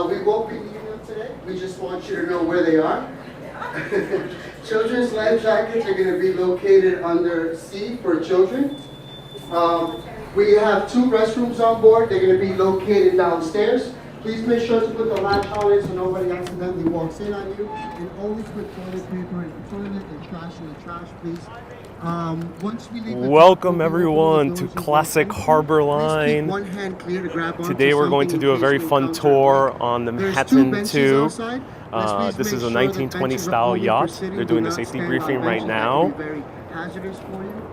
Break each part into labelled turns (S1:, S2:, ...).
S1: We won't be needing them today. We just want you to know where they are. Children's life jackets are going to be located under C for children. We have 2 restrooms on board. They're going to be located downstairs. Please make sure to put the latch on it so nobody accidentally walks in on you. And always put toilet paper in the toilet and trash in the trash, please. Once we leave
S2: Welcome everyone to Classic Harbor Line. Today we're going to do a very fun tour on the Manhattan 2. This is a 1920 style yacht. They're doing the safety briefing right now.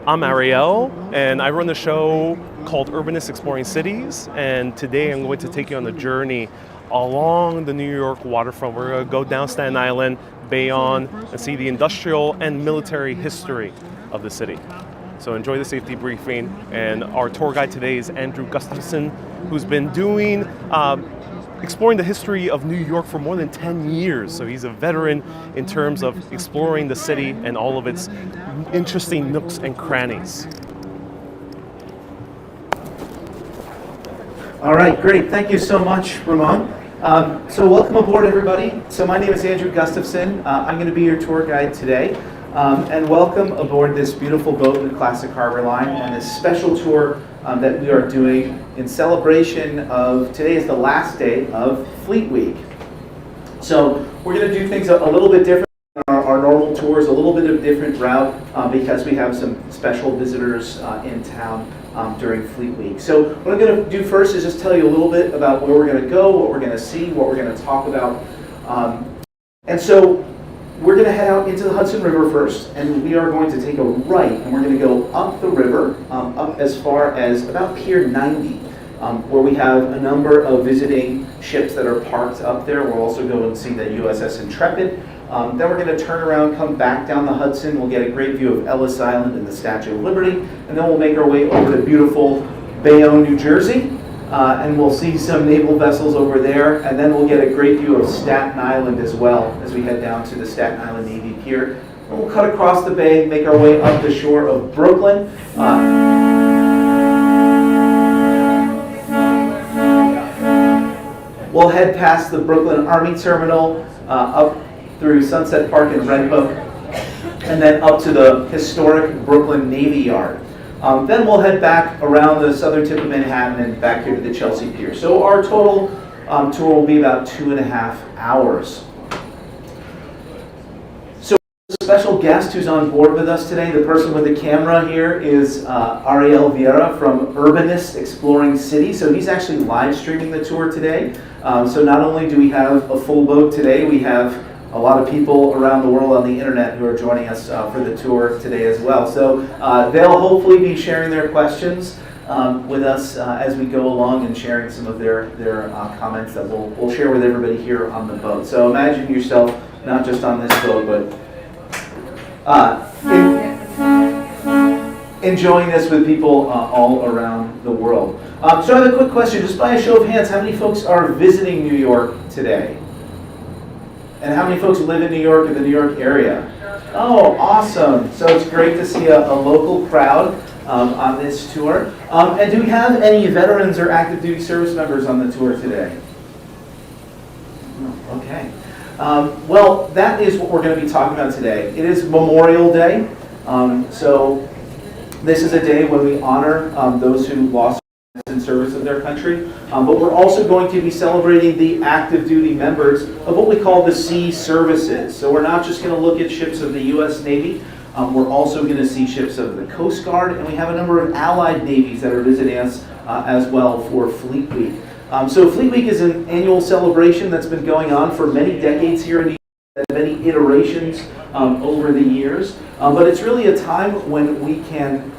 S2: I'm Ariel, and I run a show called Urbanists Exploring Cities, and today I'm going to take you on a journey along the New York waterfront. We're going to go down Staten Island, Bayonne, and see the industrial and military history of the city. So enjoy the safety briefing, and our tour guide today is Andrew Gustafson, who's been doing exploring the history of New York for more than 10 years. So he's a veteran in terms of exploring the city and all of its interesting nooks and crannies.
S3: All right, great. Thank you so much, Ramon. So welcome aboard, everybody. So my name is Andrew Gustafson. I'm going to be your tour guide today. And welcome aboard this beautiful boat in the Classic Harbor Line and this special tour that we are doing in celebration of, today is the last day of Fleet Week. So we're going to do things a little bit different than our normal tours, a little bit of a different route because we have some special visitors in town during Fleet Week. So what I'm going to do first is just tell you a little bit about where we're going to go, what we're going to see, what we're going to talk about. And so we're going to head out into the Hudson River first, and we are going to take a right, and we're going to go up the river, up as far as about Pier 90, where we have a number of visiting ships that are parked up there. We'll also go and see the USS Intrepid. Then we're going to turn around, come back down the Hudson. We'll get a great view of Ellis Island and the Statue of Liberty, and then we'll make our way over to beautiful Bayonne, New Jersey. And we'll see some naval vessels over there, and then we'll get a great view of Staten Island as well as we head down to the Staten Island Navy Pier. And we'll cut across the bay, make our way up the shore of Brooklyn. We'll head past the Brooklyn Army Terminal, up through Sunset Park and Red Hook, and then up to the historic Brooklyn Navy Yard. Then we'll head back around the southern tip of Manhattan and back here to the Chelsea Pier. So our total tour will be about 2.5 hours. So a special guest who's on board with us today, the person with the camera here is Ariel Vieira from Urbanists Exploring Cities. So he's actually live streaming the tour today. So not only do we have a full boat today, we have a lot of people around the world on the internet who are joining us for the tour today as well. So they'll hopefully be sharing their questions with us as we go along and sharing some of their comments that we'll share with everybody here on the boat. So imagine yourself not just on this boat, but enjoying this with people all around the world. So I have a quick question, just by a show of hands, how many folks are visiting New York today? And how many folks live in New York, in the New York area? Oh, awesome. So it's great to see a local crowd on this tour. And do we have any veterans or active duty service members on the tour today? Okay. Well, that is what we're going to be talking about today. It is Memorial Day. So this is a day when we honor those who lost in service of their country, but we're also going to be celebrating the active duty members of what we call the sea services. So we're not just going to look at ships of the U.S. Navy, we're also going to see ships of the Coast Guard, and we have a number of allied navies that are visiting us as well for Fleet Week. So Fleet Week is an annual celebration that's been going on for many decades here in New York, many iterations over the years, but it's really a time when we can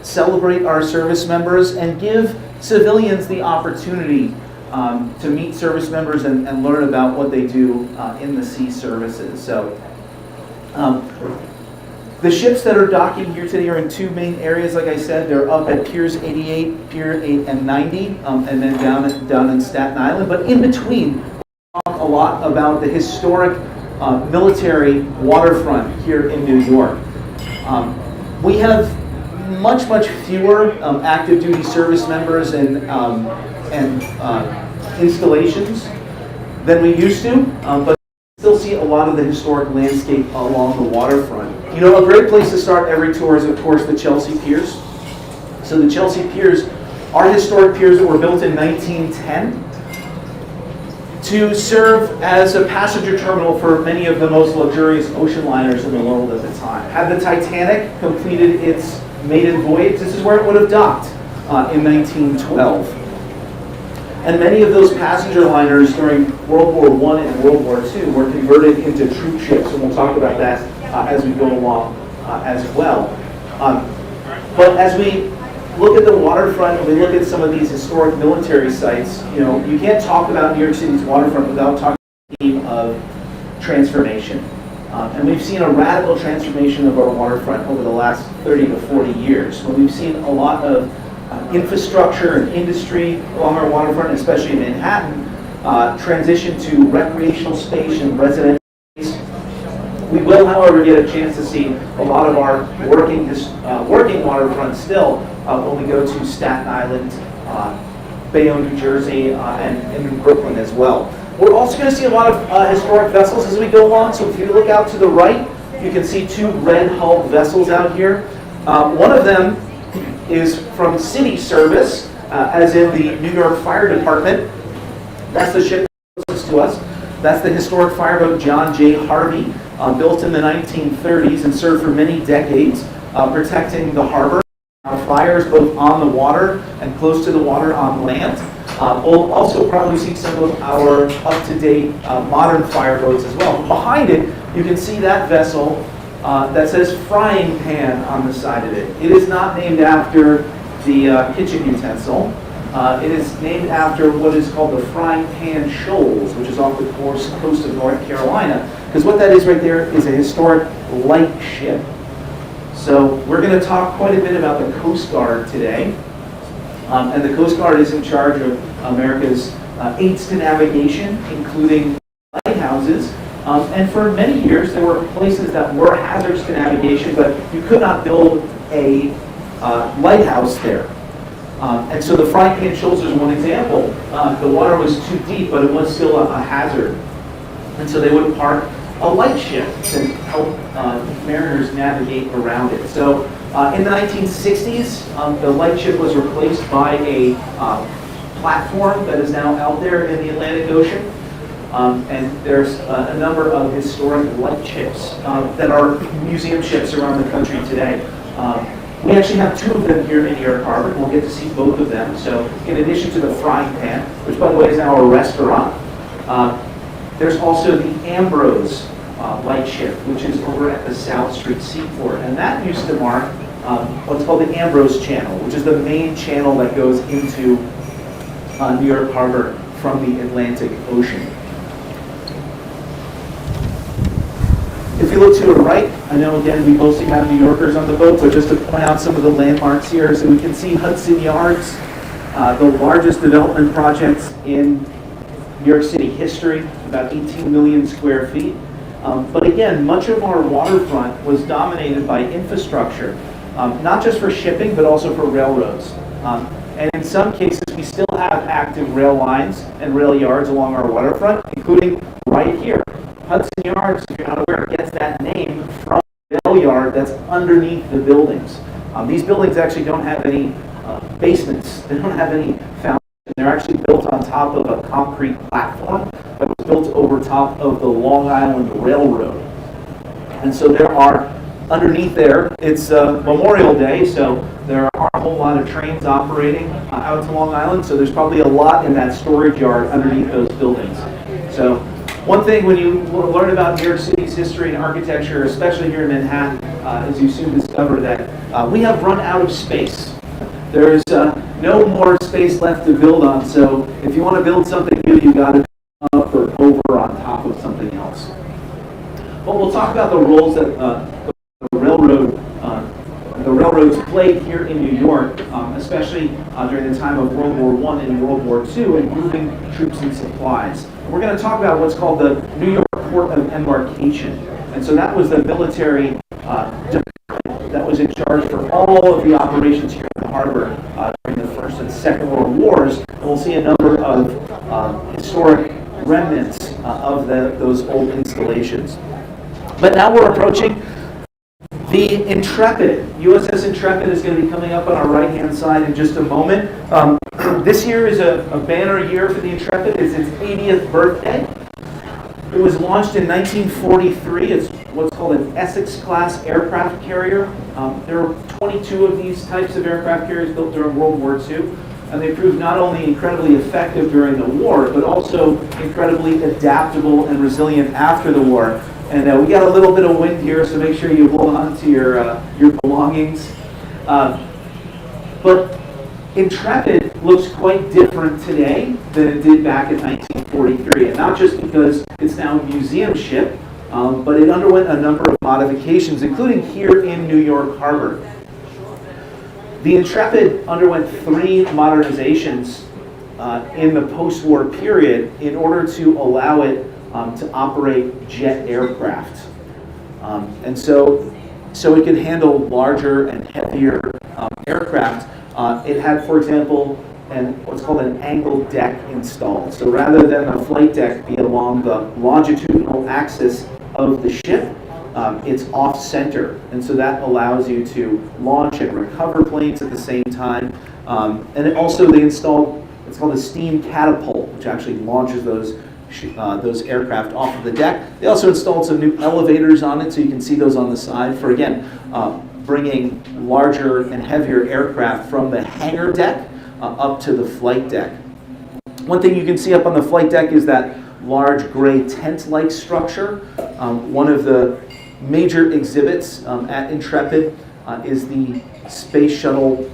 S3: celebrate our service members and give civilians the opportunity to meet service members and learn about what they do in the sea services. So the ships that are docking here today are in 2 main areas. Like I said, they're up at Piers 88, Pier 8 and 90, and then down in Staten Island. But in between, we talk a lot about the historic military waterfront here in New York. We have much fewer active duty service members and installations than we used to, but still see a lot of the historic landscape along the waterfront. You know, a great place to start every tour is, of course, the Chelsea Piers. So the Chelsea Piers are historic piers that were built in 1910 to serve as a passenger terminal for many of the most luxurious ocean liners in the world at the time. Had the Titanic completed its maiden voyage, this is where it would have docked in 1912. And many of those passenger liners during World War I and World War II were converted into troop ships, and we'll talk about that as we go along as well. But as we look at the waterfront, and we look at some of these historic military sites, you know, you can't talk about New York City's waterfront without talking about the theme of transformation. And we've seen a radical transformation of our waterfront over the last 30 to 40 years. When we've seen a lot of infrastructure and industry along our waterfront, especially in Manhattan, transition to recreational space and residential space. We will, however, get a chance to see a lot of our working waterfront still when we go to Staten Island, Bayonne, New Jersey, and in Brooklyn as well. We're also going to see a lot of historic vessels as we go along. So if you look out to the right, you can see two red-hulled vessels out here. One of them is from city service, as in the New York Fire Department. That's the ship closest to us. That's the historic fireboat John J. Harvey, built in the 1930s and served for many decades, protecting the harbor. Fires both on the water and close to the water on land. We'll also probably see some of our up-to-date modern fireboats as well. Behind it, you can see that vessel that says frying pan on the side of it. It is not named after the kitchen utensil. It is named after what is called the Frying Pan Shoals, which is off the coast of North Carolina. Because what that is right there is a historic light ship. So we're going to talk quite a bit about the Coast Guard today. And the Coast Guard is in charge of America's aids to navigation, including lighthouses. And for many years, there were places that were hazards to navigation, but you could not build a lighthouse there. And so the Frying Pan Shoals is one example. The water was too deep, but it was still a hazard. And so they would park a light ship to help mariners navigate around it. So in the 1960s, the light ship was replaced by a platform that is now out there in the Atlantic Ocean. And there's a number of historic light ships that are museum ships around the country today. We actually have two of them here in New York Harbor, and we'll get to see both of them. So in addition to the Frying Pan, which by the way is now a restaurant, there's also the Ambrose light ship, which is over at the South Street Seaport. And that used to mark what's called the Ambrose Channel, which is the main channel that goes into New York Harbor from the Atlantic Ocean. If you look to the right, I know again we mostly have New Yorkers on the boat, but just to point out some of the landmarks here, so we can see Hudson Yards, the largest development projects in New York City history, about 18 million square feet. But again, much of our waterfront was dominated by infrastructure, not just for shipping, but also for railroads. And in some cases, we still have active rail lines and rail yards along our waterfront, including right here. Hudson Yards, if you're not aware, gets that name from the rail yard that's underneath the buildings. These buildings actually don't have any basements. They don't have any foundations. They're actually built on top of a concrete platform that was built over top of the Long Island Railroad. And so there are, underneath there, it's Memorial Day, so there are a whole lot of trains operating out to Long Island, so there's probably a lot in that storage yard underneath those buildings. So one thing when you learn about New York City's history and architecture, especially here in Manhattan, is you soon discover that we have run out of space. There's no more space left to build on, so if you want to build something new, you got to up or over on top of something else. But we'll talk about the roles that the railroads played here in New York, especially during the time of World War I and World War II, in moving troops and supplies. We're going to talk about what's called the New York Port of Embarkation. And so that was the military department that was in charge for all of the operations here in the harbor during the First and Second World Wars. And we'll see a number of historic remnants of those old installations. But now we're approaching the Intrepid. USS Intrepid is going to be coming up on our right-hand side in just a moment. This year is a banner year for the Intrepid. It's its 80th birthday. It was launched in 1943. It's what's called an Essex-class aircraft carrier. There were 22 of these types of aircraft carriers built during World War II, and they proved not only incredibly effective during the war, but also incredibly adaptable and resilient after the war. And we got a little bit of wind here, so make sure you hold on to your belongings. But Intrepid looks quite different today than it did back in 1943, and not just because it's now a museum ship, but it underwent a number of modifications, including here in New York Harbor. The Intrepid underwent 3 modernizations in the post-war period in order to allow it to operate jet aircraft. And so it could handle larger and heavier aircraft. It had, for example, what's called an angled deck installed. So rather than the flight deck be along the longitudinal axis of the ship, it's off-center. And so that allows you to launch and recover planes at the same time. And they installed, it's called a steam catapult, which actually launches those aircraft off of the deck. They also installed some new elevators on it, so you can see those on the side for, again, bringing larger and heavier aircraft from the hangar deck up to the flight deck. One thing you can see up on the flight deck is that large gray tent-like structure. One of the major exhibits at Intrepid is the Space Shuttle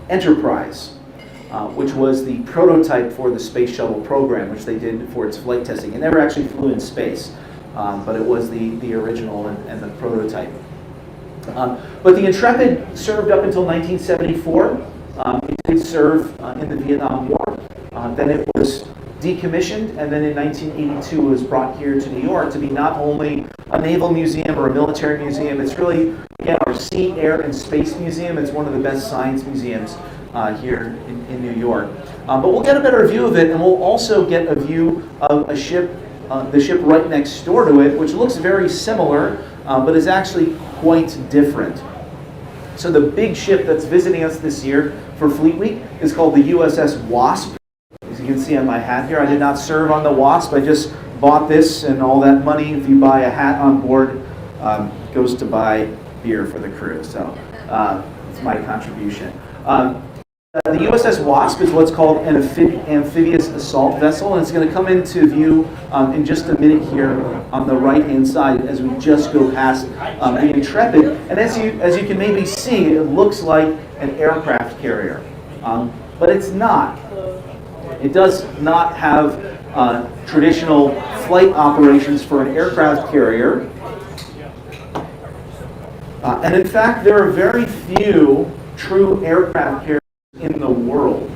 S3: Enterprise, which was the prototype for the Space Shuttle program, which they did for its flight testing. It never actually flew in space, but it was the original and the prototype. But the Intrepid served up until 1974. It did serve in the Vietnam War. Then it was decommissioned, and then in 1982 was brought here to New York to be not only a naval museum or a military museum, it's really, again, our sea, air, and space museum. It's one of the best science museums here in New York. But we'll get a better view of it, and we'll also get a view of a ship, the ship right next door to it, which looks very similar, but is actually quite different. So the big ship that's visiting us this year for Fleet Week is called the USS Wasp. As you can see on my hat here, I did not serve on the Wasp. I just bought this, and all that money, if you buy a hat on board, goes to buy beer for the crew. So it's my contribution. The USS Wasp is what's called an amphibious assault vessel, and it's going to come into view in just a minute here on the right-hand side as we just go past the Intrepid. And as you can maybe see, it looks like an aircraft carrier, but it's not. It does not have traditional flight operations for an aircraft carrier. And in fact, there are very few true aircraft carriers in the world.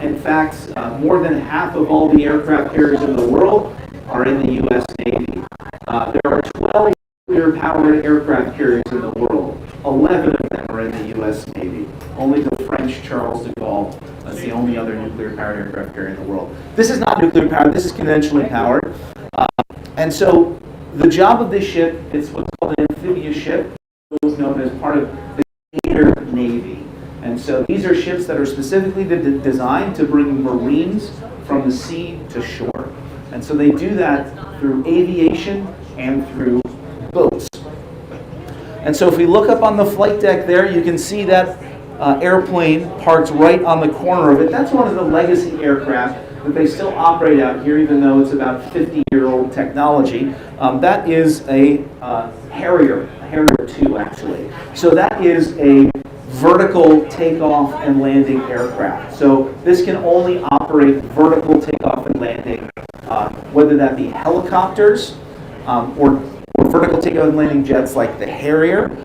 S3: In fact, more than half of all the aircraft carriers in the world are in the U.S. Navy. There are 12 nuclear-powered aircraft carriers in the world. 11 of them are in the U.S. Navy. Only the French Charles de Gaulle is the only other nuclear-powered aircraft carrier in the world. This is not nuclear-powered. This is conventionally powered. And so the job of this ship, it's what's called an amphibious ship, was known as part of the Gator Navy. And so these are ships that are specifically designed to bring Marines from the sea to shore. And so they do that through aviation and through boats. And so if we look up on the flight deck there, you can see that airplane parked right on the corner of it. That's one of the legacy aircraft that they still operate out here, even though it's about 50-year-old technology. That is a Harrier 2, actually. So that is a vertical takeoff and landing aircraft. So this can only operate vertical takeoff and landing, whether that be helicopters or vertical takeoff and landing jets like the Harrier.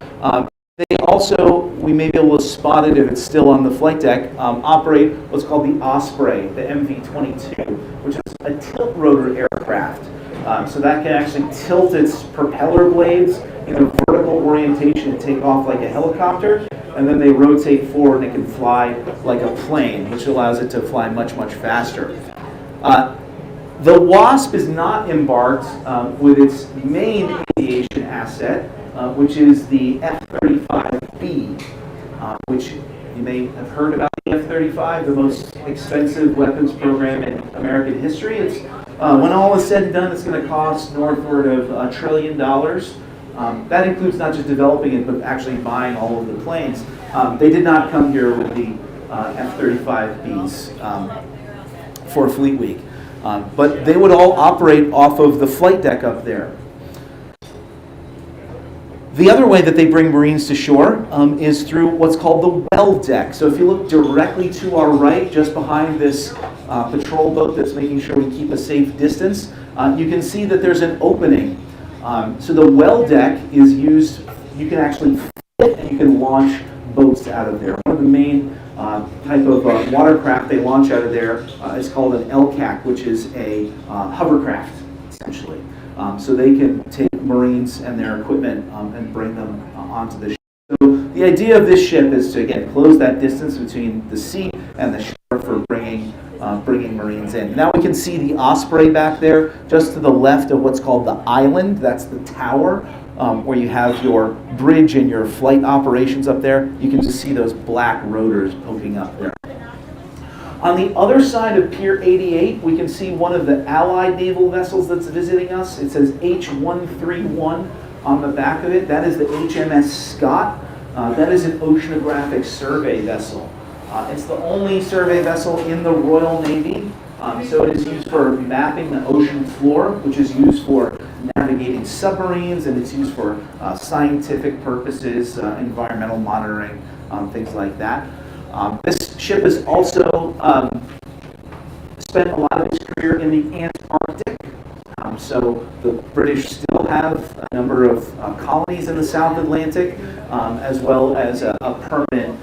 S3: They also, we may be able to spot it if it's still on the flight deck, operate what's called the Osprey, the MV-22, which is a tilt rotor aircraft. So that can actually tilt its propeller blades in a vertical orientation and take off like a helicopter, and then they rotate forward and it can fly like a plane, which allows it to fly much, much faster. The Wasp is not embarked with its main aviation asset, which is the F-35B, which you may have heard about the F-35, the most expensive weapons program in American history. It's when all is said and done, it's going to cost northward of $1 trillion. That includes not just developing it, but actually buying all of the planes. They did not come here with the F-35Bs for Fleet Week, but they would all operate off of the flight deck up there. The other way that they bring Marines to shore is through what's called the well deck. So if you look directly to our right, just behind this patrol boat that's making sure we keep a safe distance, you can see that there's an opening. So the well deck is used, you can actually fit and you can launch boats out of there. One of the main type of watercraft they launch out of there is called an LCAC, which is a hovercraft, essentially. So they can take Marines and their equipment and bring them onto the ship. So the idea of this ship is to, again, close that distance between the sea and the shore for bringing Marines in. Now we can see the Osprey back there, just to the left of what's called the island. That's the tower where you have your bridge and your flight operations up there. You can just see those black rotors poking up there. On the other side of Pier 88, we can see one of the Allied naval vessels that's visiting us. It says H-131 on the back of it. That is the HMS Scott. That is an oceanographic survey vessel. It's the only survey vessel in the Royal Navy. So it is used for mapping the ocean floor, which is used for navigating submarines, and it's used for scientific purposes, environmental monitoring, things like that. This ship has also spent a lot of its career in the Antarctic. So the British still have a number of colonies in the South Atlantic, as well as a permanent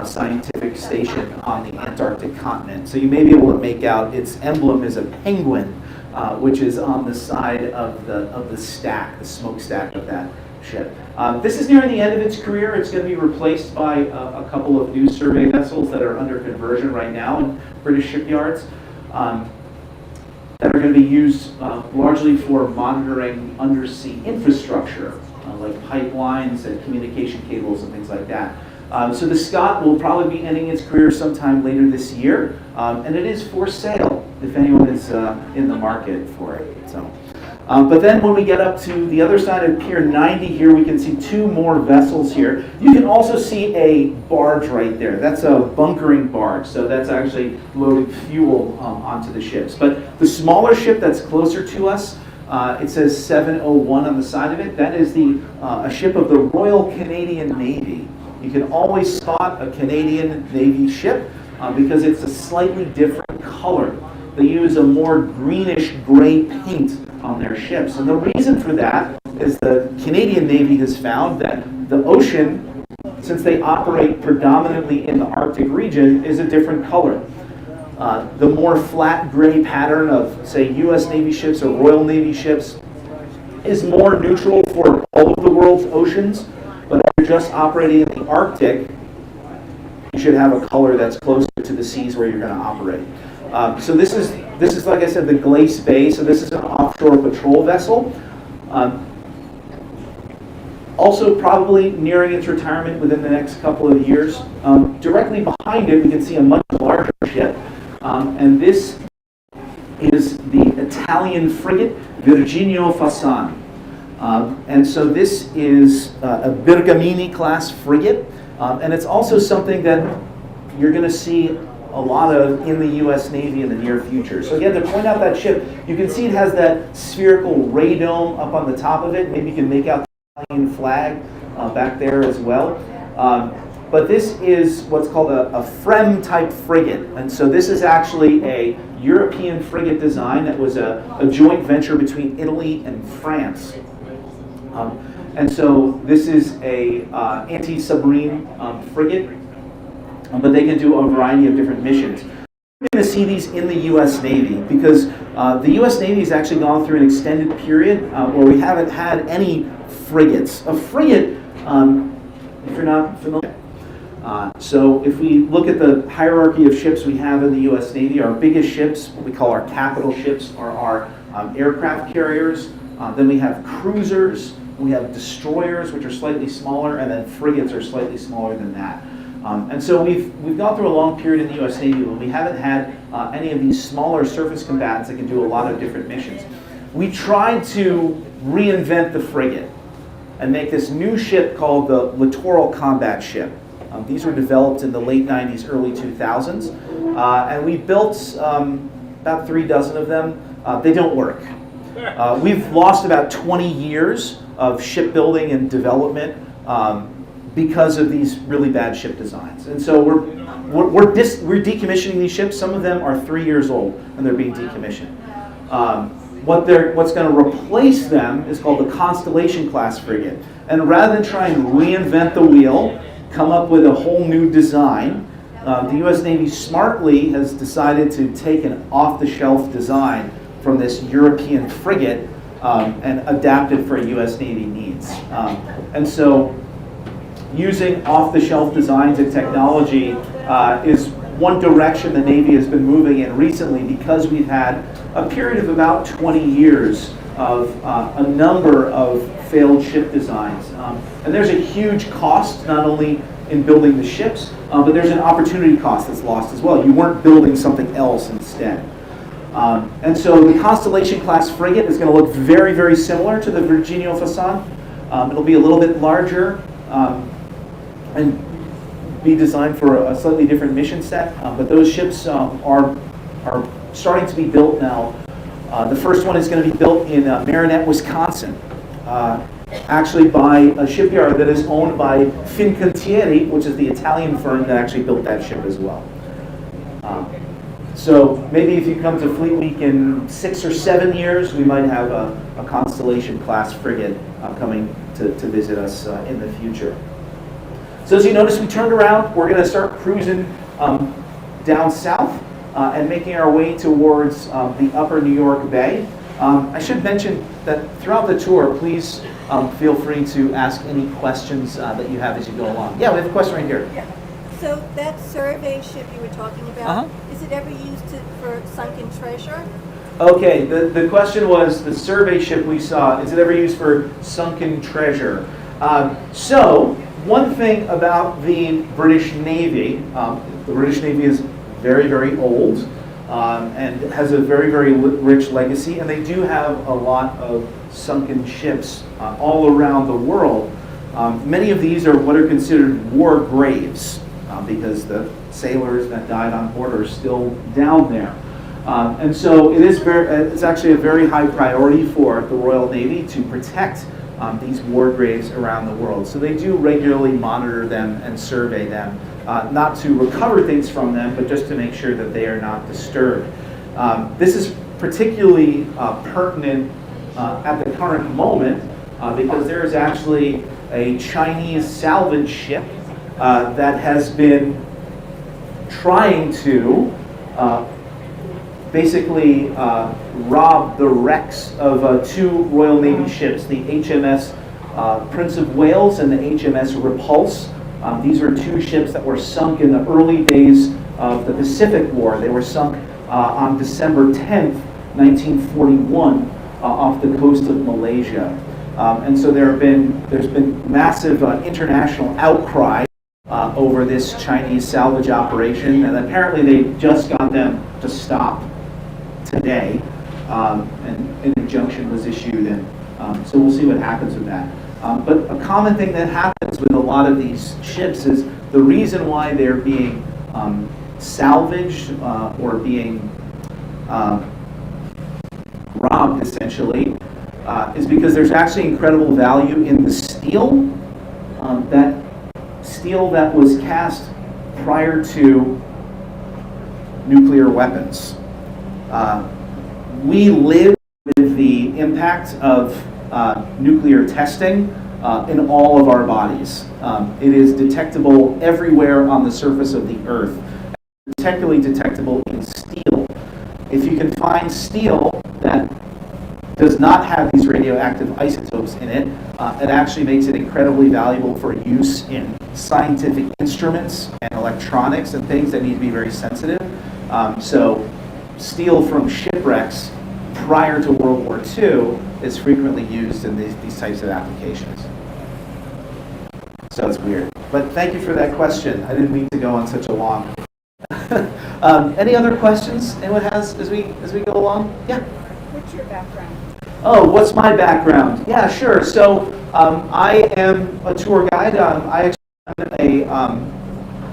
S3: scientific station on the Antarctic continent. So you may be able to make out its emblem is a penguin, which is on the side of the stack, the smokestack of that ship. This is nearing the end of its career. It's going to be replaced by a couple of new survey vessels that are under conversion right now in British shipyards that are going to be used largely for monitoring undersea infrastructure, like pipelines and communication cables and things like that. So the Scott will probably be ending its career sometime later this year, and it is for sale if anyone is in the market for it. So. But then when we get up to the other side of Pier 90 here, we can see two more vessels here. You can also see a barge right there. That's a bunkering barge, so that's actually loading fuel onto the ships. But the smaller ship that's closer to us, it says 701 on the side of it. That is a ship of the Royal Canadian Navy. You can always spot a Canadian Navy ship because it's a slightly different color. They use a more greenish gray paint on their ships. And the reason for that is the Canadian Navy has found that the ocean, since they operate predominantly in the Arctic region, is a different color. The more flat gray pattern of, say, U.S. Navy ships or Royal Navy ships is more neutral for all of the world's oceans. But if you're just operating in the Arctic, you should have a color that's closer to the seas where you're going to operate. So this is, like I said, the Glace Bay. So this is an offshore patrol vessel. Also probably nearing its retirement within the next couple of years. Directly behind it, we can see a much larger ship. And this is the Italian frigate Virginio Fassan. And so this is a Bergamini class frigate. And it's also something that you're going to see a lot of in the U.S. Navy in the near future. So again, to point out that ship, you can see it has that spherical radome up on the top of it. Maybe you can make out the Italian flag back there as well. But this is what's called a FREM type frigate. And so this is actually a European frigate design that was a joint venture between Italy and France. And so this is a anti-submarine frigate. But they can do a variety of different missions. We're going to see these in the U.S. Navy because the U.S. Navy has actually gone through an extended period where we haven't had any frigates. A frigate, if you're not familiar, So if we look at the hierarchy of ships we have in the U.S. Navy, our biggest ships, what we call our capital ships, are our aircraft carriers. Then we have cruisers, we have destroyers, which are slightly smaller, and then frigates are slightly smaller than that. And so we've gone through a long period in the U.S. Navy when we haven't had any of these smaller surface combatants that can do a lot of different missions. We tried to reinvent the frigate and make this new ship called the Littoral Combat Ship. These were developed in the late 90s, early 2000s, and we built about 3 dozen of them. They don't work. We've lost about 20 years of shipbuilding and development because of these really bad ship designs. And so we're decommissioning these ships. Some of them are 3 years old and they're being decommissioned. What's going to replace them is called the Constellation class frigate. And rather than try and reinvent the wheel, come up with a whole new design, the U.S. Navy smartly has decided to take an off-the-shelf design from this European frigate and adapt it for U.S. Navy needs. And so using off-the-shelf designs and technology is one direction the Navy has been moving in recently, because we've had a period of about 20 years of a number of failed ship designs. And there's a huge cost, not only in building the ships, but there's an opportunity cost that's lost as well. You weren't building something else instead. And so the Constellation class frigate is going to look very, very similar to the Virginio Fasan. It'll be a little bit larger and be designed for a slightly different mission set. But those ships are starting to be built now. The first one is going to be built in Marinette, Wisconsin, actually by a shipyard that is owned by Fincantieri, which is the Italian firm that actually built that ship as well. So maybe if you come to Fleet Week in 6 or 7 years, we might have a Constellation class frigate coming to visit us in the future. So as you notice, we turned around. We're going to start cruising down south and making our way towards the upper New York Bay. I should mention that throughout the tour, please feel free to ask any questions that you have as you go along. Yeah, we have a question right here.
S4: Yeah. So that survey ship you were talking about, is it ever used for sunken treasure?
S3: Okay, the question was, the survey ship we saw, is it ever used for sunken treasure? So, one thing about the British Navy, the British Navy is very, very old and has a very, very rich legacy, and they do have a lot of sunken ships all around the world. Many of these are what are considered war graves because the sailors that died on board are still down there. And so it's actually a very high priority for the Royal Navy to protect these war graves around the world. So they do regularly monitor them and survey them, not to recover things from them, but just to make sure that they are not disturbed. This is particularly pertinent at the current moment because there is actually a Chinese salvage ship that has been trying to basically rob the wrecks of 2 Royal Navy ships, the HMS Prince of Wales and the HMS Repulse. These are 2 ships that were sunk in the early days of the Pacific War. They were sunk on December 10th, 1941, off the coast of Malaysia. And so there's been massive international outcry over this Chinese salvage operation, and apparently they just got them to stop today, and an injunction was issued, and so we'll see what happens with that. But a common thing that happens with a lot of these ships is the reason why they're being salvaged or being robbed, essentially, is because there's actually incredible value in the steel, that steel that was cast prior to nuclear weapons. We live with the impact of nuclear testing in all of our bodies. It is detectable everywhere on the surface of the Earth, particularly detectable in steel. If you can find steel that does not have these radioactive isotopes in it. It actually makes it incredibly valuable for use in scientific instruments and electronics and things that need to be very sensitive. So steel from shipwrecks prior to World War II is frequently used in these types of applications. So it's weird. But thank you for that question. I didn't mean to go on such a long. Any other questions anyone has as we go along? Yeah?
S5: What's your background?
S3: Oh, what's my background? Yeah, sure. So I am a tour guide. I actually run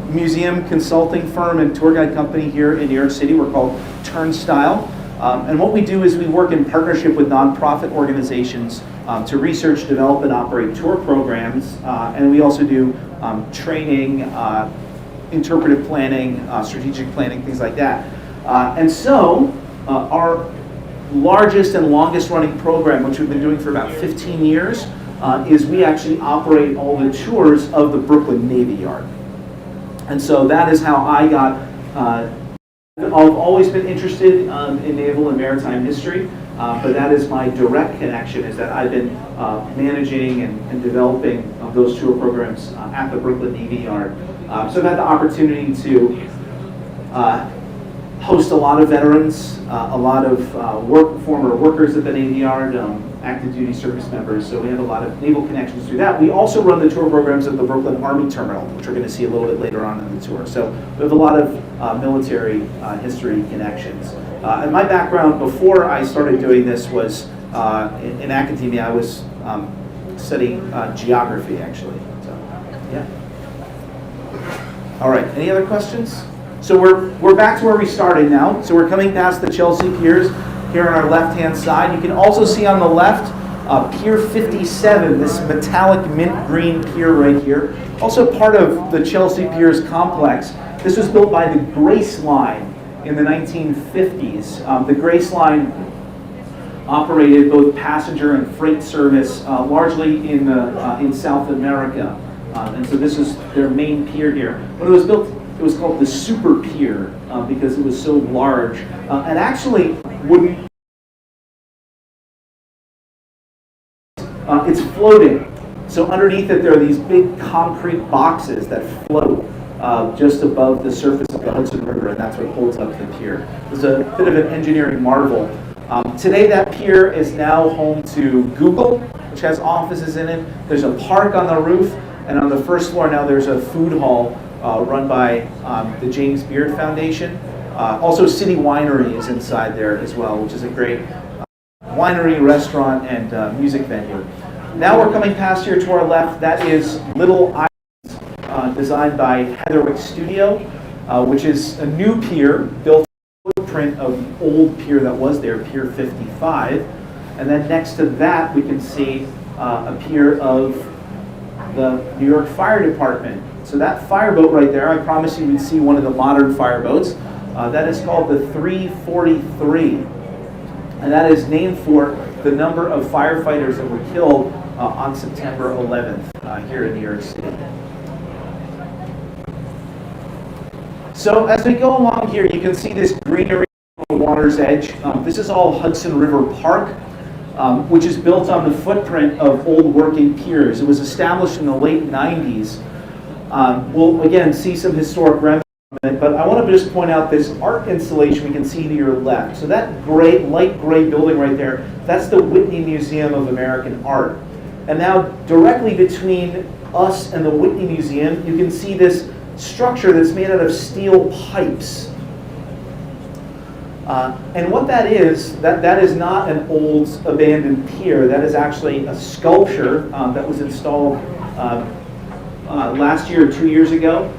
S3: a museum consulting firm and tour guide company here in New York City. We're called Turnstile. And what we do is we work in partnership with nonprofit organizations to research, develop, and operate tour programs. And we also do training, interpretive planning, strategic planning, things like that. And so our largest and longest running program, which we've been doing for about 15 years, is we actually operate all the tours of the Brooklyn Navy Yard. And so that is how I got, I've always been interested in naval and maritime history, but that is my direct connection, is that I've been managing and developing those tour programs at the Brooklyn Navy Yard. So I've had the opportunity to host a lot of veterans, a lot of former workers at the Navy Yard, active duty service members, so we have a lot of naval connections through that. We also run the tour programs at the Brooklyn Army Terminal, which we're going to see a little bit later on in the tour. So we have a lot of military history connections. And my background before I started doing this was in academia. I was studying geography, actually. So, yeah. All right, any other questions? So we're back to where we started now. So we're coming past the Chelsea Piers here on our left-hand side. You can also see on the left Pier 57, this metallic mint green pier right here. Also part of the Chelsea Piers complex. This was built by the Grace Line in the 1950s. The Grace Line operated both passenger and freight service largely in South America. And so this is their main pier here. When it was built, it was called the Super Pier because it was so large. And actually wouldn't. It's floating. So underneath it, there are these big concrete boxes that float just above the surface of the Hudson River, and that's what holds up the pier. It's a bit of an engineering marvel. Today, that pier is now home to Google, which has offices in it. There's a park on the roof, and on the first floor now there's a food hall run by the James Beard Foundation. Also, City Winery is inside there as well, which is a great winery, restaurant, and music venue. Now we're coming past here to our left. That is Little Island, designed by Heatherwick Studio, which is a new pier built on the footprint of the old pier that was there, Pier 55. And then next to that, we can see a pier of the New York Fire Department. So that fireboat right there, I promise you would see one of the modern fireboats. That is called the 343. And that is named for the number of firefighters that were killed on September 11th here in New York City. So as we go along here, you can see this greenery on the water's edge. This is all Hudson River Park, which is built on the footprint of old working piers. It was established in the late 90s. We'll again see some historic remnants. But I want to just point out this art installation we can see to your left. So that gray, light gray building right there, that's the Whitney Museum of American Art. And now directly between us and the Whitney Museum, you can see this structure that's made out of steel pipes. And what that is not an old abandoned pier. That is actually a sculpture that was installed last year or 2 years ago.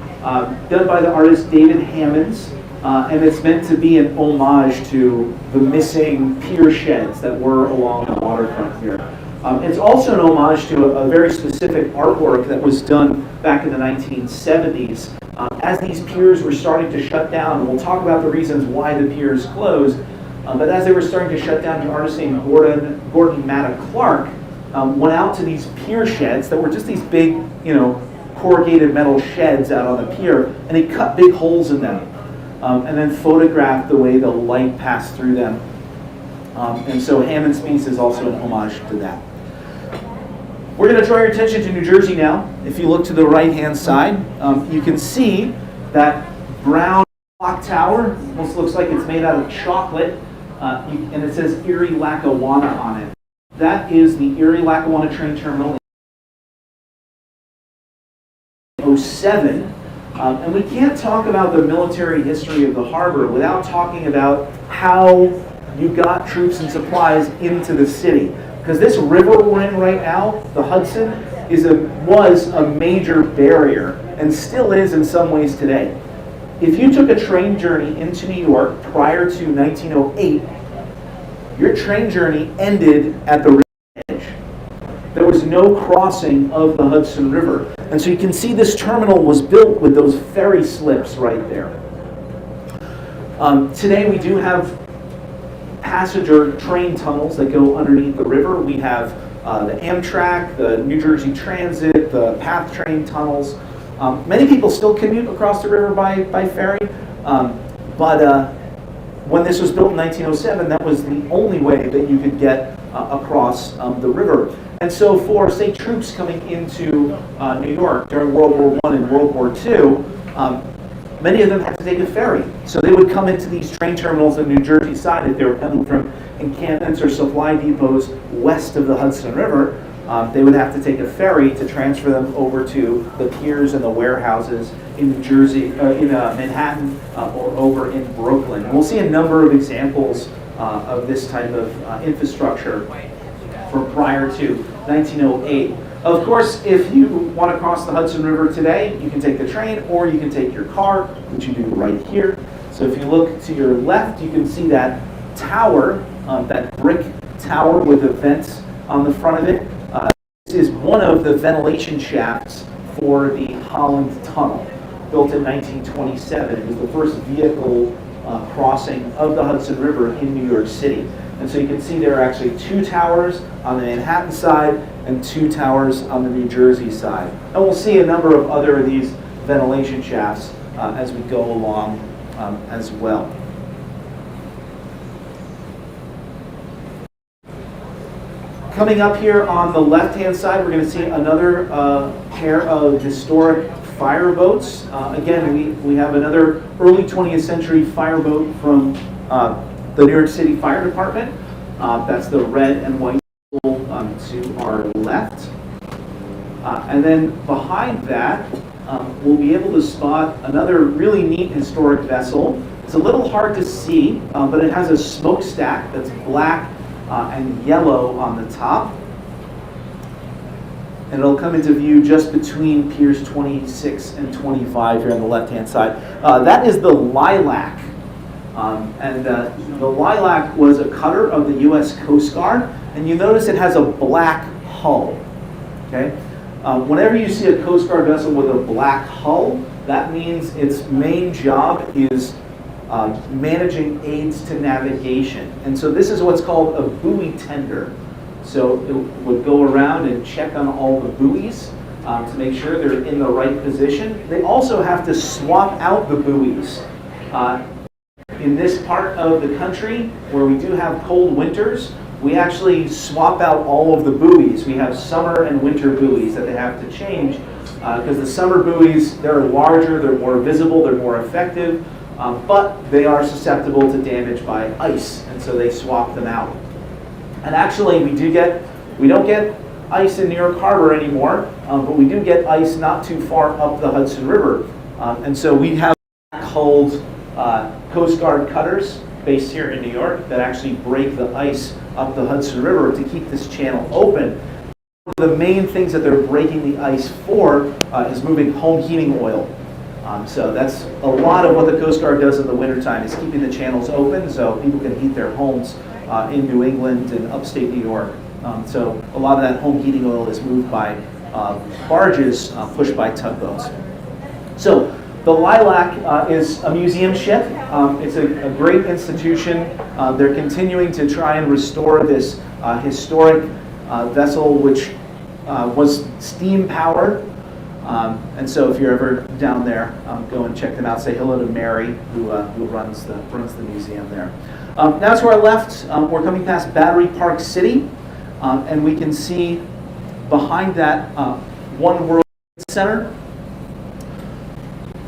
S3: Done by the artist David Hammonds, and it's meant to be an homage to the missing pier sheds that were along the waterfront here. It's also an homage to a very specific artwork that was done back in the 1970s. As these piers were starting to shut down, and we'll talk about the reasons why the piers closed, but as they were starting to shut down, an artist named Gordon Matta Clark went out to these pier sheds that were just these big, corrugated metal sheds out on the pier, and he cut big holes in them and then photographed the way the light passed through them. And so Hammond's piece is also an homage to that. We're going to draw your attention to New Jersey now. If you look to the right-hand side, you can see that brown clock tower. Almost looks like it's made out of chocolate, and it says Erie Lackawanna on it. That is the Erie Lackawanna train terminal in 07. And we can't talk about the military history of the harbor without talking about how you got troops and supplies into the city. Because this river we're in right now, the Hudson, was a major barrier and still is in some ways today. If you took a train journey into New York prior to 1908, your train journey ended at the river edge. There was no crossing of the Hudson River. And so you can see this terminal was built with those ferry slips right there. Today we do have passenger train tunnels that go underneath the river. We have the Amtrak, the New Jersey Transit, the PATH train tunnels. Many people still commute across the river by ferry, but when this was built in 1907, that was the only way that you could get across the river. And so for, say, troops coming into New York during World War I and World War II, many of them had to take a ferry. So they would come into these train terminals on the New Jersey side if they were coming from encampments or supply depots west of the Hudson River. They would have to take a ferry to transfer them over to the piers and the warehouses in New Jersey, in Manhattan, or over in Brooklyn. And we'll see a number of examples of this type of infrastructure from prior to 1908. Of course, if you want to cross the Hudson River today, you can take the train or you can take your car, which you do right here. So if you look to your left, you can see that tower, that brick tower with the vents on the front of it. This is one of the ventilation shafts for the Holland Tunnel, built in 1927. It was the first vehicle crossing of the Hudson River in New York City. And so you can see there are actually 2 towers on the Manhattan side and 2 towers on the New Jersey side. And we'll see a number of other of these ventilation shafts as we go along as well. Coming up here on the left-hand side, we're going to see another pair of historic fireboats. Again, we have another early 20th century fireboat from the New York City Fire Department. That's the red and white to our left. And then behind that, we'll be able to spot another really neat historic vessel. It's a little hard to see, but it has a smokestack that's black and yellow on the top. And it'll come into view just between piers 26 and 25 here on the left-hand side. That is the Lilac. The Lilac was a cutter of the U.S. Coast Guard, and you notice it has a black hull. Okay? Whenever you see a Coast Guard vessel with a black hull, that means its main job is managing aids to navigation. And so this is what's called a buoy tender. So it would go around and check on all the buoys to make sure they're in the right position. They also have to swap out the buoys. In this part of the country, where we do have cold winters, we actually swap out all of the buoys. We have summer and winter buoys that they have to change because the summer buoys, they're larger, they're more visible, they're more effective, but they are susceptible to damage by ice, and so they swap them out. And actually, we don't get ice in New York Harbor anymore, but we do get ice not too far up the Hudson River. And so we have hulled Coast Guard cutters based here in New York that actually break the ice up the Hudson River to keep this channel open. One of the main things that they're breaking the ice for is moving home heating oil. So that's a lot of what the Coast Guard does in the wintertime, is keeping the channels open so people can heat their homes in New England and upstate New York. So a lot of that home heating oil is moved by barges pushed by tugboats. So the Lilac is a museum ship. It's a great institution. They're continuing to try and restore this historic vessel, which was steam powered. And so if you're ever down there, go and check them out. Say hello to Mary, who runs the museum there. Now to our left, we're coming past Battery Park City, and we can see behind that One World Trade Center,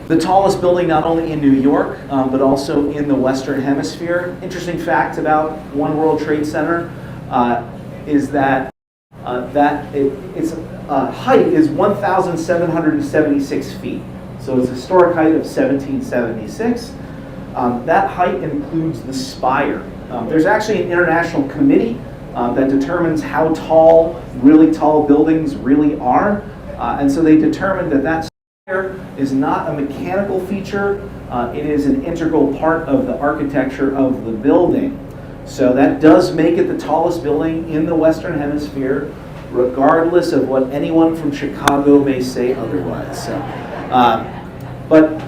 S3: the tallest building not only in New York, but also in the Western Hemisphere. Interesting fact about One World Trade Center is that its height is 1,776 feet. So it's a historic height of 1776. That height includes the spire. There's actually an international committee that determines how tall really tall buildings really are. And so they determined that that spire is not a mechanical feature. It is an integral part of the architecture of the building. So that does make it the tallest building in the Western Hemisphere, regardless of what anyone from Chicago may say otherwise. So, but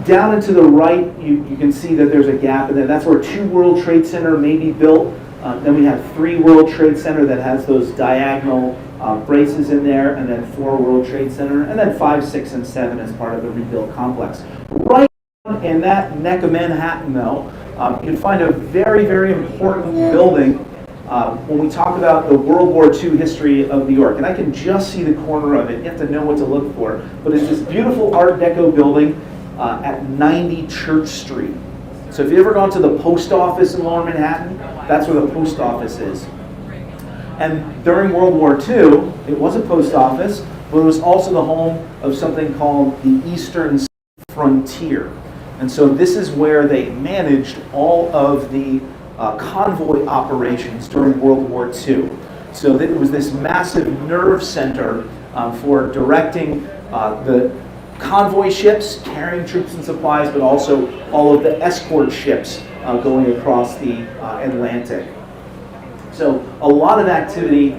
S3: down and to the right, you can see that there's a gap in there. That's where 2 World Trade Center may be built. Then we have 3 World Trade Center that has those diagonal braces in there, and then 4 World Trade Center, and then 5, 6, and 7 as part of the rebuilt complex. Right in that neck of Manhattan, though, you can find a very, very important building when we talk about the World War II history of New York. And I can just see the corner of it. You have to know what to look for. But it's this beautiful Art Deco building at 90 Church Street. So if you've ever gone to the post office in Lower Manhattan, that's where the post office is. And during World War II, it was a post office, but it was also the home of something called the Eastern Frontier. And so this is where they managed all of the convoy operations during World War II. So it was this massive nerve center for directing the convoy ships carrying troops and supplies, but also all of the escort ships going across the Atlantic. So a lot of activity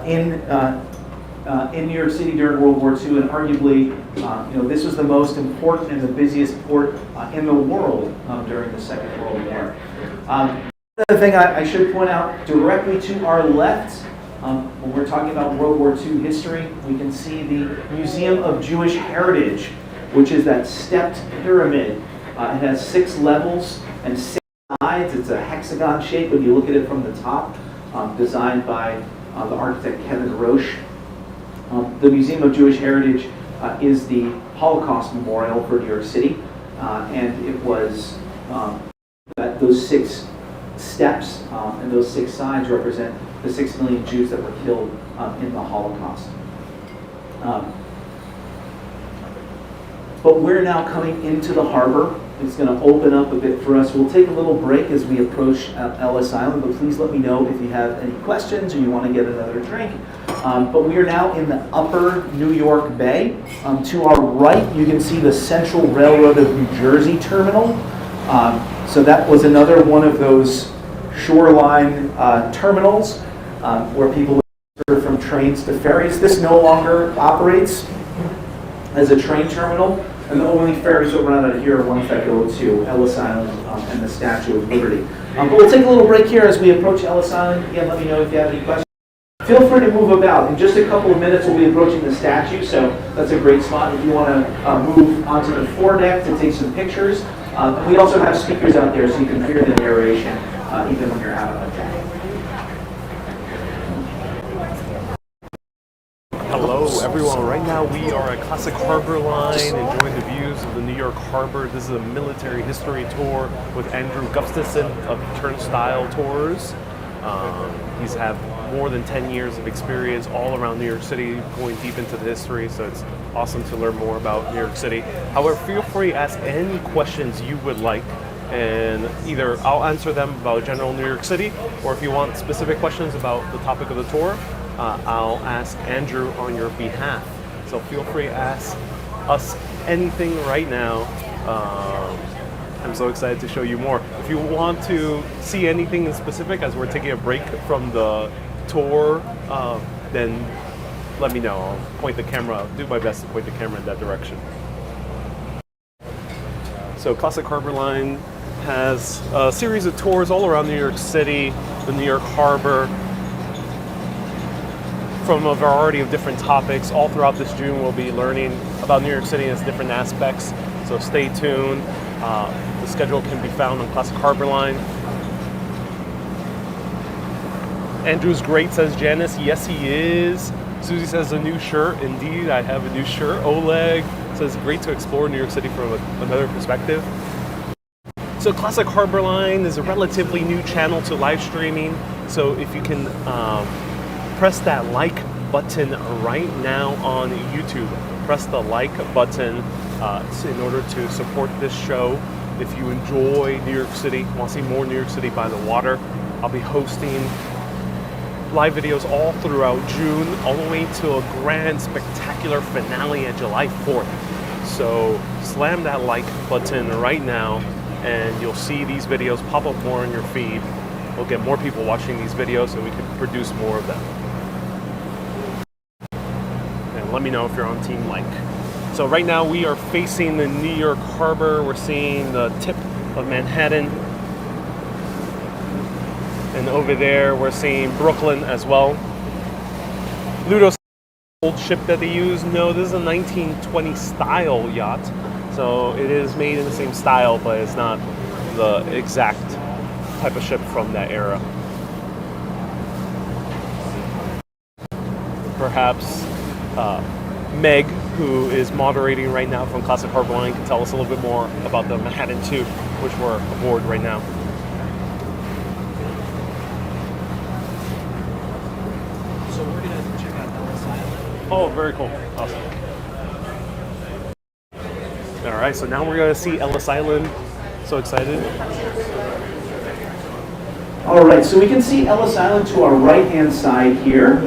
S3: in New York City during World War II, and arguably, this was the most important and the busiest port in the world during the Second World War. Another thing I should point out, directly to our left, when we're talking about World War II history, we can see the Museum of Jewish Heritage, which is that stepped pyramid. It has 6 levels and 6 sides. It's a hexagon shape when you look at it from the top, designed by the architect Kevin Roche. The Museum of Jewish Heritage is the Holocaust Memorial for New York City, and it was those 6 steps and those 6 sides represent the 6 million Jews that were killed in the Holocaust. But we're now coming into the harbor. It's going to open up a bit for us. We'll take a little break as we approach Ellis Island, but please let me know if you have any questions or you want to get another drink. But we are now in the upper New York Bay. To our right, you can see the Central Railroad of New Jersey terminal. So that was another one of those shoreline terminals where people would transfer from trains to ferries. This no longer operates as a train terminal, and the only ferries that run out of here are ones that go to Ellis Island and the Statue of Liberty. But we'll take a little break here as we approach Ellis Island. Again, let me know if you have any questions. Feel free to move about. In just a couple of minutes, we'll be approaching the statue, so that's a great spot if you want to move onto the foredeck to take some pictures. We also have speakers out there, so you can hear the narration even when you're out on the deck.
S2: Hello everyone, right now we are at Classic Harbor Line, enjoying the views of the New York Harbor. This is a military history tour with Andrew Gustafson of Turnstile Tours. He's had more than 10 years of experience all around New York City, going deep into the history, so it's awesome to learn more about New York City. However, feel free to ask any questions you would like, and either I'll answer them about general New York City, or if you want specific questions about the topic of the tour, I'll ask Andrew on your behalf. So feel free to ask us anything right now. I'm so excited to show you more. If you want to see anything in specific as we're taking a break from the tour, then let me know. I'll point the camera, I'll do my best to point the camera in that direction. So Classic Harbor Line has a series of tours all around New York City, the New York Harbor. from a variety of different topics. All throughout this June, we'll be learning about New York City and its different aspects. So stay tuned. The schedule can be found on Classic Harbor Line. Andrew's great, says Janice. Yes, he is. Susie says a new shirt. Indeed, I have a new shirt. Oleg says great to explore New York City from another perspective. So Classic Harbor Line is a relatively new channel to live streaming. So if you can press that like button right now on YouTube. Press the like button in order to support this show. If you enjoy New York City, want to see more New York City by the water, I'll be hosting live videos all throughout June, all the way to a grand, spectacular finale on July 4th. So slam that like button right now, and you'll see these videos pop up more in your feed. We'll get more people watching these videos so we can produce more of them. And let me know if you're on Team Like. So right now we are facing the New York Harbor. We're seeing the tip of Manhattan. And over there, we're seeing Brooklyn as well. Ludo's old ship that they use. No, this is a 1920 style yacht. So it is made in the same style, but it's not the exact type of ship from that era. Perhaps Meg, who is moderating right now from Classic Harbor Line, can tell us a little bit more about the Manhattan 2, which we're aboard right now. Oh, very cool. Awesome. All right, so now we're going to see Ellis Island. So excited.
S3: All right, so we can see Ellis Island to our right-hand side here.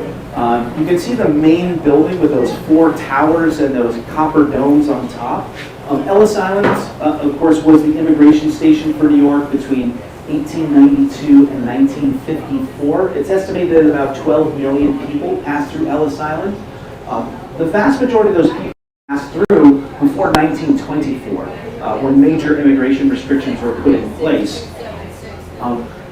S3: You can see the main building with those 4 towers and those copper domes on top. Ellis Island, of course, was the immigration station for New York between 1892 and 1954. It's estimated that about 12 million people passed through Ellis Island. The vast majority of those people passed through before 1924, when major immigration restrictions were put in place.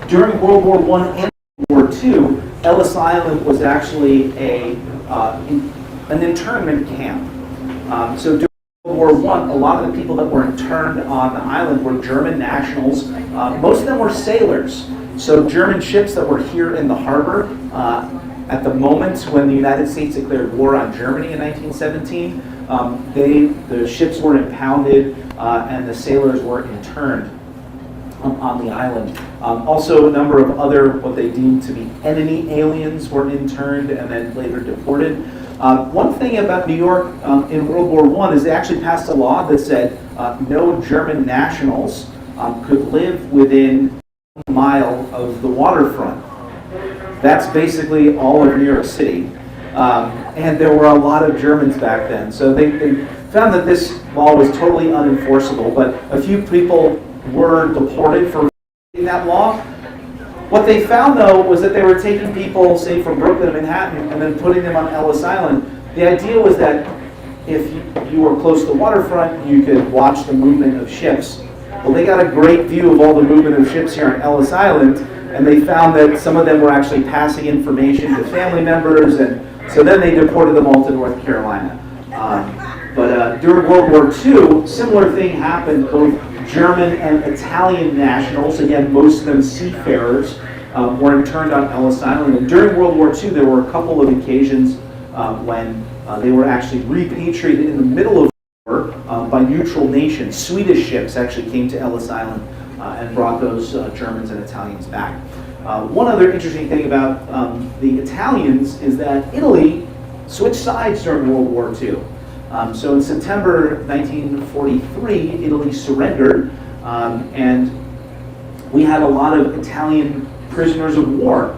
S3: During World War I and World War II, Ellis Island was actually an internment camp. So during World War I, a lot of the people that were interned on the island were German nationals. Most of them were sailors. So German ships that were here in the harbor at the moment when the United States declared war on Germany in 1917, the ships were impounded and the sailors were interned on the island. Also, a number of other what they deemed to be enemy aliens were interned and then later deported. One thing about New York in World War I is they actually passed a law that said no German nationals could live within a mile of the waterfront. That's basically all of New York City. And there were a lot of Germans back then. So they found that this law was totally unenforceable, but a few people were deported for violating that law. What they found, though, was that they were taking people, say, from Brooklyn and Manhattan, and then putting them on Ellis Island. The idea was that if you were close to the waterfront, you could watch the movement of ships. Well, they got a great view of all the movement of ships here on Ellis Island, and they found that some of them were actually passing information to family members, and so then they deported them all to North Carolina. But during World War II, similar thing happened. Both German and Italian nationals, again, most of them seafarers, were interned on Ellis Island. And during World War II, there were a couple of occasions when they were actually repatriated in the middle of the war by neutral nations. Swedish ships actually came to Ellis Island and brought those Germans and Italians back. One other interesting thing about the Italians is that Italy switched sides during World War II. So in September 1943, Italy surrendered, and we had a lot of Italian prisoners of war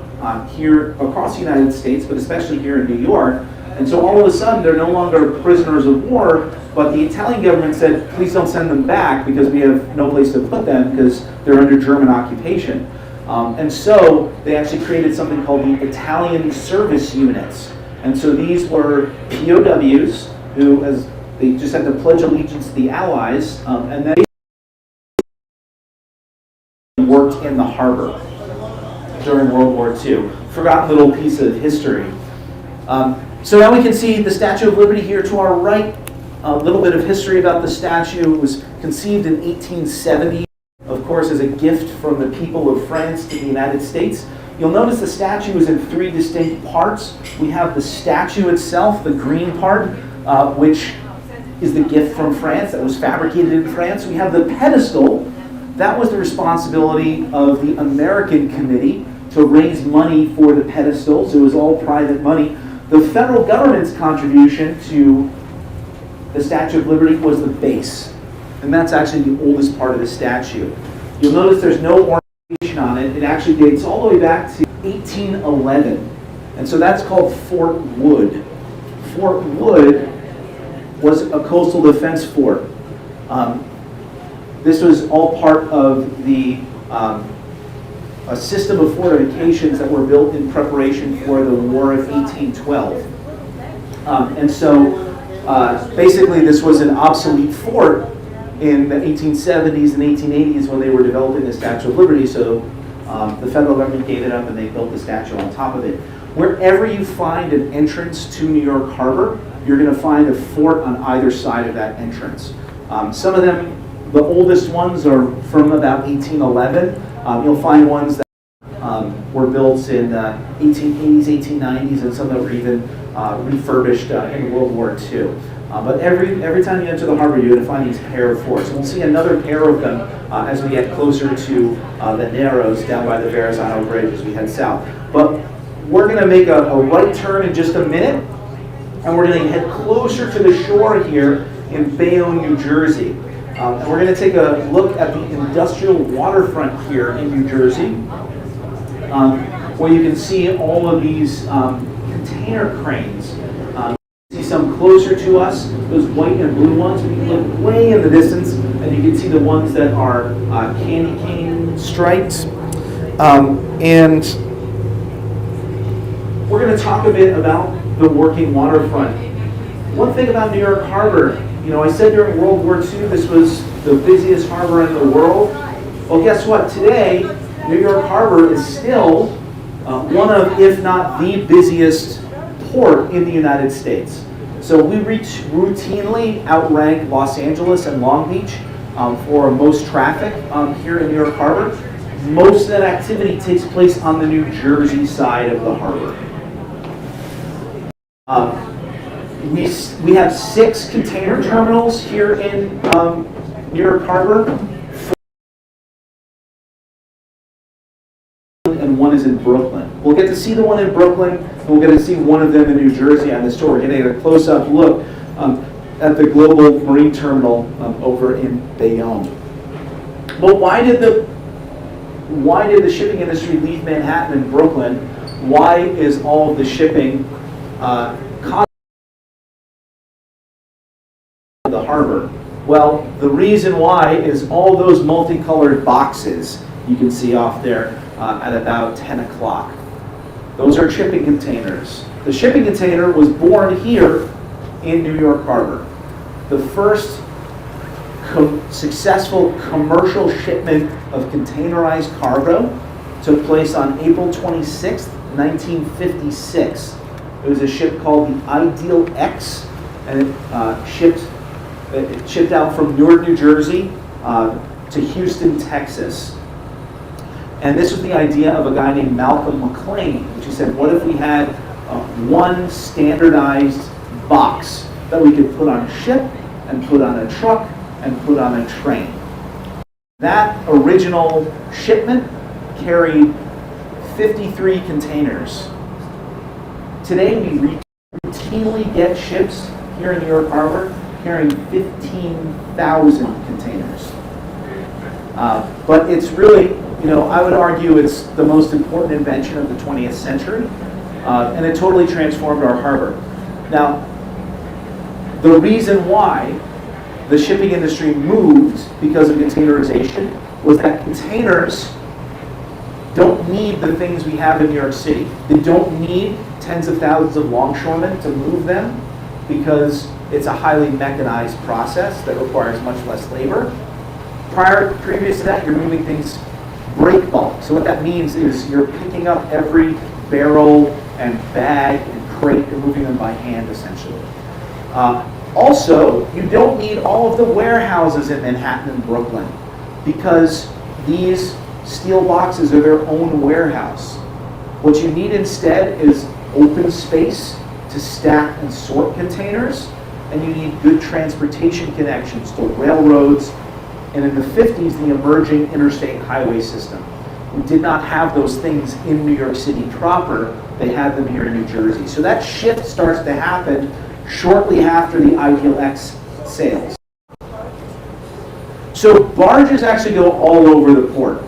S3: here across the United States, but especially here in New York. And so all of a sudden, they're no longer prisoners of war, but the Italian government said, please don't send them back because we have no place to put them because they're under German occupation. And so they actually created something called the Italian Service Units. And so these were POWs who, as they just had to pledge allegiance to the Allies, and then they worked in the harbor during World War II. Forgotten little piece of history. So now we can see the Statue of Liberty here to our right. A little bit of history about the statue. It was conceived in 1870, of course, as a gift from the people of France to the United States. You'll notice the statue is in three distinct parts. We have the statue itself, the green part, which is the gift from France that was fabricated in France. We have the pedestal. That was the responsibility of the American committee to raise money for the pedestals. It was all private money. The federal government's contribution to the Statue of Liberty was the base. And that's actually the oldest part of the statue. You'll notice there's no ornamentation on it. It actually dates all the way back to 1811. And so that's called Fort Wood. Fort Wood was a coastal defense fort. This was all part of the a system of fortifications that were built in preparation for the War of 1812. And so basically this was an obsolete fort in the 1870s and 1880s when they were developing the Statue of Liberty, so the federal government gave it up and they built the statue on top of it. Wherever you find an entrance to New York Harbor, you're going to find a fort on either side of that entrance. Some of them, the oldest ones, are from about 1811. You'll find ones that were built in 1880s, 1890s, and some that were even refurbished in World War II. But every time you enter the harbor, you're going to find these pair of forts. And we'll see another pair of them as we get closer to the Narrows down by the Verrazano Bridge as we head south. But we're going to make a right turn in just a minute, and we're going to head closer to the shore here in Bayonne, New Jersey. And we're going to take a look at the industrial waterfront here in New Jersey, where you can see all of these container cranes. See some closer to us, those white and blue ones. We can look way in the distance, and you can see the ones that are candy cane striped. And we're going to talk a bit about the working waterfront. One thing about New York Harbor, you know, I said during World War II this was the busiest harbor in the world. Well, guess what? Today, New York Harbor is still one of, if not the busiest port in the United States. So we routinely outrank Los Angeles and Long Beach for most traffic here in New York Harbor. Most of that activity takes place on the New Jersey side of the harbor. We have 6 container terminals here in New York Harbor, and one is in Brooklyn. We'll get to see the one in Brooklyn, and we'll get to see one of them in New Jersey on this tour. We're getting a close-up look at the global marine terminal over in Bayonne. But why did the shipping industry leave Manhattan and Brooklyn? Why is all of the shipping the harbor? Well, the reason why is all those multicolored boxes you can see off there at about 10 o'clock. Those are shipping containers. The shipping container was born here in New York Harbor. The first successful commercial shipment of containerized cargo took place on April 26, 1956. It was a ship called the Ideal X, and it shipped out from Newark, New Jersey to Houston, Texas. And this was the idea of a guy named Malcolm McLean, which he said, what if we had one standardized box that we could put on a ship and put on a truck and put on a train? That original shipment carried 53 containers. Today we routinely get ships here in New York Harbor carrying 15,000 containers. But it's really, you know, I would argue it's the most important invention of the 20th century, and it totally transformed our harbor. Now, the reason why the shipping industry moved because of containerization was that containers don't need the things we have in New York City. They don't need tens of thousands of longshoremen to move them because it's a highly mechanized process that requires much less labor. Previous to that, you're moving things break bulk. So what that means is you're picking up every barrel and bag and crate and moving them by hand, essentially. Also, you don't need all of the warehouses in Manhattan and Brooklyn because these steel boxes are their own warehouse. What you need instead is open space to stack and sort containers, and you need good transportation connections to railroads, and in the 50s, the emerging interstate highway system. We did not have those things in New York City proper. They had them here in New Jersey. So that shift starts to happen shortly after the Ideal X sales. So barges actually go all over the port.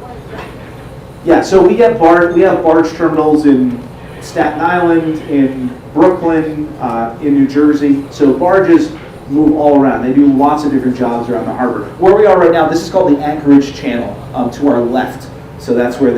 S3: Yeah, so we have barge terminals in Staten Island, in Brooklyn, in New Jersey. So barges move all around. They do lots of different jobs around the harbor. Where we are right now, this is called the anchorage channel to our left. So that's where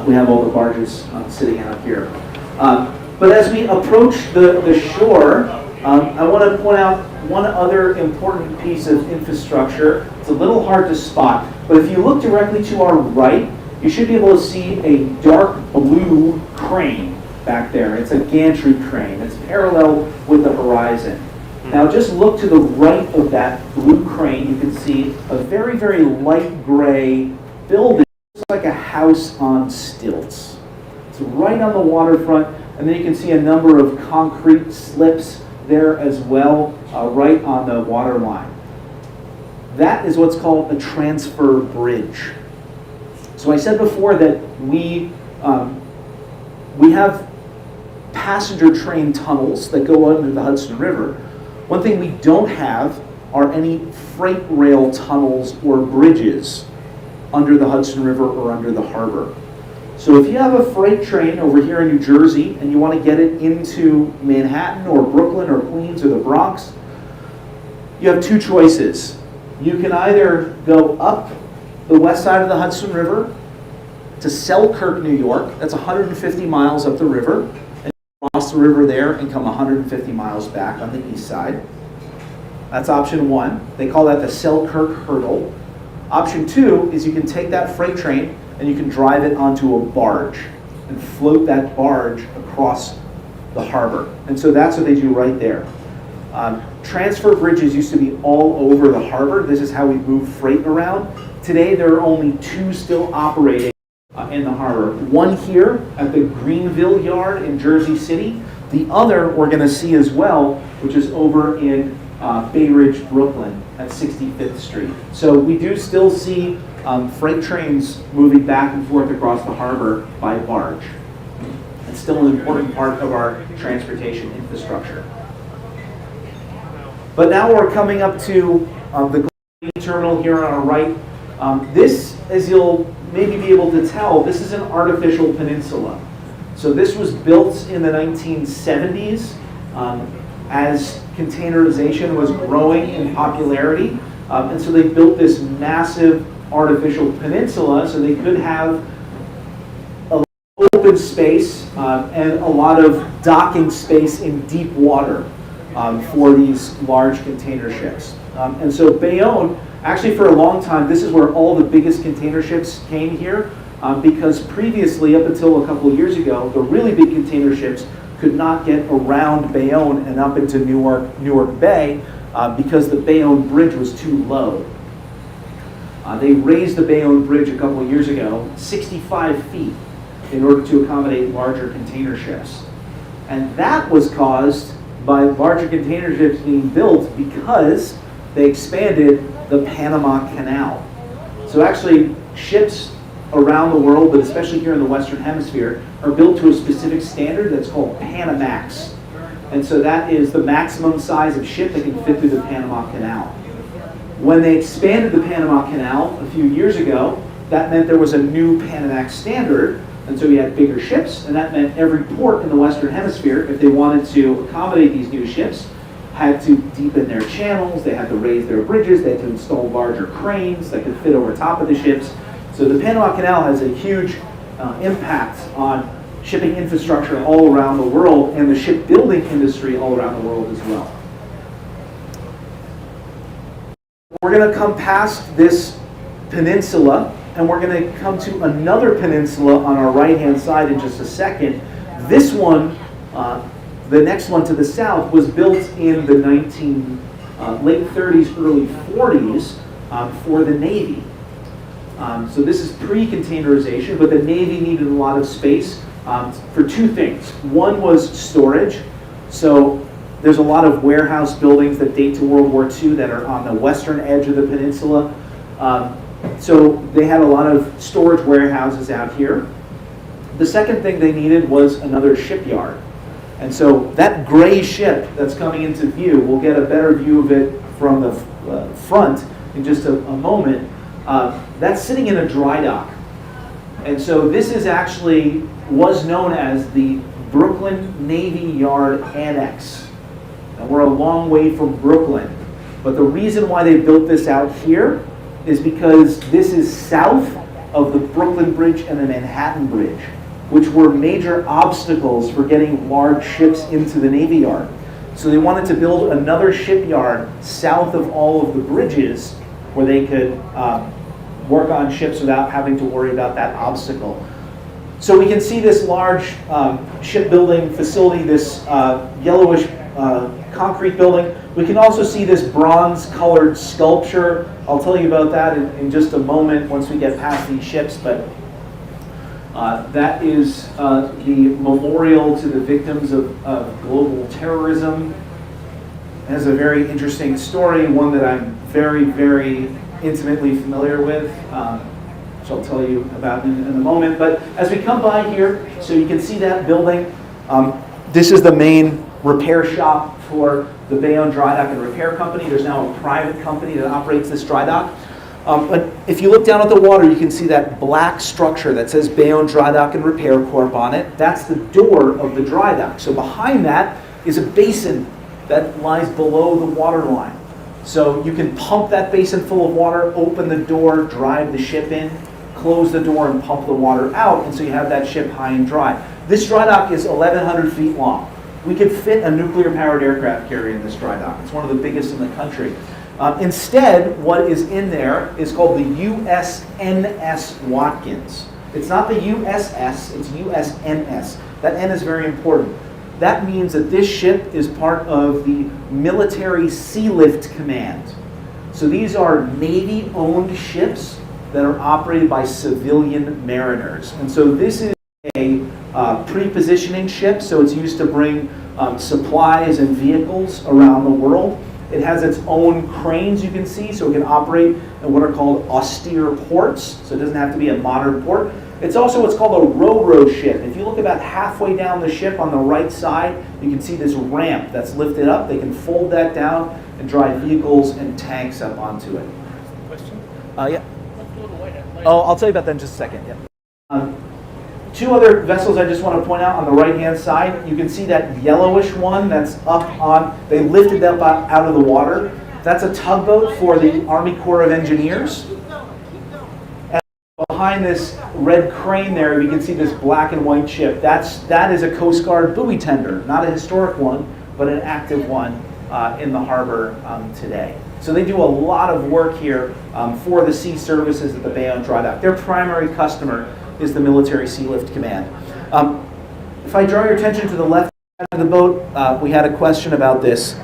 S3: we have all the barges sitting out here. But as we approach the shore, I want to point out one other important piece of infrastructure. It's a little hard to spot, but if you look directly to our right, you should be able to see a dark blue crane back there. It's a gantry crane. It's parallel with the horizon. Now just look to the right of that blue crane. You can see a very, very light gray building. It's like a house on stilts. It's right on the waterfront, and then you can see a number of concrete slips there as well, right on the water line. That is what's called a transfer bridge. So I said before that we have passenger train tunnels that go under the Hudson River. One thing we don't have are any freight rail tunnels or bridges under the Hudson River or under the harbor. So if you have a freight train over here in New Jersey and you want to get it into Manhattan or Brooklyn or Queens or the Bronx, you have two choices. You can either go up the west side of the Hudson River to Selkirk, New York. That's 150 miles up the river. And cross the river there and come 150 miles back on the east side. That's option one. They call that the Selkirk Hurdle. Option two is you can take that freight train and you can drive it onto a barge and float that barge across the harbor. And so that's what they do right there. Transfer bridges used to be all over the harbor. This is how we move freight around. Today there are only two still operating in the harbor. One here at the Greenville Yard in Jersey City. The other we're going to see as well, which is over in Bay Ridge, Brooklyn at 65th Street. So we do still see freight trains moving back and forth across the harbor by barge. It's still an important part of our transportation infrastructure. But now we're coming up to the terminal here on our right. This, as you'll maybe be able to tell, this is an artificial peninsula. So this was built in the 1970s as containerization was growing in popularity. And so they built this massive artificial peninsula so they could have a open space and a lot of docking space in deep water for these large container ships. And so Bayonne, actually for a long time, this is where all the biggest container ships came here because previously, up until a couple of years ago, the really big container ships could not get around Bayonne and up into Newark Bay because the Bayonne Bridge was too low. They raised the Bayonne Bridge a couple of years ago, 65 feet, in order to accommodate larger container ships. And that was caused by larger container ships being built because they expanded the Panama Canal. So actually, ships around the world, but especially here in the Western Hemisphere, are built to a specific standard that's called Panamax. And so that is the maximum size of ship that can fit through the Panama Canal. When they expanded the Panama Canal a few years ago, that meant there was a new Panamax standard, and so we had bigger ships, and that meant every port in the Western Hemisphere, if they wanted to accommodate these new ships, had to deepen their channels, they had to raise their bridges, they had to install larger cranes that could fit over top of the ships. So the Panama Canal has a huge impact on shipping infrastructure all around the world and the shipbuilding industry all around the world as well. We're going to come past this peninsula and we're going to come to another peninsula on our right-hand side in just a second. This one, the next one to the south, was built in the late 30s, early 40s for the Navy. So this is pre-containerization, but the Navy needed a lot of space for two things. One was storage. So there's a lot of warehouse buildings that date to World War II that are on the western edge of the peninsula. So they had a lot of storage warehouses out here. The second thing they needed was another shipyard. And so that gray ship that's coming into view, we'll get a better view of it from the front in just a moment. That's sitting in a dry dock. And so this is actually, was known as the Brooklyn Navy Yard Annex. And we're a long way from Brooklyn. But the reason why they built this out here is because this is south of the Brooklyn Bridge and the Manhattan Bridge, which were major obstacles for getting large ships into the Navy Yard. So they wanted to build another shipyard south of all of the bridges where they could work on ships without having to worry about that obstacle. So we can see this large shipbuilding facility, this yellowish concrete building. We can also see this bronze-colored sculpture. I'll tell you about that in just a moment once we get past these ships, but that is the memorial to the victims of global terrorism. It has a very interesting story, one that I'm very, very intimately familiar with, which I'll tell you about in a moment. But as we come by here, so you can see that building. This is the main repair shop for the Bayonne Dry Dock and Repair Company. There's now a private company that operates this dry dock. But if you look down at the water, you can see that black structure that says Bayonne Dry Dock and Repair Corp on it. That's the door of the dry dock. So behind that is a basin that lies below the water line. So you can pump that basin full of water, open the door, drive the ship in, close the door, and pump the water out, and so you have that ship high and dry. This dry dock is 1,100 feet long. We could fit a nuclear-powered aircraft carrier in this dry dock. It's one of the biggest in the country. Instead, what is in there is called the USNS Watkins. It's not the USS, it's USNS. That N is very important. That means that this ship is part of the Military Sea Lift Command. So these are Navy-owned ships that are operated by civilian mariners. And so this is a pre-positioning ship, so it's used to bring supplies and vehicles around the world. It has its own cranes, you can see, so it can operate in what are called austere ports, so it doesn't have to be a modern port. It's also what's called a ro-ro ship. If you look about halfway down the ship on the right side, you can see this ramp that's lifted up. They can fold that down and drive vehicles and tanks up onto it.
S2: Question?
S3: Yeah. Oh, I'll tell you about that in just a second. Yeah. Two other vessels I just want to point out on the right-hand side. You can see that yellowish one that's up on, they lifted that out of the water. That's a tugboat for the Army Corps of Engineers. And behind this red crane there, you can see this black and white ship. That is a Coast Guard buoy tender, not a historic one, but an active one in the harbor today. So they do a lot of work here for the sea services at the Bayonne Dry Dock. Their primary customer is the Military Sea Lift Command. If I draw your attention to the left side of the boat, we had a question about this.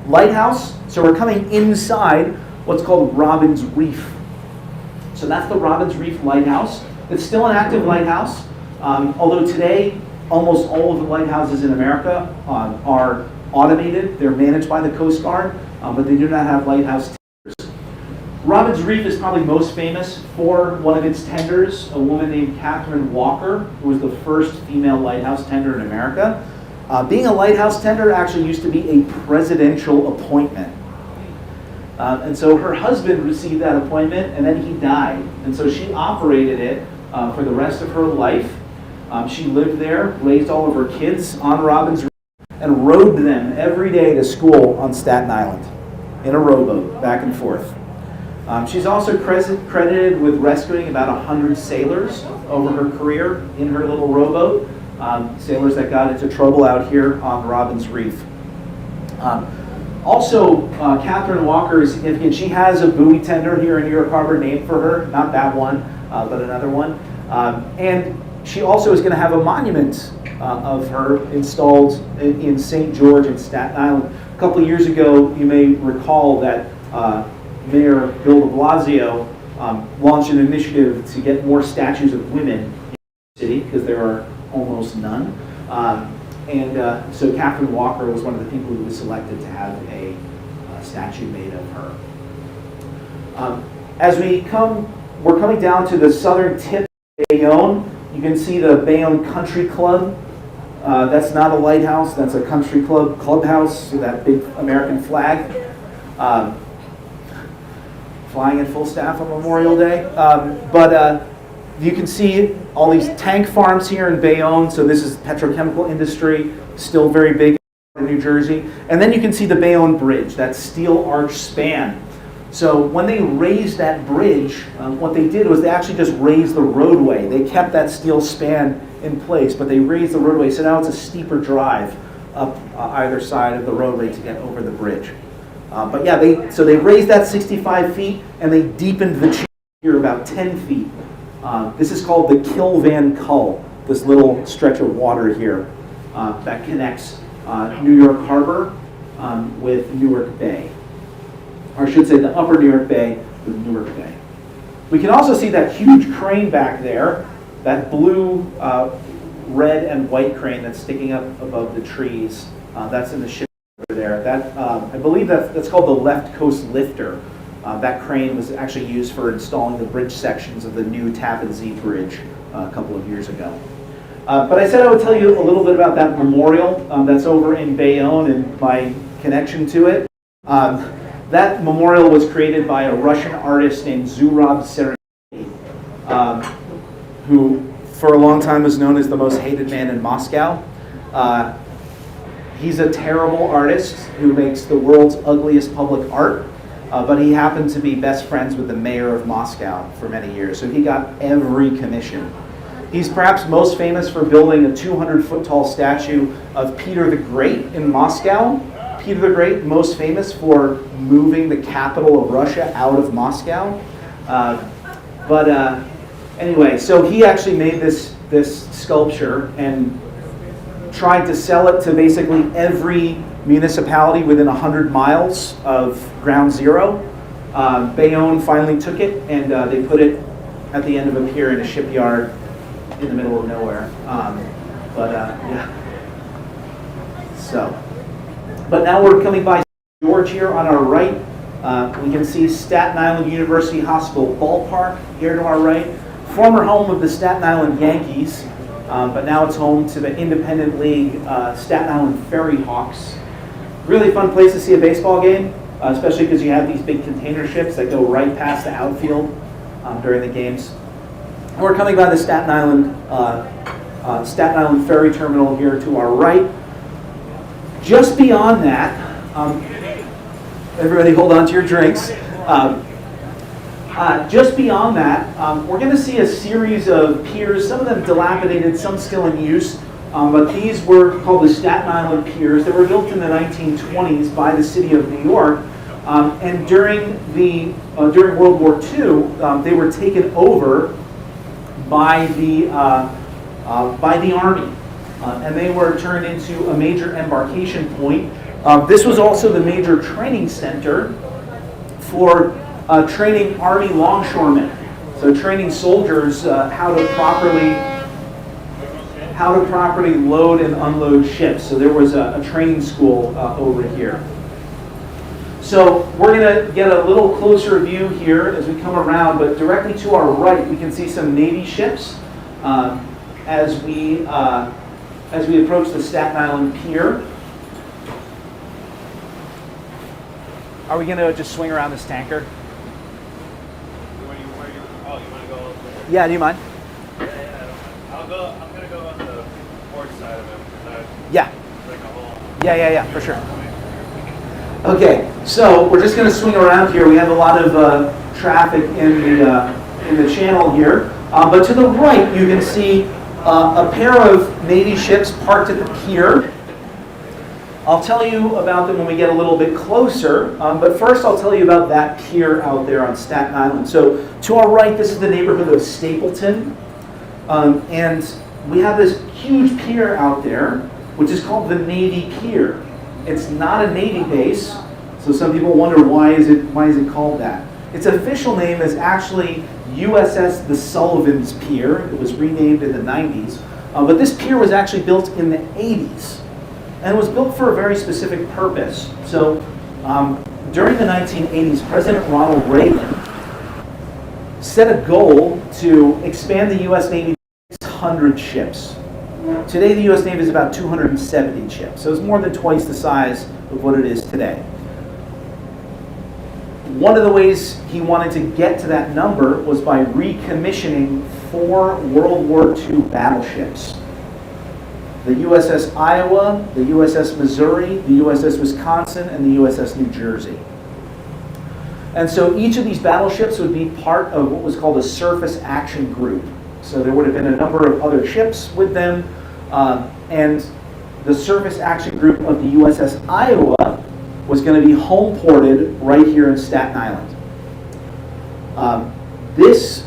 S3: Lighthouse, so we're coming inside what's called Robbins Reef. So that's the Robbins Reef Lighthouse. It's still an active lighthouse, although today almost all of the lighthouses in America are automated. They're managed by the Coast Guard, but they do not have lighthouse tenders. Robbins Reef is probably most famous for one of its tenders, a woman named Catherine Walker, who was the first female lighthouse tender in America. Being a lighthouse tender actually used to be a presidential appointment. And so her husband received that appointment, and then he died. And so she operated it for the rest of her life. She lived there, raised all of her kids on Robbins Reef, and rowed them every day to school on Staten Island in a rowboat, back and forth. She's also credited with rescuing about 100 sailors over her career in her little rowboat, sailors that got into trouble out here on Robbins Reef. Also, Catherine Walker is significant. She has a buoy tender here in New York Harbor named for her, not that one, but another one. And she also is going to have a monument of her installed in St. George in Staten Island. A couple of years ago, you may recall that Mayor Bill de Blasio launched an initiative to get more statues of women in the city, because there are almost none. So Catherine Walker was one of the people who was selected to have a statue made of her. We're coming down to the southern tip of Bayonne. You can see the Bayonne Country Club. That's not a lighthouse, that's a country clubhouse with that big American flag. Flying in full staff on Memorial Day. But you can see all these tank farms here in Bayonne. So this is petrochemical industry, still very big in New Jersey. And then you can see the Bayonne Bridge, that steel arch span. So when they raised that bridge, what they did was they actually just raised the roadway. They kept that steel span in place, but they raised the roadway. So now it's a steeper drive up either side of the roadway to get over the bridge. But yeah, they raised that 65 feet and they deepened the channel here about 10 feet. This is called the Kilvan Cull, this little stretch of water here that connects New York Harbor with Newark Bay. Or I should say the upper New York Bay with Newark Bay. We can also see that huge crane back there, that blue, red, and white crane that's sticking up above the trees. That's in the ship over there. That I believe that's called the Left Coast Lifter. That crane was actually used for installing the bridge sections of the new Tappan Zee Bridge a couple of years ago. But I said I would tell you a little bit about that memorial that's over in Bayonne and my connection to it. That memorial was created by a Russian artist named Zurab Sergei, who for a long time was known as the most hated man in Moscow. He's a terrible artist who makes the world's ugliest public art, but he happened to be best friends with the mayor of Moscow for many years, so he got every commission. He's perhaps most famous for building a 200-foot tall statue of Peter the Great in Moscow. Peter the Great, most famous for moving the capital of Russia out of Moscow. Anyway, so he actually made this sculpture and tried to sell it to basically every municipality within 100 miles of Ground Zero. Bayonne finally took it and they put it at the end of a pier in a shipyard in the middle of nowhere. Yeah. But now we're coming by George here on our right. We can see Staten Island University Hospital Ballpark here to our right. Former home of the Staten Island Yankees, but now it's home to the Independent League Staten Island Ferry Hawks. Really fun place to see a baseball game, especially because you have these big container ships that go right past the outfield during the games. And we're coming by the Staten Island Ferry Terminal here to our right. Just beyond that, everybody hold on to your drinks. Just beyond that, we're going to see a series of piers, some of them dilapidated, some still in use, but these were called the Staten Island Piers. They were built in the 1920s by the city of New York, and during World War II, they were taken over by the Army. And they were turned into a major embarkation point. This was also the major training center for training Army longshoremen. So training soldiers how to properly load and unload ships. So there was a training school over here. So we're going to get a little closer view here as we come around, but directly to our right we can see some Navy ships as we approach the Staten Island Pier. Are we going to just swing around this tanker?
S2: You want to go over there?
S3: Yeah, do you mind?
S2: Yeah, I'm going to go on the port side of it.
S3: Yeah.
S2: Like a whole...
S3: Yeah, for sure. Okay, so we're just going to swing around here. We have a lot of traffic in the channel here. But to the right, you can see a pair of Navy ships parked at the pier. I'll tell you about them when we get a little bit closer, but first I'll tell you about that pier out there on Staten Island. So to our right, this is the neighborhood of Stapleton. And we have this huge pier out there, which is called the Navy Pier. It's not a Navy base, so some people wonder why is it called that. Its official name is actually USS the Sullivan's Pier. It was renamed in the 90s. But this pier was actually built in the 80s. And it was built for a very specific purpose. So during the 1980s, President Ronald Reagan set a goal to expand the U.S. Navy to 600 ships. Today, the U.S. Navy is about 270 ships. So it's more than twice the size of what it is today. One of the ways he wanted to get to that number was by recommissioning 4 World War II battleships. The USS Iowa, the USS Missouri, the USS Wisconsin, and the USS New Jersey. And so each of these battleships would be part of what was called a surface action group. So there would have been a number of other ships with them, and the surface action group of the USS Iowa was going to be home ported right here in Staten Island. This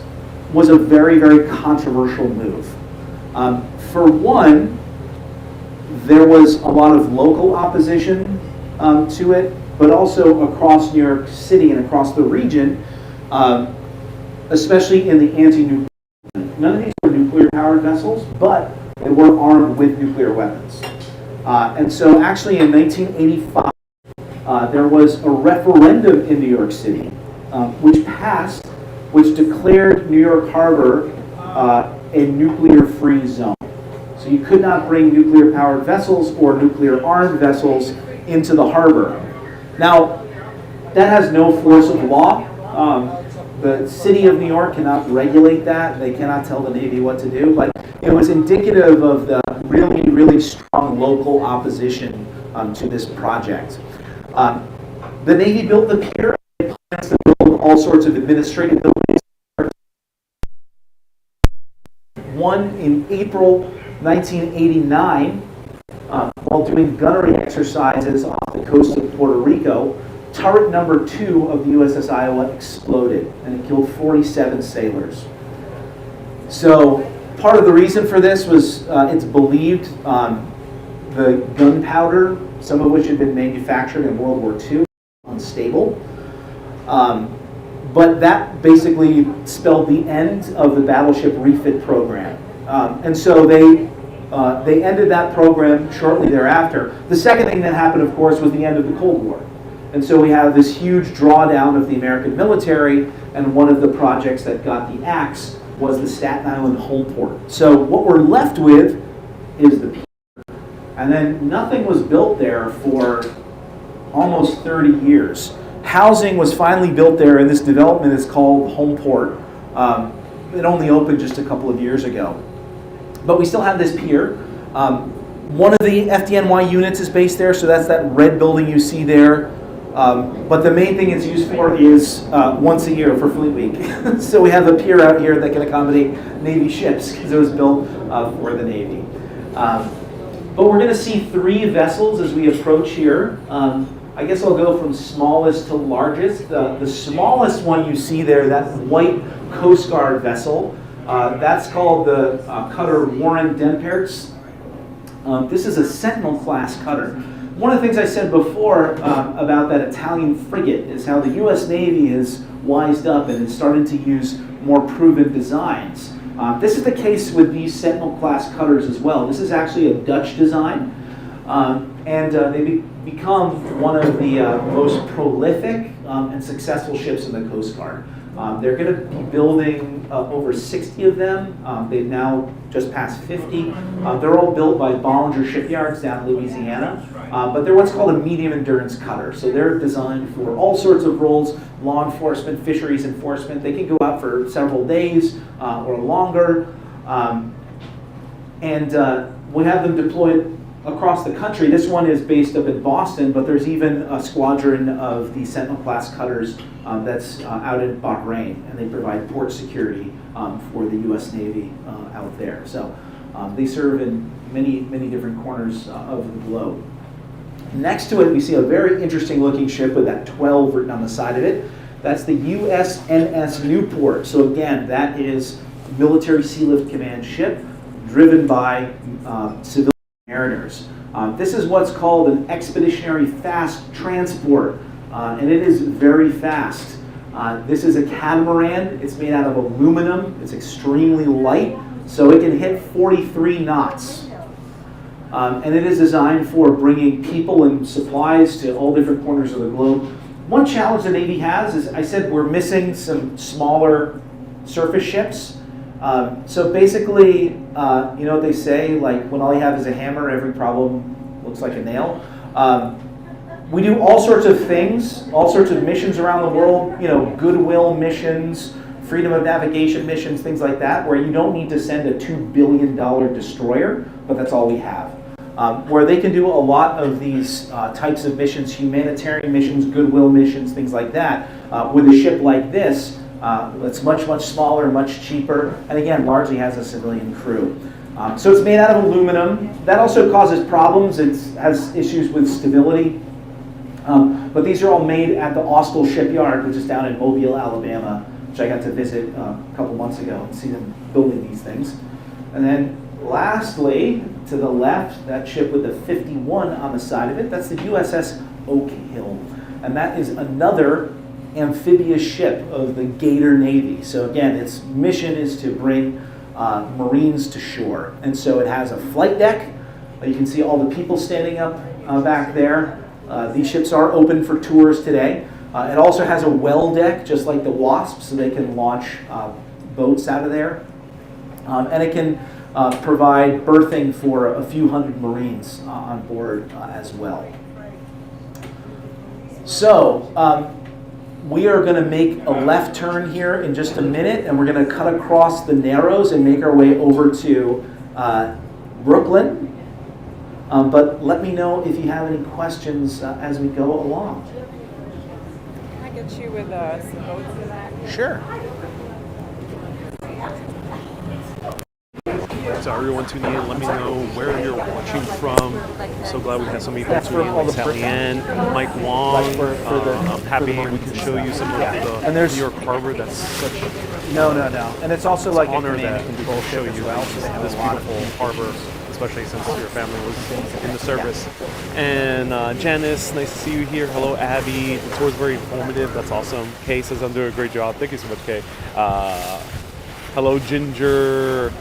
S3: was a very, very controversial move. For one, there was a lot of local opposition to it, but also across New York City and across the region, especially in the anti-nuclear. None of these were nuclear-powered vessels, but they were armed with nuclear weapons. And so actually in 1985, there was a referendum in New York City, which passed, which declared New York Harbor a nuclear-free zone. So you could not bring nuclear-powered vessels or nuclear-armed vessels into the harbor. Now, that has no force of law. The city of New York cannot regulate that. They cannot tell the Navy what to do. But it was indicative of the really, really strong local opposition to this project. The Navy built the pier. They plans to build all sorts of administrative buildings. One in April 1989, while doing gunnery exercises off the coast of Puerto Rico, turret number 2 of the USS Iowa exploded, and it killed 47 sailors. So part of the reason for this was it's believed the gunpowder, some of which had been manufactured in World War II, unstable. But that basically spelled the end of the battleship refit program. And so they ended that program shortly thereafter. The second thing that happened, of course, was the end of the Cold War. And so we have this huge drawdown of the American military, and one of the projects that got the axe was the Staten Island home port. So what we're left with is the pier. And then nothing was built there for almost 30 years. Housing was finally built there, and this development is called Home Port. It only opened just a couple of years ago. But we still have this pier. One of the FDNY units is based there, so that's that red building you see there. But the main thing it's used for is once a year for Fleet Week. So we have a pier out here that can accommodate Navy ships because it was built for the Navy. But we're going to see 3 vessels as we approach here. I guess I'll go from smallest to largest. The smallest one you see there, that white Coast Guard vessel, that's called the cutter Warren Dempertz. This is a Sentinel-class cutter. One of the things I said before about that Italian frigate is how the U.S. Navy has wised up and is starting to use more proven designs. This is the case with these Sentinel-class cutters as well. This is actually a Dutch design, and they become one of the most prolific and successful ships in the Coast Guard. They're going to be building over 60 of them. They've now just passed 50. They're all built by Bollinger Shipyards down in Louisiana. But they're what's called a medium endurance cutter. So they're designed for all sorts of roles: law enforcement, fisheries enforcement. They can go out for several days or longer. And we have them deployed across the country. This one is based up in Boston, but there's even a squadron of the Sentinel-class cutters that's out in Bahrain, and they provide port security for the U.S. Navy out there. So they serve in many, many different corners of the globe. Next to it, we see a very interesting looking ship with that 12 written on the side of it. That's the USNS Newport. So again, that is military Sea Lift Command ship driven by civilian mariners. This is what's called an expeditionary fast transport, and it is very fast. This is a catamaran. It's made out of aluminum. It's extremely light, so it can hit 43 knots. And it is designed for bringing people and supplies to all different corners of the globe. One challenge the Navy has is, I said we're missing some smaller surface ships. So basically, you know what they say, like when all you have is a hammer, every problem looks like a nail. We do all sorts of things, all sorts of missions around the world, you know, goodwill missions, freedom of navigation missions, things like that, where you don't need to send a $2 billion destroyer, but that's all we have. Where they can do a lot of these types of missions, humanitarian missions, goodwill missions, things like that, with a ship like this, it's much, much smaller, much cheaper, and again, largely has a civilian crew. So it's made out of aluminum. That also causes problems. It has issues with stability. But these are all made at the Austell shipyard, which is down in Mobile, Alabama, which I got to visit a couple months ago and see them building these things. And then lastly, to the left, that ship with the 51 on the side of it, that's the USS Oak Hill. And that is another amphibious ship of the Gator Navy. So again, its mission is to bring Marines to shore. And so it has a flight deck. You can see all the people standing up back there. These ships are open for tours today. It also has a well deck, just like the Wasp, so they can launch boats out of there. And it can provide berthing for a few hundred Marines on board as well. So we are going to make a left turn here in just a minute, and we're going to cut across the Narrows and make our way over to Brooklyn. But let me know if you have any questions as we go along.
S5: Can I get you with some boats in that?
S3: Sure.
S2: So everyone tuning in, let me know where you're watching from. So glad we have so many people tuning in. Like Sally-Ann, Mike Wong. I'm happy we can show you some of the New York Harbor. That's such
S3: No. And it's also like
S2: honor
S3: a
S2: that
S3: command
S2: we
S3: control
S2: can show
S3: ship
S2: you
S3: as well. So they have
S2: this
S3: a lot of
S2: beautiful harbor, especially since your family was in the service. And Janice, nice to see you here. Hello, Abby. The tour's very informative. That's awesome. Kay says I'm doing a great job. Thank you so much, Kay. Hello, Ginger.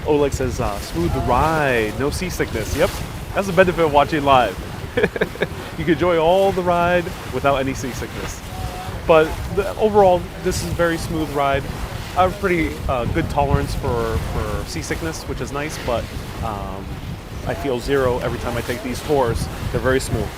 S2: Oleg says, smooth ride, no seasickness. Yep, that's the benefit of watching live. You can enjoy all the ride without any seasickness. But overall, this is a very smooth ride. I have pretty good tolerance for seasickness, which is nice, but I feel zero every time I take these tours. They're very smooth.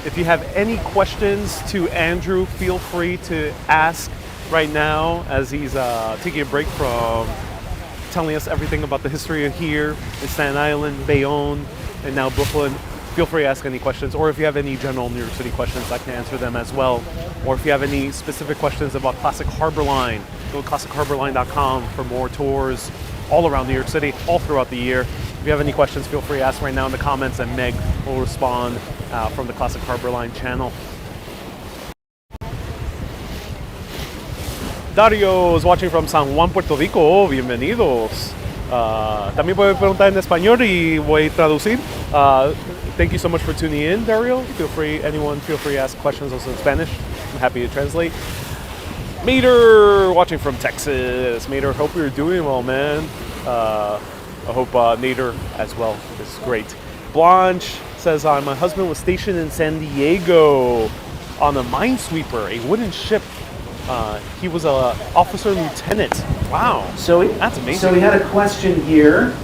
S2: If you have any questions to Andrew, feel free to ask right now as he's taking a break from telling us everything about the history of here in Staten Island, Bayonne, and now Brooklyn. Feel free to ask any questions, or if you have any general New York City questions, I can answer them as well. Or if you have any specific questions about Classic Harbor Line, go to classichaarborline.com for more tours all around New York City, all throughout the year. If you have any questions, feel free to ask right now in the comments, and Meg will respond from the Classic Harbor Line channel. Dario is watching from San Juan, Puerto Rico. Bienvenidos. También puede preguntar en español y voy a traducir. Thank you so much for tuning in, Dario. Feel free to ask questions also in Spanish. I'm happy to translate. Mater, watching from Texas. Mater, hope you're doing well, man. I hope Nader as well is great. Blanche says, my husband was stationed in San Diego on a minesweeper, a wooden ship. He was an officer lieutenant. Wow.
S3: So
S2: that's amazing.
S3: So we had a question here.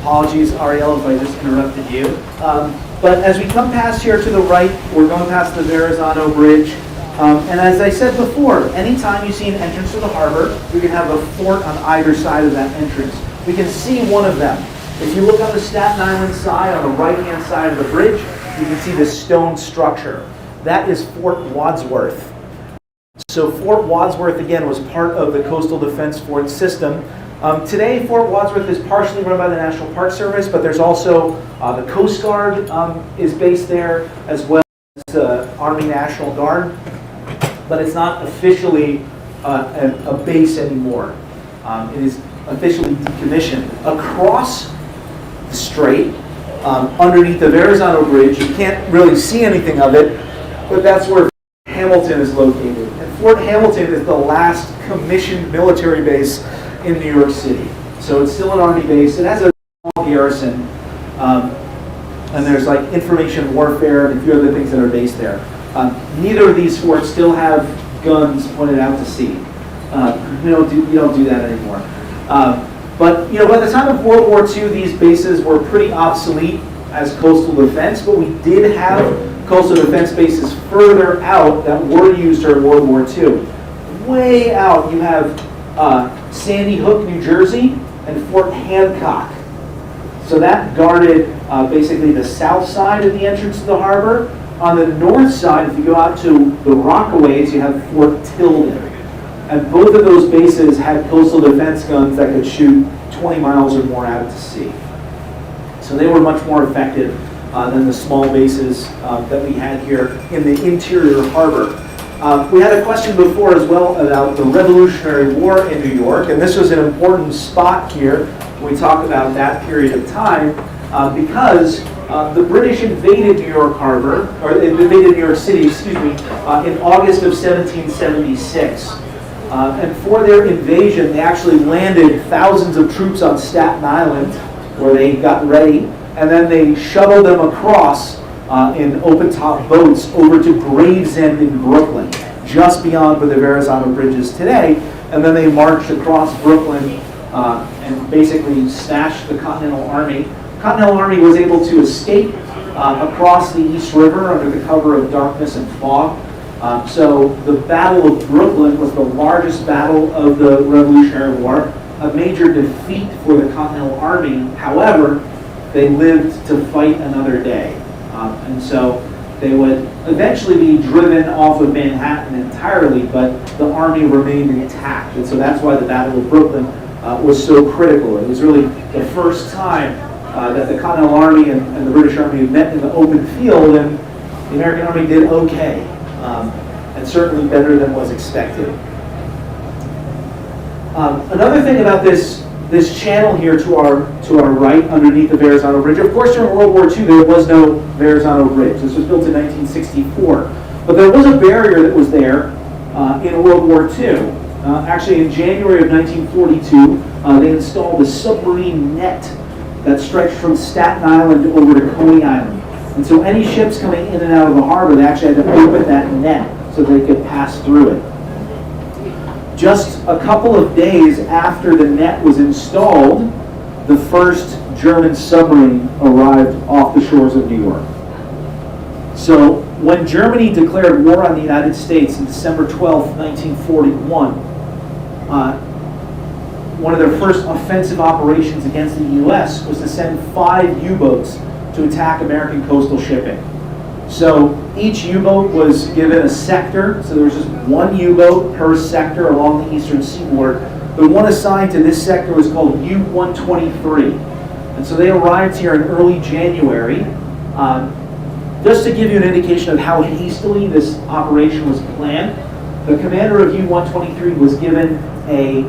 S3: Apologies, Ariel, if I just interrupted you. But as we come past here to the right, we're going past the Verrazano Bridge. And as I said before, anytime you see an entrance to the harbor, we can have a fort on either side of that entrance. We can see one of them. If you look on the Staten Island side, on the right-hand side of the bridge, you can see this stone structure. That is Fort Wadsworth. So Fort Wadsworth, again, was part of the Coastal Defense Fort system. Today, Fort Wadsworth is partially run by the National Park Service, but there's also the Coast Guard is based there, as well as Army National Guard. But it's not officially a base anymore. It is officially decommissioned. Across the strait, underneath the Verrazano Bridge, you can't really see anything of it, but that's where Hamilton is located. And Fort Hamilton is the last commissioned military base in New York City. So it's still an Army base. It has a small garrison, and there's like information warfare and a few other things that are based there. Neither of these forts still have guns pointed out to sea. You don't do that anymore. But by the time of World War II, these bases were pretty obsolete as coastal defense, but we did have coastal defense bases further out that were used during World War II. Way out, you have Sandy Hook, New Jersey, and Fort Hancock. So that guarded basically the south side of the entrance to the harbor. On the north side, if you go out to the Rockaways, you have Fort Tilden. And both of those bases had coastal defense guns that could shoot 20 miles or more out to sea. So they were much more effective than the small bases that we had here in the interior harbor. We had a question before as well about the Revolutionary War in New York, and this was an important spot here when we talk about that period of time because the British invaded New York Harbor, or invaded New York City, in August of 1776. And for their invasion, they actually landed thousands of troops on Staten Island, where they got ready, and then they shuttled them across in open-top boats over to Gravesend in Brooklyn, just beyond where the Verrazano Bridge is today. And then they marched across Brooklyn and basically smashed the Continental Army. The Continental Army was able to escape across the East River under the cover of darkness and fog. So the Battle of Brooklyn was the largest battle of the Revolutionary War, a major defeat for the Continental Army. However, they lived to fight another day. And so they would eventually be driven off of Manhattan entirely, but the army remained intact. And so that's why the Battle of Brooklyn was so critical. It was really the first time that the Continental Army and the British Army met in the open field, and the American Army did okay, and certainly better than was expected. Another thing about this channel here to our right, underneath the Verrazano Bridge. Of course, during World War II, there was no Verrazano Bridge. This was built in 1964. But there was a barrier that was there in World War II. Actually, in January of 1942, they installed a submarine net that stretched from Staten Island over to Coney Island. And so any ships coming in and out of the harbor, they actually had to open that net so they could pass through it. Just a couple of days after the net was installed, the first German submarine arrived off the shores of New York. So when Germany declared war on the United States on December 12, 1941, one of their first offensive operations against the U.S. was to send 5 U-boats to attack American coastal shipping. So each U-boat was given a sector, so there was just one U-boat per sector along the eastern seaboard. The one assigned to this sector was called U-123. And so they arrived here in early January. Just to give you an indication of how hastily this operation was planned, the commander of U-123 was given a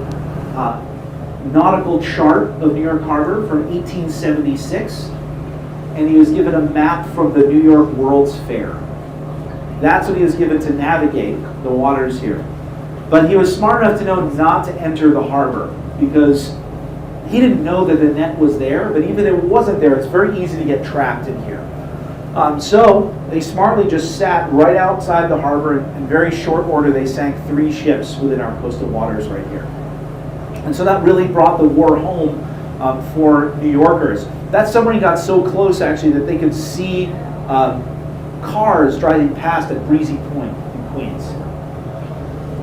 S3: nautical chart of New York Harbor from 1876. And he was given a map from the New York World's Fair. That's what he was given to navigate the waters here. But he was smart enough to know not to enter the harbor because he didn't know that the net was there, but even if it wasn't there, it's very easy to get trapped in here. So they smartly just sat right outside the harbor, and in very short order they sank 3 ships within our coastal waters right here. And so that really brought the war home for New Yorkers. That submarine got so close, actually, that they could see cars driving past at Breezy Point in Queens.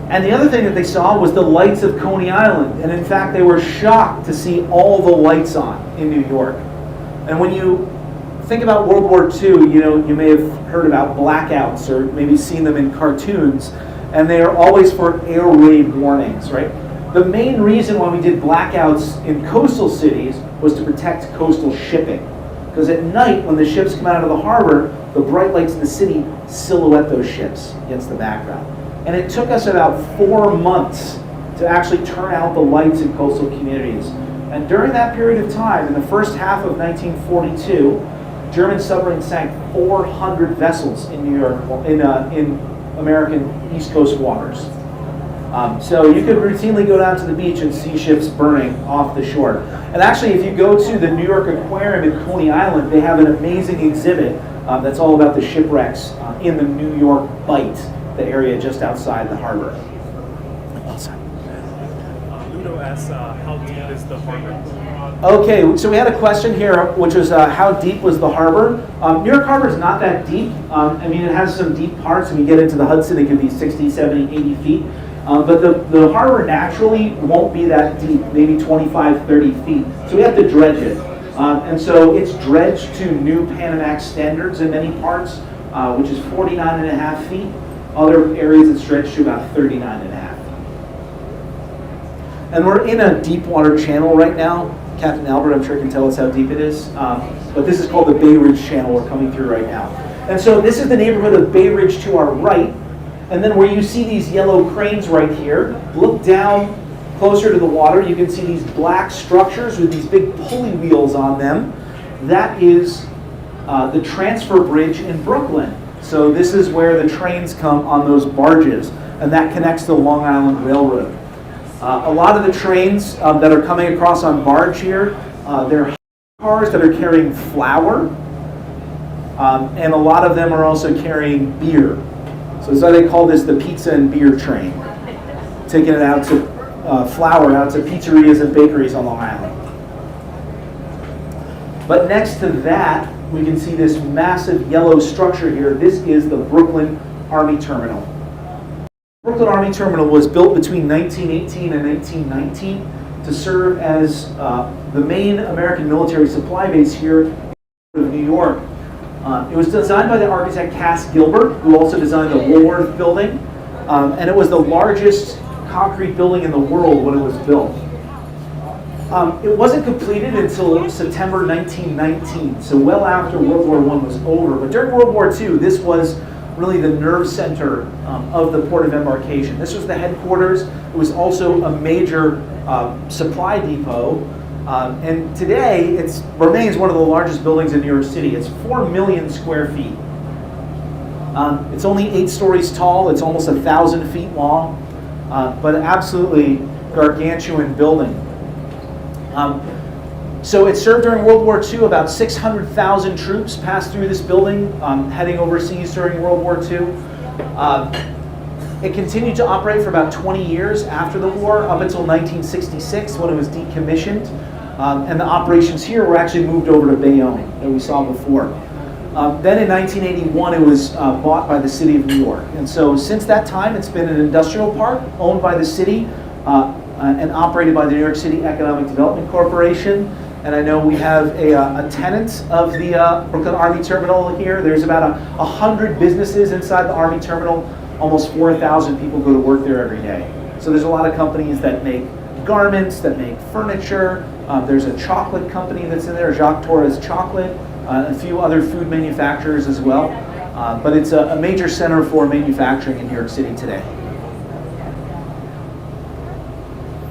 S3: And the other thing that they saw was the lights of Coney Island. And in fact, they were shocked to see all the lights on in New York. And when you think about World War II, you may have heard about blackouts or maybe seen them in cartoons. and they are always for air raid warnings, right? The main reason why we did blackouts in coastal cities was to protect coastal shipping. Because at night, when the ships come out of the harbor, the bright lights in the city silhouette those ships against the background. And it took us about 4 months to actually turn out the lights in coastal communities. And during that period of time, in the first half of 1942, German submarines sank 400 vessels in New York, in American East Coast waters. So you could routinely go down to the beach and see ships burning off the shore. And actually, if you go to the New York Aquarium in Coney Island, they have an amazing exhibit that's all about the shipwrecks in the New York Bight, the area just outside the harbor.
S2: Ludo asks, how deep is the harbor?
S3: Okay, so we had a question here, which was how deep was the harbor? New York Harbor is not that deep. I mean, it has some deep parts. When you get into the Hudson, it can be 60, 70, 80 feet. But the harbor naturally won't be that deep, maybe 25, 30 feet. So we have to dredge it. And so it's dredged to new Panamax standards in many parts, which is 49.5 feet. Other areas it's dredged to about 39.5. And we're in a deep water channel right now. Captain Albert, I'm sure, can tell us how deep it is. But this is called the Bay Ridge Channel we're coming through right now. And so this is the neighborhood of Bay Ridge to our right. And then where you see these yellow cranes right here, look down closer to the water, you can see these black structures with these big pulley wheels on them. That is the transfer bridge in Brooklyn. So this is where the trains come on those barges, and that connects to the Long Island Railroad. A lot of the trains that are coming across on barge here, they're cars that are carrying flour, and a lot of them are also carrying beer. So that's why they call this the pizza and beer train, taking it out to flour out to pizzerias and bakeries on Long Island. But next to that, we can see this massive yellow structure here. This is the Brooklyn Army Terminal. Brooklyn Army Terminal was built between 1918 and 1919 to serve as the main American military supply base here in New York. It was designed by the architect Cass Gilbert, who also designed the Woolworth building, and it was the largest concrete building in the world when it was built. It wasn't completed until September 1919, so well after World War I was over. But during World War II, this was really the nerve center of the port of embarkation. This was the headquarters. It was also a major supply depot. And today, it remains one of the largest buildings in New York City. It's 4 million square feet. It's only 8 stories tall. It's almost 1,000 feet long, but absolutely gargantuan building. So it served during World War II. About 600,000 troops passed through this building, heading overseas during World War II. It continued to operate for about 20 years after the war, up until 1966 when it was decommissioned. And the operations here were actually moved over to Bayonne that we saw before. Then in 1981, it was bought by the city of New York. And so since that time, it's been an industrial park owned by the city and operated by the New York City Economic Development Corporation. And I know we have a tenant of the Brooklyn Army Terminal here. There's about 100 businesses inside the Army Terminal. Almost 4,000 people go to work there every day. So there's a lot of companies that make garments, that make furniture. There's a chocolate company that's in there, Jacques Torres Chocolate, a few other food manufacturers as well. But it's a major center for manufacturing in New York City today.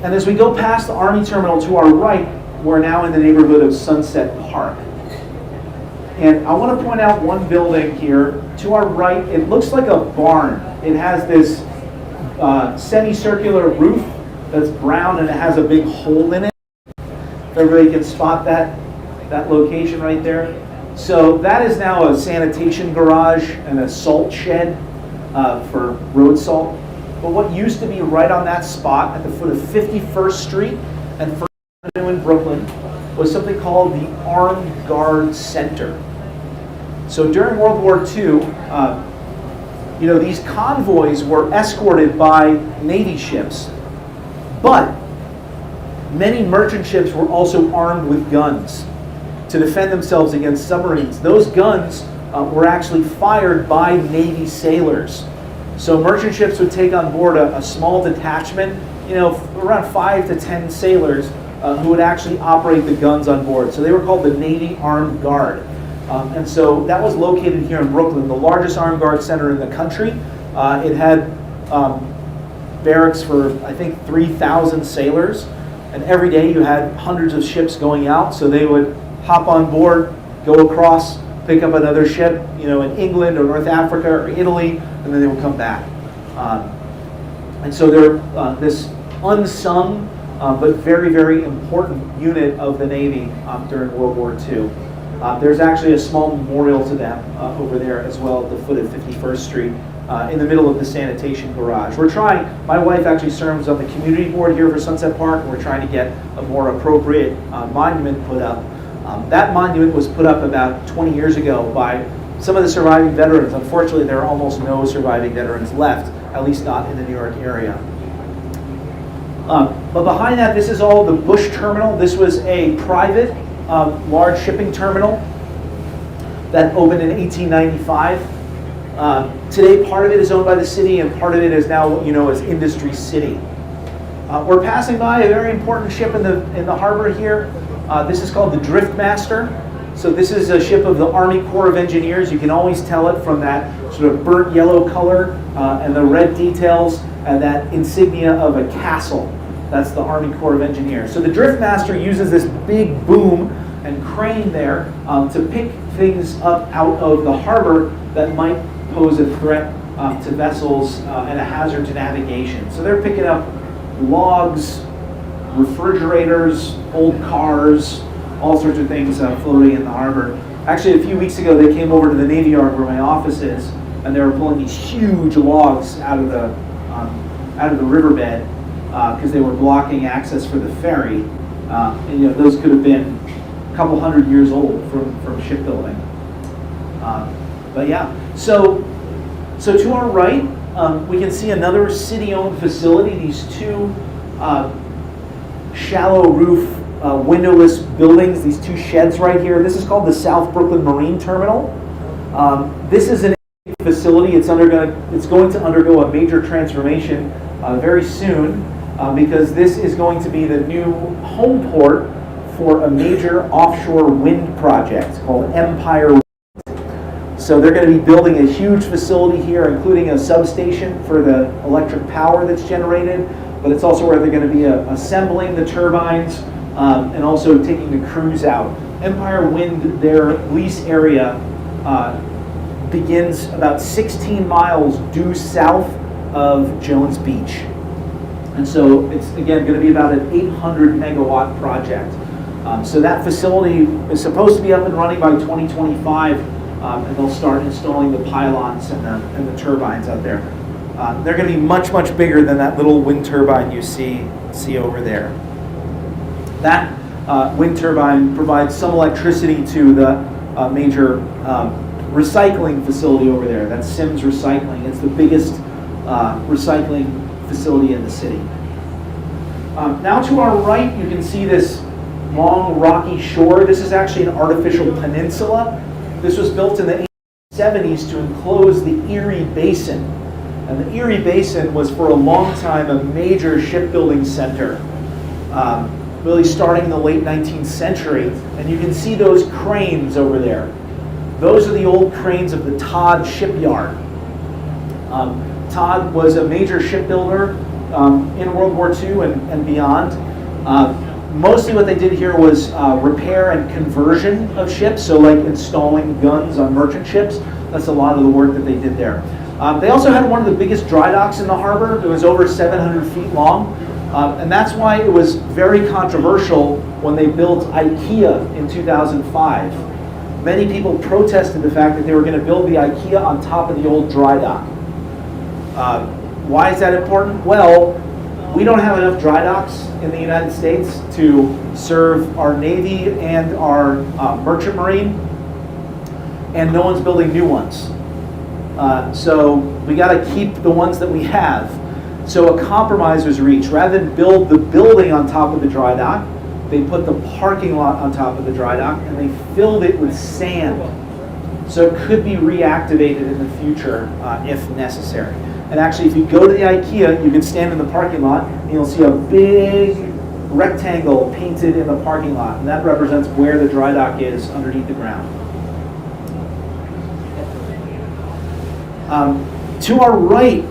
S3: And as we go past the Army Terminal to our right, we're now in the neighborhood of Sunset Park. And I want to point out one building here. To our right, it looks like a barn. It has this semicircular roof that's brown and it has a big hole in it. If everybody can spot that location right there. So that is now a sanitation garage and a salt shed for road salt. But what used to be right on that spot at the foot of 51st Street and 1st Avenue in Brooklyn was something called the Armed Guard Center. So during World War II, these convoys were escorted by Navy ships, but many merchant ships were also armed with guns to defend themselves against submarines. Those guns were actually fired by Navy sailors. So merchant ships would take on board a small detachment, around 5 to 10 sailors who would actually operate the guns on board. So they were called the Navy Armed Guard. And so that was located here in Brooklyn, the largest armed guard center in the country. It had barracks for, I think, 3,000 sailors. And every day you had hundreds of ships going out. So they would hop on board, go across, pick up another ship, in England or North Africa or Italy, and then they would come back. And so they're this unsung but very, very important unit of the Navy during World War II. There's actually a small memorial to them over there as well at the foot of 51st Street in the middle of the sanitation garage. We're trying, my wife actually serves on the community board here for Sunset Park, and we're trying to get a more appropriate monument put up. That monument was put up about 20 years ago by some of the surviving veterans. Unfortunately, there are almost no surviving veterans left, at least not in the New York area. But behind that, this is all the Bush Terminal. This was a private, large shipping terminal that opened in 1895. Today, part of it is owned by the city, and part of it is now what you know as Industry City. We're passing by a very important ship in the harbor here. This is called the Driftmaster. So this is a ship of the Army Corps of Engineers. You can always tell it from that sort of burnt yellow color and the red details and that insignia of a castle. That's the Army Corps of Engineers. So the Driftmaster uses this big boom and crane there to pick things up out of the harbor that might pose a threat to vessels and a hazard to navigation. So they're picking up logs, refrigerators, old cars, all sorts of things floating in the harbor. Actually, a few weeks ago, they came over to the Navy Yard where my office is, and they were pulling these huge logs out of the riverbed because they were blocking access for the ferry. And those could have been a couple hundred years old from shipbuilding. But yeah, so to our right, we can see another city-owned facility. These two shallow roof, windowless buildings, these two sheds right here. This is called the South Brooklyn Marine Terminal. This is an facility. It's going to undergo a major transformation very soon because this is going to be the new home port for a major offshore wind project called Empire Wind. So they're going to be building a huge facility here, including a substation for the electric power that's generated, but it's also where they're going to be assembling the turbines and also taking the crews out. Empire Wind, their lease area begins about 16 miles due south of Jones Beach. And so it's, again, going to be about an 800 megawatt project. So that facility is supposed to be up and running by 2025, and they'll start installing the pylons and the turbines out there. They're going to be much, much bigger than that little wind turbine you see over there. That wind turbine provides some electricity to the major recycling facility over there. That's Sims Recycling. It's the biggest recycling facility in the city. Now to our right, you can see this long rocky shore. This is actually an artificial peninsula. This was built in the 1870s to enclose the Erie Basin. And the Erie Basin was for a long time a major shipbuilding center, really starting in the late 19th century. And you can see those cranes over there. Those are the old cranes of the Todd shipyard. Todd was a major shipbuilder in World War II and beyond. Mostly what they did here was repair and conversion of ships, so like installing guns on merchant ships. That's a lot of the work that they did there. They also had one of the biggest dry docks in the harbor. It was over 700 feet long. And that's why it was very controversial when they built IKEA in 2005. Many people protested the fact that they were going to build the IKEA on top of the old dry dock. Why is that important? Well, we don't have enough dry docks in the United States to serve our Navy and our merchant marine, and no one's building new ones. So we got to keep the ones that we have. So a compromise was reached. Rather than build the building on top of the dry dock, they put the parking lot on top of the dry dock, and they filled it with sand. So it could be reactivated in the future if necessary. And actually, if you go to the IKEA, you can stand in the parking lot and you'll see a big rectangle painted in the parking lot, and that represents where the dry dock is underneath the ground. To our right,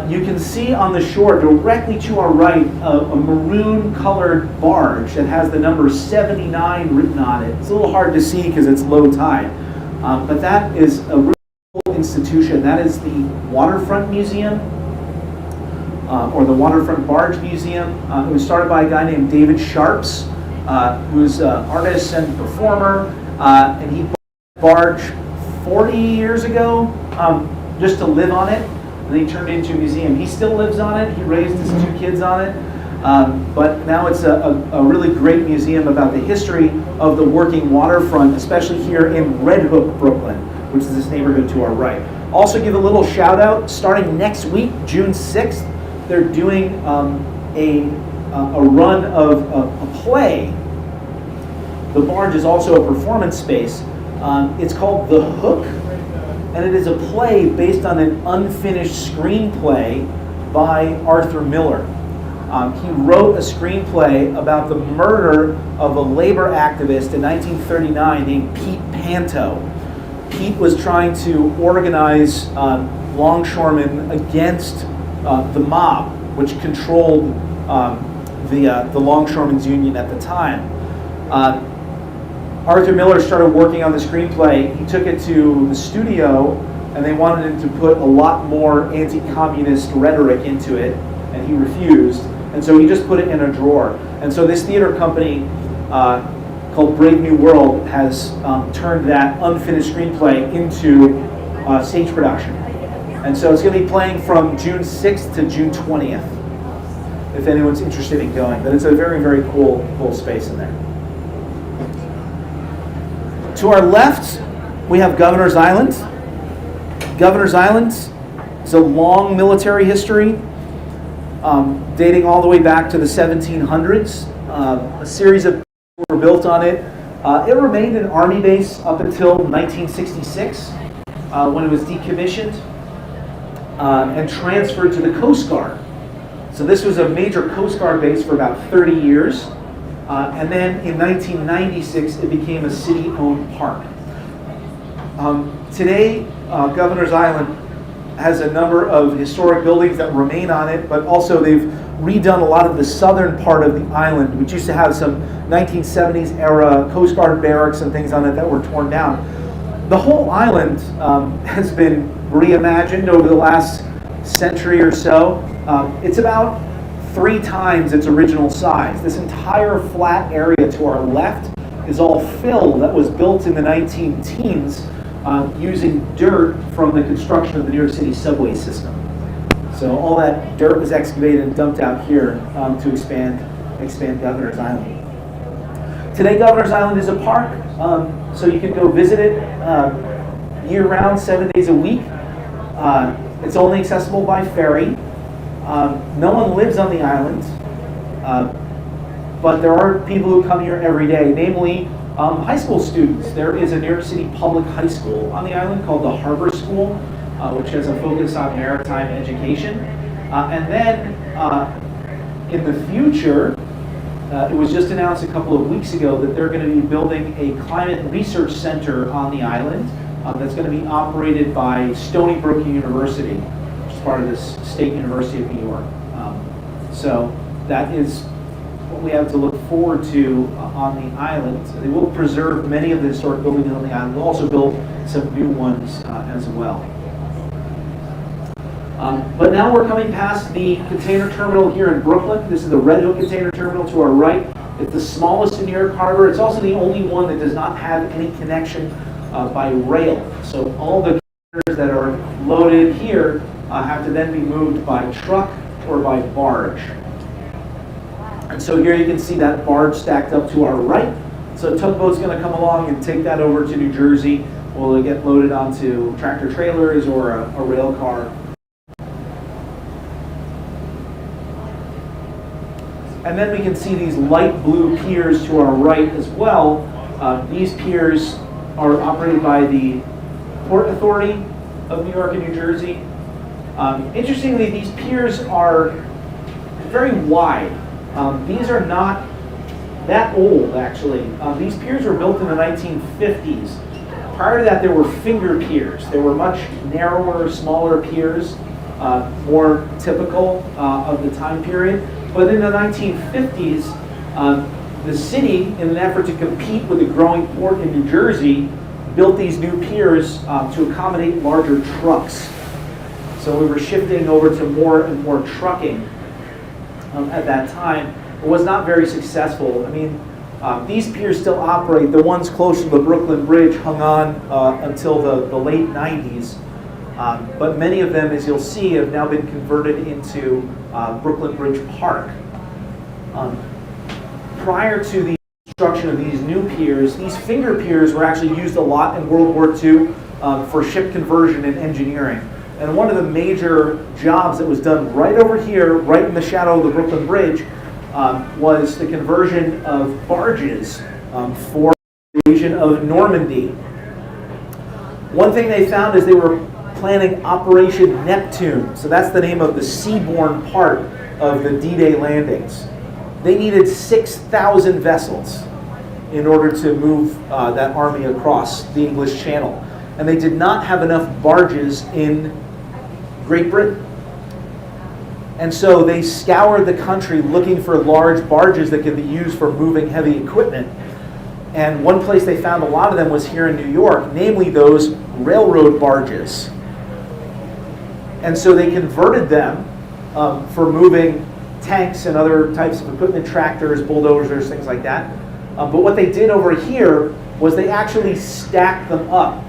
S3: you can see on the shore, directly to our right, a maroon-colored barge that has the number 79 written on it. It's a little hard to see because it's low tide, but that is a really cool institution. That is the Waterfront Museum, or the Waterfront Barge Museum. It was started by a guy named David Sharps, who's an artist and performer, and he bought a barge 40 years ago just to live on it, and then he turned it into a museum. He still lives on it. He raised his 2 kids on it, but now it's a really great museum about the history of the working waterfront, especially here in Red Hook, Brooklyn, which is this neighborhood to our right. Also give a little shout out, starting next week, June 6th, they're doing a run of a play. The barge is also a performance space. It's called The Hook, and it is a play based on an unfinished screenplay by Arthur Miller. He wrote a screenplay about the murder of a labor activist in 1939 named Pete Panto. Pete was trying to organize longshoremen against the mob, which controlled the longshoremen's union at the time. Arthur Miller started working on the screenplay. He took it to the studio, and they wanted him to put a lot more anti-communist rhetoric into it, and he refused. And so he just put it in a drawer. And so this theater company called Brave New World has turned that unfinished screenplay into stage production. And so it's going to be playing from June 6th to June 20th, if anyone's interested in going. But it's a very, very cool space in there. To our left, we have Governor's Island. Governor's Island is a long military history, dating all the way back to the 1700s. A series of were built on it. It remained an Army base up until 1966, when it was decommissioned and transferred to the Coast Guard. So this was a major Coast Guard base for about 30 years. And then in 1996, it became a city-owned park. Today, Governor's Island has a number of historic buildings that remain on it, but also they've redone a lot of the southern part of the island, which used to have some 1970s era Coast Guard barracks and things on it that were torn down. The whole island has been reimagined over the last century or so. It's about 3 times its original size. This entire flat area to our left is all fill that was built in the 19-teens using dirt from the construction of the New York City subway system. So all that dirt was excavated and dumped out here to expand Governor's Island. Today, Governor's Island is a park, so you can go visit it year-round, 7 days a week. It's only accessible by ferry. No one lives on the island, but there are people who come here every day, namely high school students. There is a New York City public high school on the island called the Harbor School, which has a focus on maritime education. And then in the future, it was just announced a couple of weeks ago that they're going to be building a climate research center on the island that's going to be operated by Stony Brook University, which is part of this State University of New York. So that is what we have to look forward to on the island. So they will preserve many of the historic buildings on the island. They'll also build some new ones as well. But now we're coming past the container terminal here in Brooklyn. This is the Red Hook Container Terminal to our right. It's the smallest in New York Harbor. It's also the only one that does not have any connection by rail. So all the containers that are loaded here have to then be moved by truck or by barge. And so here you can see that barge stacked up to our right. So a tugboat's going to come along and take that over to New Jersey. Will get loaded onto tractor trailers or a rail car. And then we can see these light blue piers to our right as well. These piers are operated by the Port Authority of New York and New Jersey. Interestingly, these piers are very wide. These are not that old, actually. These piers were built in the 1950s. Prior to that, there were finger piers. They were much narrower, smaller piers, more typical of the time period. But in the 1950s, the city, in an effort to compete with the growing port in New Jersey, built these new piers to accommodate larger trucks. So we were shifting over to more and more trucking at that time. It was not very successful. I mean, these piers still operate. The ones close to the Brooklyn Bridge hung on until the late 90s. But many of them, as you'll see, have now been converted into Brooklyn Bridge Park. Prior to the construction of these new piers, these finger piers were actually used a lot in World War II for ship conversion and engineering. And one of the major jobs that was done right over here, right in the shadow of the Brooklyn Bridge, was the conversion of barges for the invasion of Normandy. One thing they found is they were planning Operation Neptune. So that's the name of the seaborne part of the D-Day landings. They needed 6,000 vessels in order to move that army across the English Channel. And they did not have enough barges in Great Britain. And so they scoured the country looking for large barges that could be used for moving heavy equipment. And one place they found a lot of them was here in New York, namely those railroad barges. And so they converted them for moving tanks and other types of equipment, tractors, bulldozers, things like that. But what they did over here was they actually stacked them up.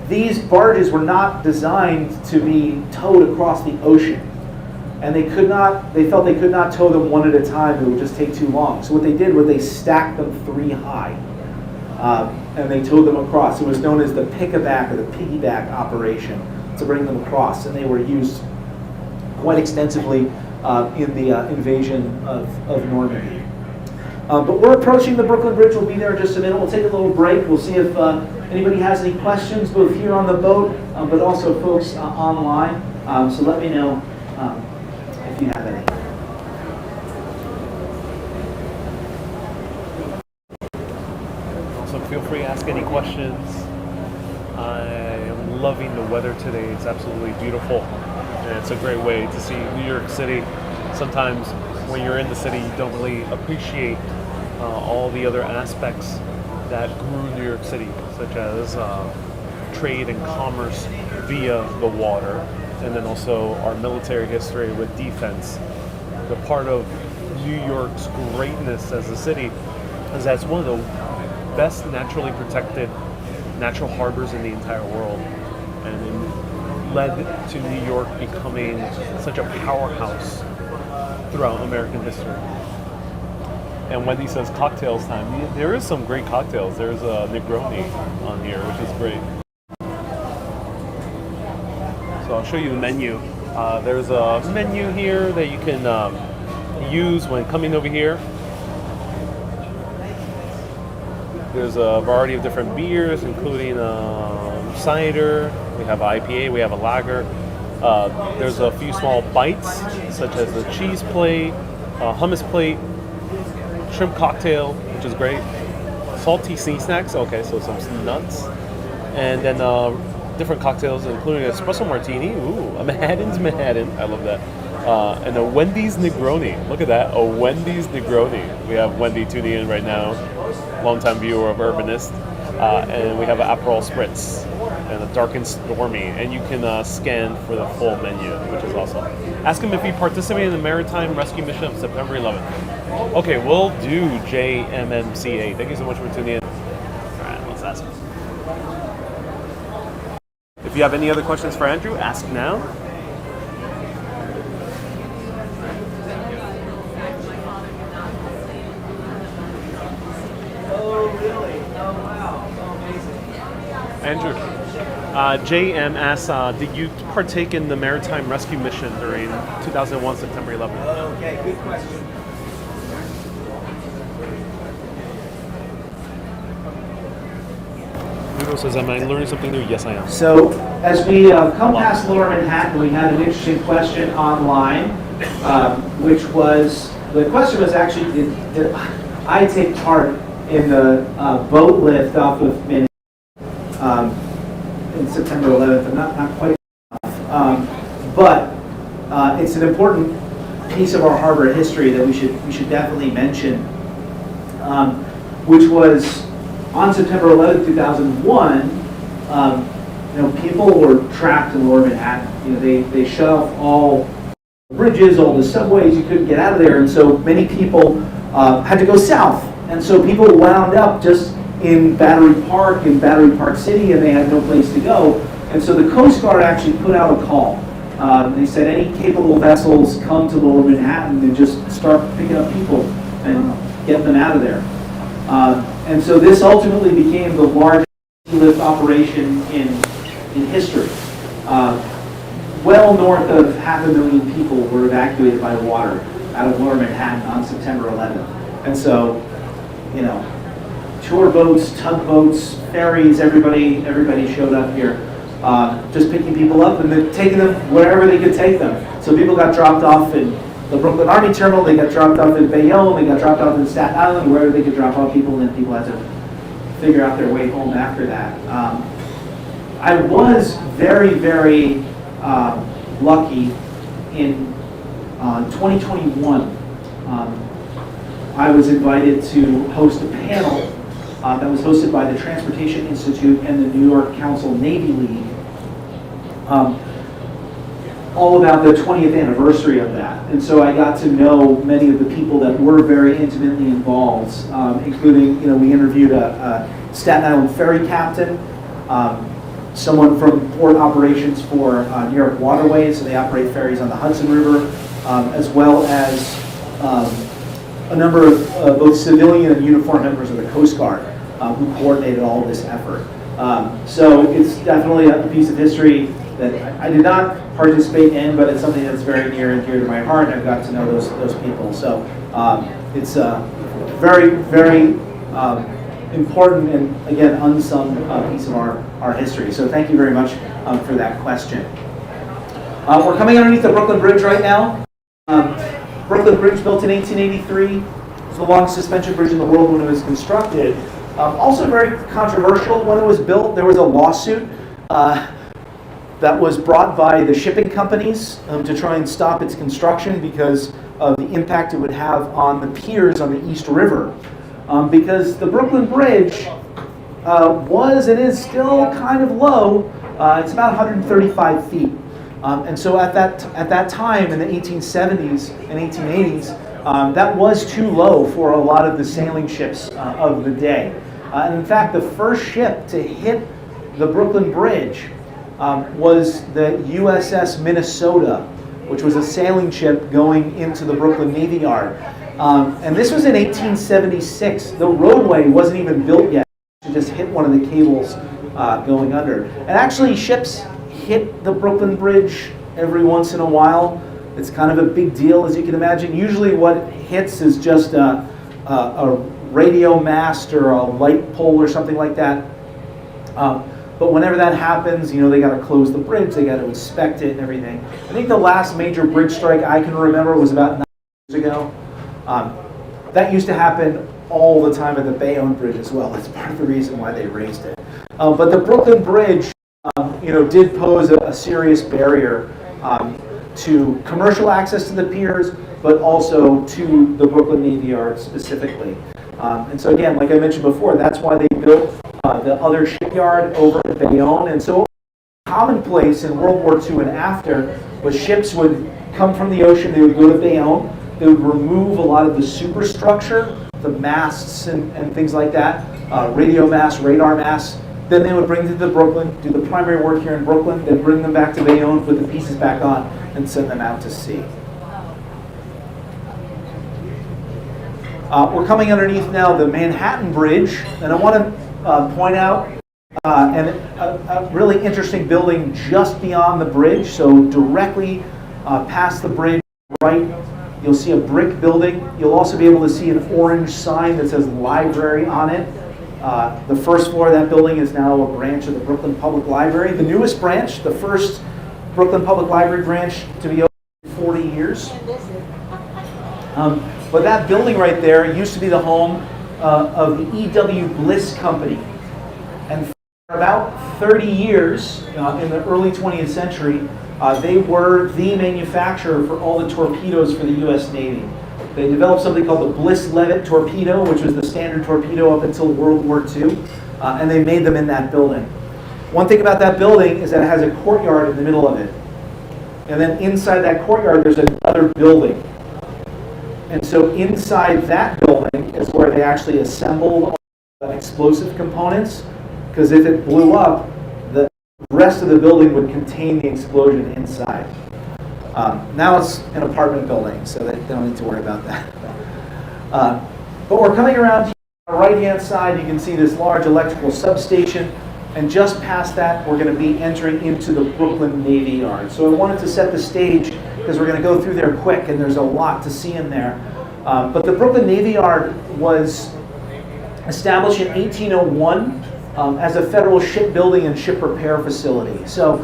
S3: These barges were not designed to be towed across the ocean. And they felt they could not tow them one at a time. It would just take too long. So what they did was they stacked them 3 high. And they towed them across. It was known as the pick-a-back or the piggyback operation to bring them across. And they were used quite extensively in the invasion of Normandy. But we're approaching the Brooklyn Bridge. We'll be there in just a minute. We'll take a little break. We'll see if anybody has any questions, both here on the boat, but also folks online. So let me know if you have any.
S2: Also, feel free to ask any questions. I am loving the weather today. It's absolutely beautiful. And it's a great way to see New York City. Sometimes when you're in the city, you don't really appreciate all the other aspects that grew New York City, such as trade and commerce via the water, and then also our military history with defense. The part of New York's greatness as a city is that it's one of the best naturally protected natural harbors in the entire world, and it led to New York becoming such a powerhouse throughout American history. And Wendy says cocktails time. There is some great cocktails. There's a Negroni on here, which is great. So I'll show you the menu. There's a menu here that you can use when coming over here. There's a variety of different beers, including cider. We have IPA, we have a lager. There's a few small bites, such as the cheese plate, hummus plate, shrimp cocktail, which is great. Salty sea snacks, okay, so some nuts. And then different cocktails, including espresso martini. Ooh, a Manhattan's Manhattan. I love that. And a Wendy's Negroni. Look at that, a Wendy's Negroni. We have Wendy tuning in right now, longtime viewer of Urbanist. And we have an Aperol Spritz and a Dark and Stormy. And you can scan for the full menu, which is awesome. Ask him if he participated in the Maritime Rescue Mission of September 11th. Okay, we'll do JMMCA. Thank you so much for tuning in. All right, let's ask him. If you have any other questions for Andrew, ask now.
S3: Oh, really? Oh, wow. Oh, amazing.
S2: Andrew, JM asks, did you partake in the Maritime Rescue Mission during 2001 September 11th?
S3: Okay, good question.
S2: Pedro says, am I learning something new? Yes, I am.
S3: So as we come past Lower Manhattan, we had an interesting question online, which was, the question was actually, did I take part in the boat lift off of Manhattan in September 11th? I'm not quite enough. But it's an important piece of our harbor history that we should definitely mention, which was on September 11th, 2001. People were trapped in Lower Manhattan. They shut off all bridges, all the subways. You couldn't get out of there, and so many people had to go south. And so people wound up just in Battery Park, City, and they had no place to go. And so the Coast Guard actually put out a call. They said any capable vessels come to Lower Manhattan and just start picking up people and get them out of there. And so this ultimately became the largest lift operation in history. Well north of 500,000 people were evacuated by water out of Lower Manhattan on September 11th. And so, tour boats, tugboats, ferries, everybody showed up here, just picking people up and then taking them wherever they could take them. So people got dropped off in the Brooklyn Army Terminal, they got dropped off in Bayonne, they got dropped off in Staten Island, wherever they could drop off people, and then people had to figure out their way home after that. I was very, very lucky in 2021. I was invited to host a panel that was hosted by the Transportation Institute and the New York Council Navy League, all about the 20th anniversary of that. And so I got to know many of the people that were very intimately involved, including, we interviewed a Staten Island ferry captain, someone from port operations for New York Waterways, so they operate ferries on the Hudson River, as well as a number of both civilian and uniformed members of the Coast Guard who coordinated all of this effort. So it's definitely a piece of history that I did not participate in, but it's something that's very near and dear to my heart. I've got to know those people. So it's a very, very important and, again, unsung piece of our history. So thank you very much for that question. We're coming underneath the Brooklyn Bridge right now. Brooklyn Bridge, built in 1883. It's the longest suspension bridge in the world when it was constructed. Also very controversial when it was built. There was a lawsuit that was brought by the shipping companies to try and stop its construction because of the impact it would have on the piers on the East River. Because the Brooklyn Bridge was and is still kind of low. It's about 135 feet. And so at that time in the 1870s and 1880s, that was too low for a lot of the sailing ships of the day. And in fact, the first ship to hit the Brooklyn Bridge was the USS Minnesota, which was a sailing ship going into the Brooklyn Navy Yard. And this was in 1876. The roadway wasn't even built yet. It just hit one of the cables going under. And actually, ships hit the Brooklyn Bridge every once in a while. It's kind of a big deal, as you can imagine. Usually what hits is just a radio mast or a light pole or something like that. But whenever that happens, they got to close the bridge, they got to inspect it and everything. I think the last major bridge strike I can remember was about 9 years ago. That used to happen all the time at the Bayonne Bridge as well. That's part of the reason why they raised it. But the Brooklyn Bridge, did pose a serious barrier to commercial access to the piers, but also to the Brooklyn Navy Yard specifically. And so again, like I mentioned before, that's why they built the other shipyard over at Bayonne. And so commonplace in World War II and after was ships would come from the ocean, they would go to Bayonne, they would remove a lot of the superstructure, the masts and things like that, radio masts, radar masts. Then they would bring them to Brooklyn, do the primary work here in Brooklyn, then bring them back to Bayonne, put the pieces back on, and send them out to sea. We're coming underneath now the Manhattan Bridge, and I want to point out a really interesting building just beyond the bridge. So directly past the bridge, right, you'll see a brick building. You'll also be able to see an orange sign that says library on it. The first floor of that building is now a branch of the Brooklyn Public Library. The newest branch, the first Brooklyn Public Library branch to be open in 40 years. But that building right there used to be the home of the E.W. Bliss Company. And for about 30 years, in the early 20th century, they were the manufacturer for all the torpedoes for the U.S. Navy. They developed something called the Bliss-Levitt torpedo, which was the standard torpedo up until World War II, and they made them in that building. One thing about that building is that it has a courtyard in the middle of it. And then inside that courtyard, there's another building. And so inside that building is where they actually assembled all the explosive components, because if it blew up, the rest of the building would contain the explosion inside. Now it's an apartment building, so they don't need to worry about that. But we're coming around here on the right-hand side. You can see this large electrical substation. And just past that, we're going to be entering into the Brooklyn Navy Yard. So I wanted to set the stage because we're going to go through there quick, and there's a lot to see in there. But the Brooklyn Navy Yard was established in 1801 as a federal shipbuilding and ship repair facility. So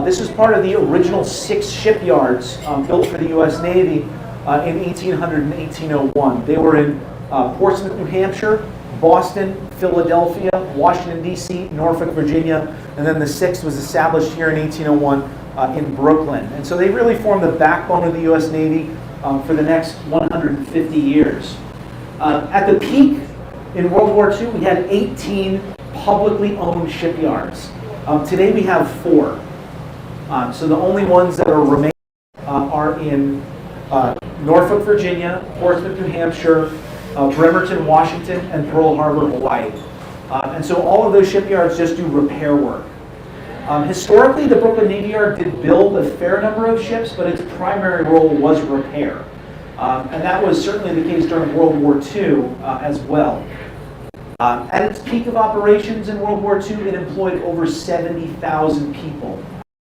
S3: this is part of the original 6 shipyards built for the U.S. Navy in 1800 and 1801. They were in Portsmouth, New Hampshire, Boston, Philadelphia, Washington, D.C., Norfolk, Virginia, and then the 6th was established here in 1801 in Brooklyn. And so they really formed the backbone of the U.S. Navy for the next 150 years. At the peak in World War II, we had 18 publicly owned shipyards. Today we have 4. So the only ones that are remaining are in Norfolk, Virginia, Portsmouth, New Hampshire, Bremerton, Washington, and Pearl Harbor, Hawaii. And so all of those shipyards just do repair work. Historically, the Brooklyn Navy Yard did build a fair number of ships, but its primary role was repair. And that was certainly the case during World War II as well. At its peak of operations in World War II, it employed over 70,000 people.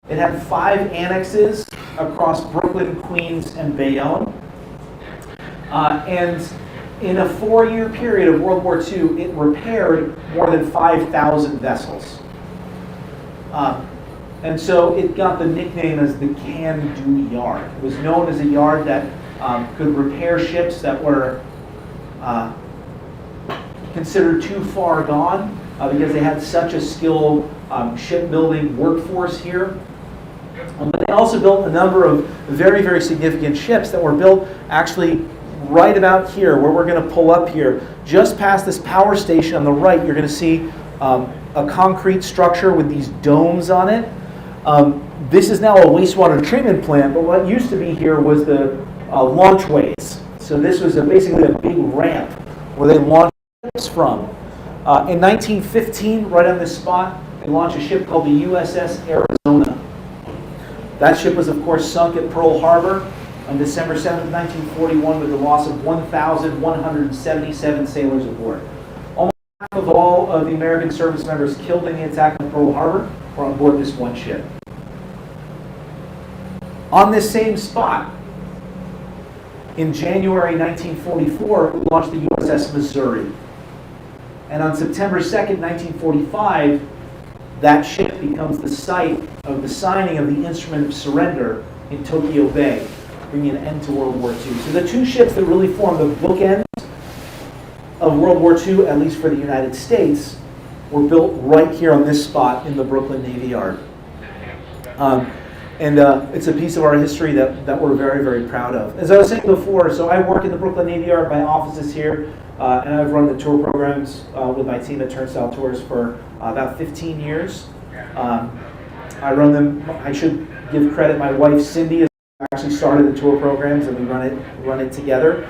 S3: It had 5 annexes across Brooklyn, Queens, and Bayonne. And in a 4-year period of World War II, it repaired more than 5,000 vessels. And so it got the nickname as the Can-Do Yard. It was known as a yard that could repair ships that were considered too far gone because they had such a skilled shipbuilding workforce here. But they also built a number of very, very significant ships that were built actually right about here, where we're going to pull up here. Just past this power station on the right, you're going to see a concrete structure with these domes on it. This is now a wastewater treatment plant, but what used to be here was the launchways. So this was basically a big ramp where they launched ships from. In 1915, right on this spot, they launched a ship called the USS Arizona. That ship was, of course, sunk at Pearl Harbor on December 7, 1941, with the loss of 1,177 sailors aboard. Almost half of all of the American service members killed in the attack on Pearl Harbor were on board this one ship. On this same spot, in January 1944, we launched the USS Missouri. And on September 2nd, 1945, that ship becomes the site of the signing of the Instrument of Surrender in Tokyo Bay, bringing an end to World War II. So the 2 ships that really form the bookends of World War II, at least for the United States, were built right here on this spot in the Brooklyn Navy Yard. It's a piece of our history that we're very, very proud of. As I was saying before, so I work in the Brooklyn Navy Yard. My office is here, and I've run the tour programs with my team at Turnstile Tours for about 15 years. I run them. I should give credit. My wife Cindy actually started the tour programs, and we run it together.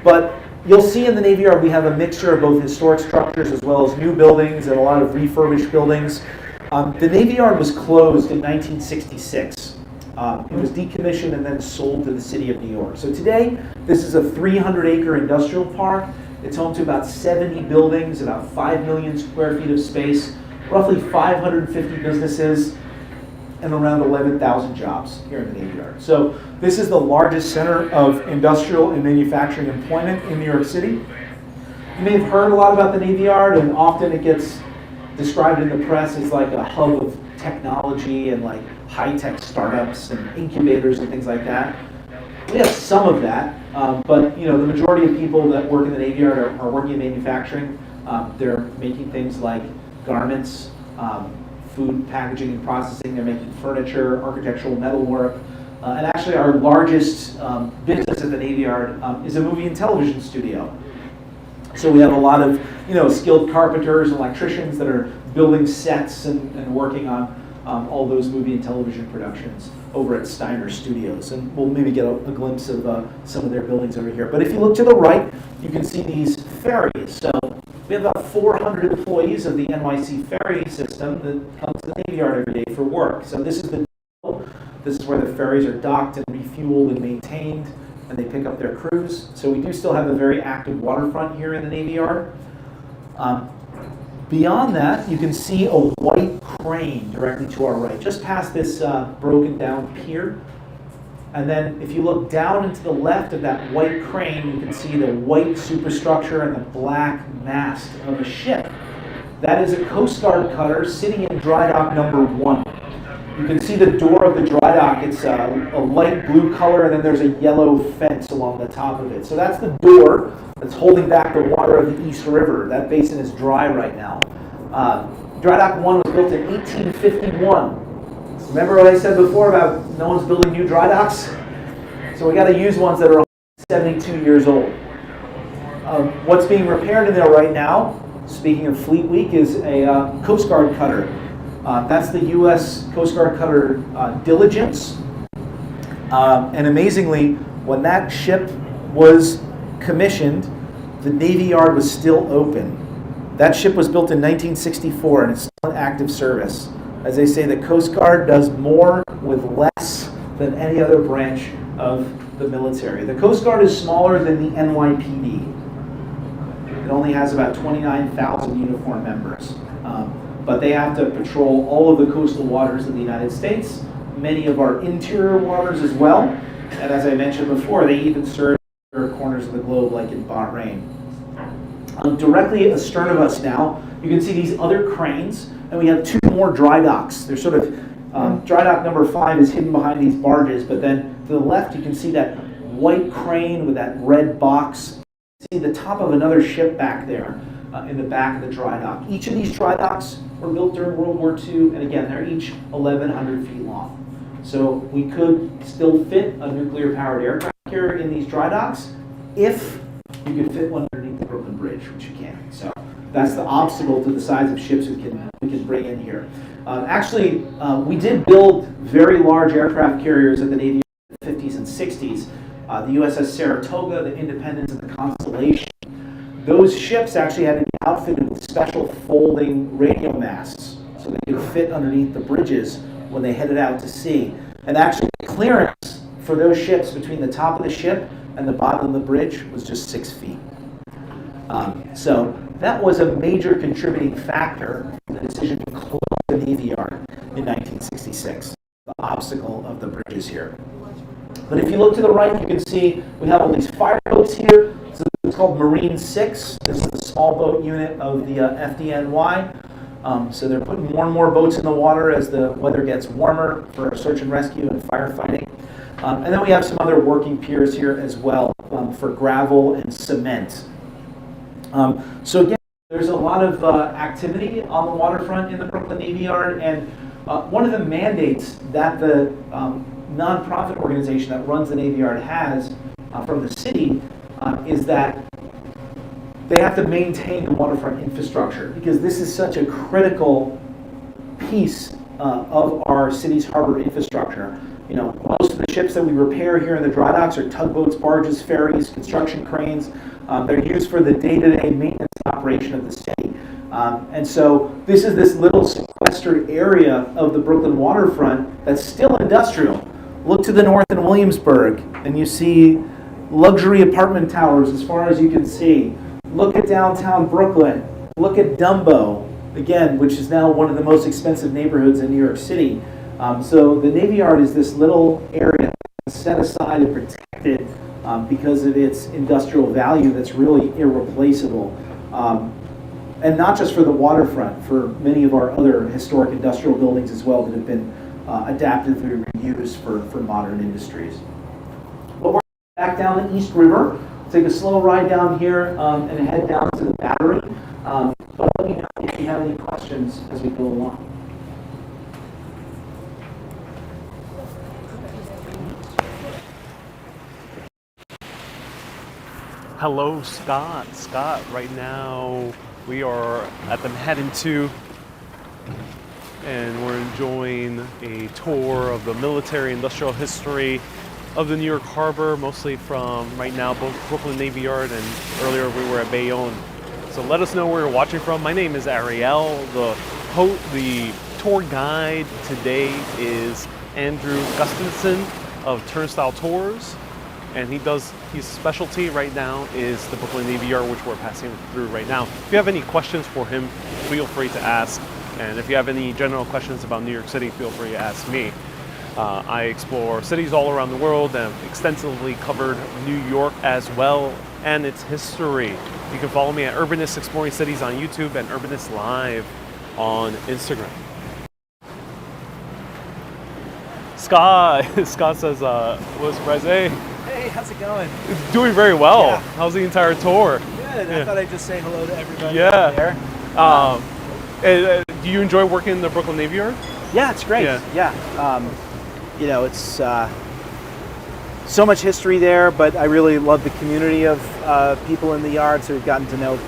S3: But you'll see in the Navy Yard we have a mixture of both historic structures as well as new buildings and a lot of refurbished buildings. The Navy Yard was closed in 1966. It was decommissioned and then sold to the city of New York. So today, this is a 300-acre industrial park. It's home to about 70 buildings, about 5 million square feet of space, roughly 550 businesses, and around 11,000 jobs here in the Navy Yard. So this is the largest center of industrial and manufacturing employment in New York City. You may have heard a lot about the Navy Yard, and often it gets described in the press as like a hub of technology and like high-tech startups and incubators and things like that. We have some of that, but the majority of people that work in the Navy Yard are working in manufacturing. They're making things like garments, food packaging and processing. They're making furniture, architectural metalwork, and actually our largest business at the Navy Yard is a movie and television studio. So we have a lot of skilled carpenters and electricians that are building sets and working on all those movie and television productions over at Steiner Studios. And we'll maybe get a glimpse of some of their buildings over here. But if you look to the right, you can see these ferries. So we have about 400 employees of the NYC ferry system that come to the Navy Yard every day for work. So this is this is where the ferries are docked and refueled and maintained, and they pick up their crews. So we do still have a very active waterfront here in the Navy Yard. Beyond that, you can see a white crane directly to our right, just past this broken down pier. And then if you look down and to the left of that white crane, you can see the white superstructure and the black mast of a ship. That is a Coast Guard cutter sitting in dry dock number 1. You can see the door of the dry dock. It's a light blue color, and then there's a yellow fence along the top of it. So that's the door that's holding back the water of the East River. That basin is dry right now. Dry dock 1 was built in 1851. Remember what I said before about no one's building new dry docks? So we got to use ones that are 72 years old. What's being repaired in there right now, speaking of Fleet Week, is a Coast Guard cutter. That's the U.S. Coast Guard cutter Diligence. And amazingly, when that ship was commissioned, the Navy Yard was still open. That ship was built in 1964 and it's still in active service. As they say, the Coast Guard does more with less than any other branch of the military. The Coast Guard is smaller than the NYPD. It only has about 29,000 uniformed members. But they have to patrol all of the coastal waters of the United States, many of our interior waters as well. And as I mentioned before, they even serve other corners of the globe, like in Bahrain. Directly astern of us now, you can see these other cranes, and we have 2 more dry docks. They're sort of, dry dock number 5 is hidden behind these barges, but then to the left you can see that white crane with that red box. You see the top of another ship back there in the back of the dry dock. Each of these dry docks were built during World War II, and again, they're each 1,100 feet long. So we could still fit a nuclear-powered aircraft here in these dry docks if you could fit one underneath the Brooklyn Bridge, which you can't. So that's the obstacle to the size of ships we can bring in here. Actually, we did build very large aircraft carriers at the Navy in the 50s and 60s. The USS Saratoga, the Independence, and the Constellation. Those ships actually had to be outfitted with special folding radio masts so they could fit underneath the bridges when they headed out to sea. And actually, the clearance for those ships between the top of the ship and the bottom of the bridge was just 6 feet. So that was a major contributing factor in the decision to close the Navy Yard in 1966, the obstacle of the bridges here. But if you look to the right, you can see we have all these fireboats here. So it's called Marine 6. This is the small boat unit of the FDNY. So they're putting more and more boats in the water as the weather gets warmer for search and rescue and firefighting. And then we have some other working piers here as well for gravel and cement. So again, there's a lot of activity on the waterfront in the Brooklyn Navy Yard, and one of the mandates that the nonprofit organization that runs the Navy Yard has from the city is that they have to maintain the waterfront infrastructure, because this is such a critical piece of our city's harbor infrastructure. You know, most of the ships that we repair here in the dry docks are tugboats, barges, ferries, construction cranes. They're used for the day-to-day maintenance and operation of the city. And so this is this little sequestered area of the Brooklyn waterfront that's still industrial. Look to the north in Williamsburg, and you see luxury apartment towers as far as you can see. Look at downtown Brooklyn. Look at Dumbo, again, which is now one of the most expensive neighborhoods in New York City. So the Navy Yard is this little area set aside and protected because of its industrial value that's really irreplaceable. And not just for the waterfront, for many of our other historic industrial buildings as well that have been adaptively reused for modern industries. But we're back down the East River. Take a slow ride down here and head down to the Battery. But let me know if you have any questions as we go along.
S2: Hello, Scott. Scott, right now we are at the Manhattan 2 and we're enjoying a tour of the military industrial history of the New York Harbor, mostly from right now both Brooklyn Navy Yard and earlier we were at Bayonne. So let us know where you're watching from. My name is Ariel. The tour guide today is Andrew Gustafson of Turnstile Tours, and his specialty right now is the Brooklyn Navy Yard, which we're passing through right now. If you have any questions for him, feel free to ask. And if you have any general questions about New York City, feel free to ask me. I explore cities all around the world and extensively covered New York as well and its history. You can follow me at Urbanist Exploring Cities on YouTube and Urbanist Live on Instagram. Scott says, what's surprise? Hey,
S6: how's it going?
S2: it's doing very well.
S6: Yeah.
S2: How's the entire tour?
S6: Good. I thought I'd just say hello to everybody
S2: Yeah.
S6: out there.
S2: Do you enjoy working in the Brooklyn Navy Yard?
S6: Yeah, it's great.
S2: Yeah.
S6: You know, it's so much history there, but I really love the community of people in the yard. So we've gotten to know,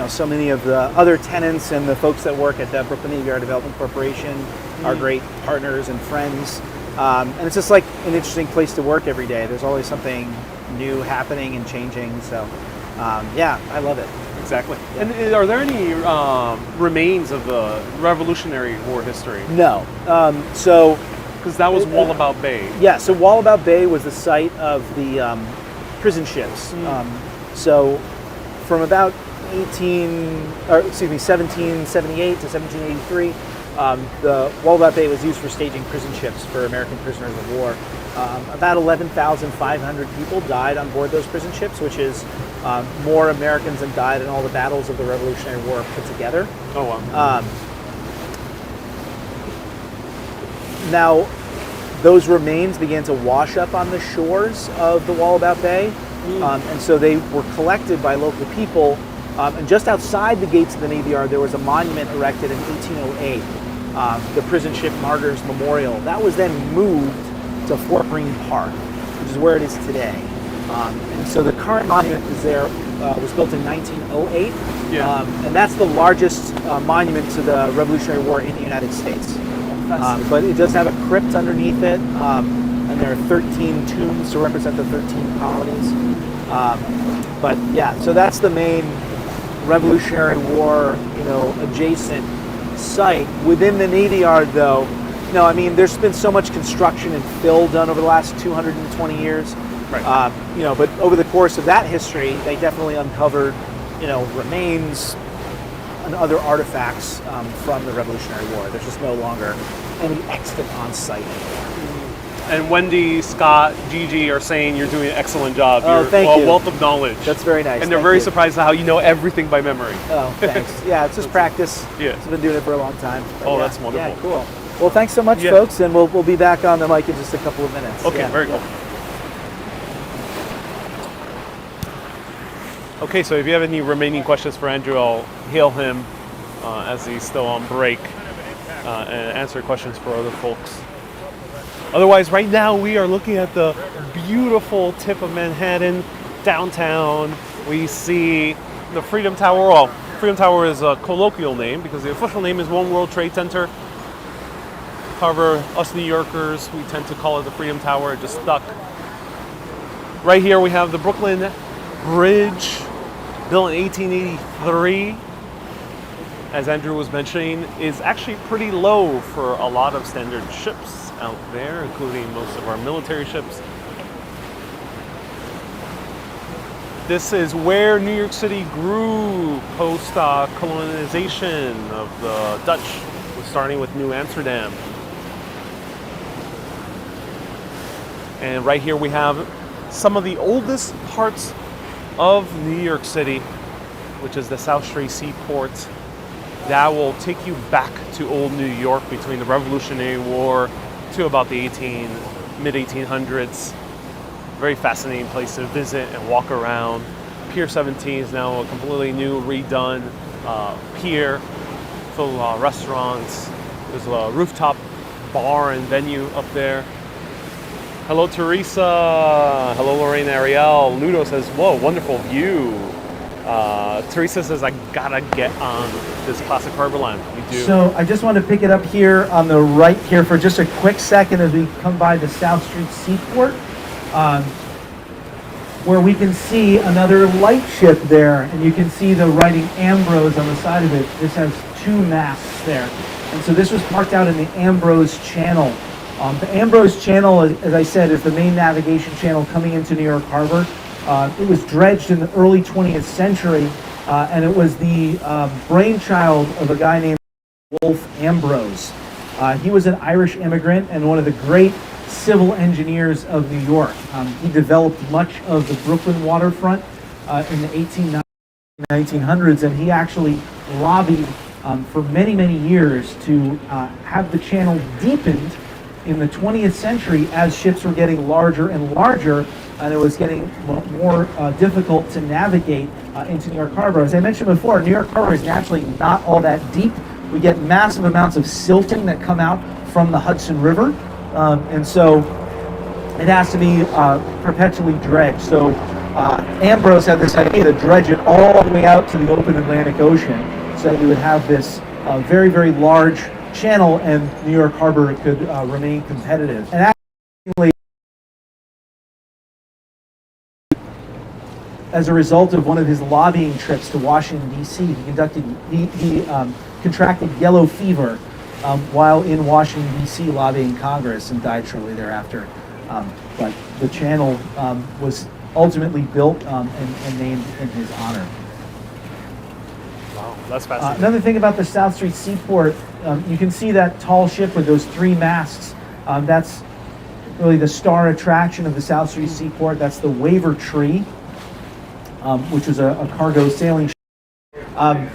S6: so many of the other tenants and the folks that work at the Brooklyn Navy Yard Development Corporation are great partners and friends. And it's just like an interesting place to work every day. There's always something new happening and changing. So, yeah, I love it.
S2: Exactly. Yeah. And are there any remains of the Revolutionary War history?
S6: No.
S2: Because that was Wallabout Bay.
S6: Yeah, so Wallabout Bay was the site of the prison ships. So from about 1778 to 1783, the Wallabout Bay was used for staging prison ships for American prisoners of war. About 11,500 people died on board those prison ships, which is more Americans than died in all the battles of the Revolutionary War put together.
S2: Oh, wow.
S6: Now, those remains began to wash up on the shores of the Wallabout Bay, and so they were collected by local people. And just outside the gates of the Navy Yard, there was a monument erected in 1808, the Prison Ship Martyrs Memorial. That was then moved to Fort Greene Park, which is where it is today. And so the current monument is there, was built in 1908, and that's the largest monument to the Revolutionary War in the United States. But it does have a crypt underneath it, and there are 13 tombs to represent the 13 colonies. But yeah, so that's the main Revolutionary War, adjacent site. Within the Navy Yard, though, I mean, there's been so much construction and fill done over the last 220 years.
S2: Right.
S6: But over the course of that history, they definitely uncovered, remains and other artifacts from the Revolutionary War. There's just no longer any extant on site anymore.
S2: And Wendy, Scott, Gigi are saying you're doing an excellent job. You're
S6: thank you.
S2: A wealth of knowledge.
S6: That's very nice.
S2: And they're very surprised at how you know everything by memory.
S6: Oh, thanks. Yeah, it's just practice.
S2: Yeah.
S6: I've been doing it for a long time. But
S2: Oh, that's wonderful.
S6: Yeah, cool. Well, thanks so much, folks, and we'll be back on the mic in just a couple of minutes.
S2: Okay, very cool. Okay, so if you have any remaining questions for Andrew, I'll hail him as he's still on break and answer questions for other folks. Otherwise, right now we are looking at the beautiful tip of Manhattan, downtown. We see the Freedom Tower. Well, Freedom Tower is a colloquial name because the official name is One World Trade Center. However, us New Yorkers, we tend to call it the Freedom Tower. It just stuck. Right here we have the Brooklyn Bridge, built in 1883. As Andrew was mentioning, is actually pretty low for a lot of standard ships out there, including most of our military ships. This is where New York City grew post-colonization of the Dutch, starting with New Amsterdam. And right here we have some of the oldest parts of New York City, which is the South Street Seaport. That will take you back to old New York between the Revolutionary War to about the mid-1800s. Very fascinating place to visit and walk around. Pier 17 is now a completely new, redone pier, full of restaurants. There's a rooftop bar and venue up there. Hello, Teresa. Hello, Lorraine Ariel. Ludo says, whoa, wonderful view. Teresa says, I gotta get on this classic harbor line. You do.
S6: So I just want to pick it up here on the right here for just a quick second as we come by the South Street Seaport, where we can see another lightship there, and you can see the writing Ambrose on the side of it. This has 2 masts there. And so this was parked out in the Ambrose Channel. The Ambrose Channel, as I said, is the main navigation channel coming into New York Harbor. It was dredged in the early 20th century, and it was the brainchild of a guy named Wolf Ambrose. He was an Irish immigrant and one of the great civil engineers of New York. He developed much of the Brooklyn waterfront in the 1900s, and he actually lobbied for many, many years to have the channel deepened in the 20th century as ships were getting larger and larger, and it was getting more difficult to navigate into New York Harbor. As I mentioned before, New York Harbor is naturally not all that deep. We get massive amounts of silting that come out from the Hudson River, and so it has to be perpetually dredged. So Ambrose had this idea to dredge it all the way out to the open Atlantic Ocean so that we would have this very, very large channel and New York Harbor could remain competitive. And actually, as a result of one of his lobbying trips to Washington, D.C., he contracted yellow fever while in Washington, D.C. lobbying Congress and died shortly thereafter. But the channel was ultimately built and named in his honor.
S2: Wow, that's fascinating.
S6: Another thing about the South Street Seaport, you can see that tall ship with those 3 masts. That's really the star attraction of the South Street Seaport. That's the Waver Tree, which was a cargo sailing ship.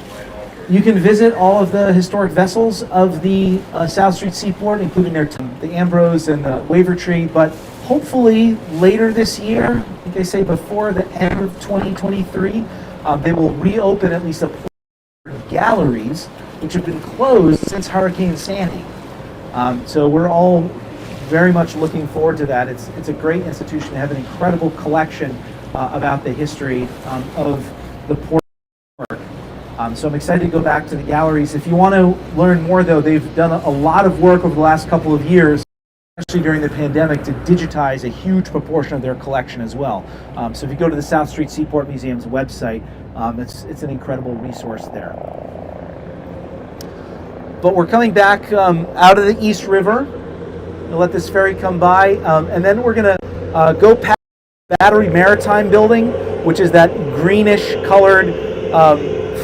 S6: You can visit all of the historic vessels of the South Street Seaport, including the Ambrose and the Waver Tree, but hopefully later this year, I think they say before the end of 2023, they will reopen at least a portion of galleries, which have been closed since Hurricane Sandy. So we're all very much looking forward to that. It's a great institution to have an incredible collection about the history of the port. So I'm excited to go back to the galleries. If you want to learn more, though, they've done a lot of work over the last couple of years, especially during the pandemic, to digitize a huge proportion of their collection as well. So if you go to the South Street Seaport Museum's website, it's an incredible resource there. But we're coming back out of the East River. We'll let this ferry come by, and then we're going to go past the Battery Maritime Building, which is that greenish colored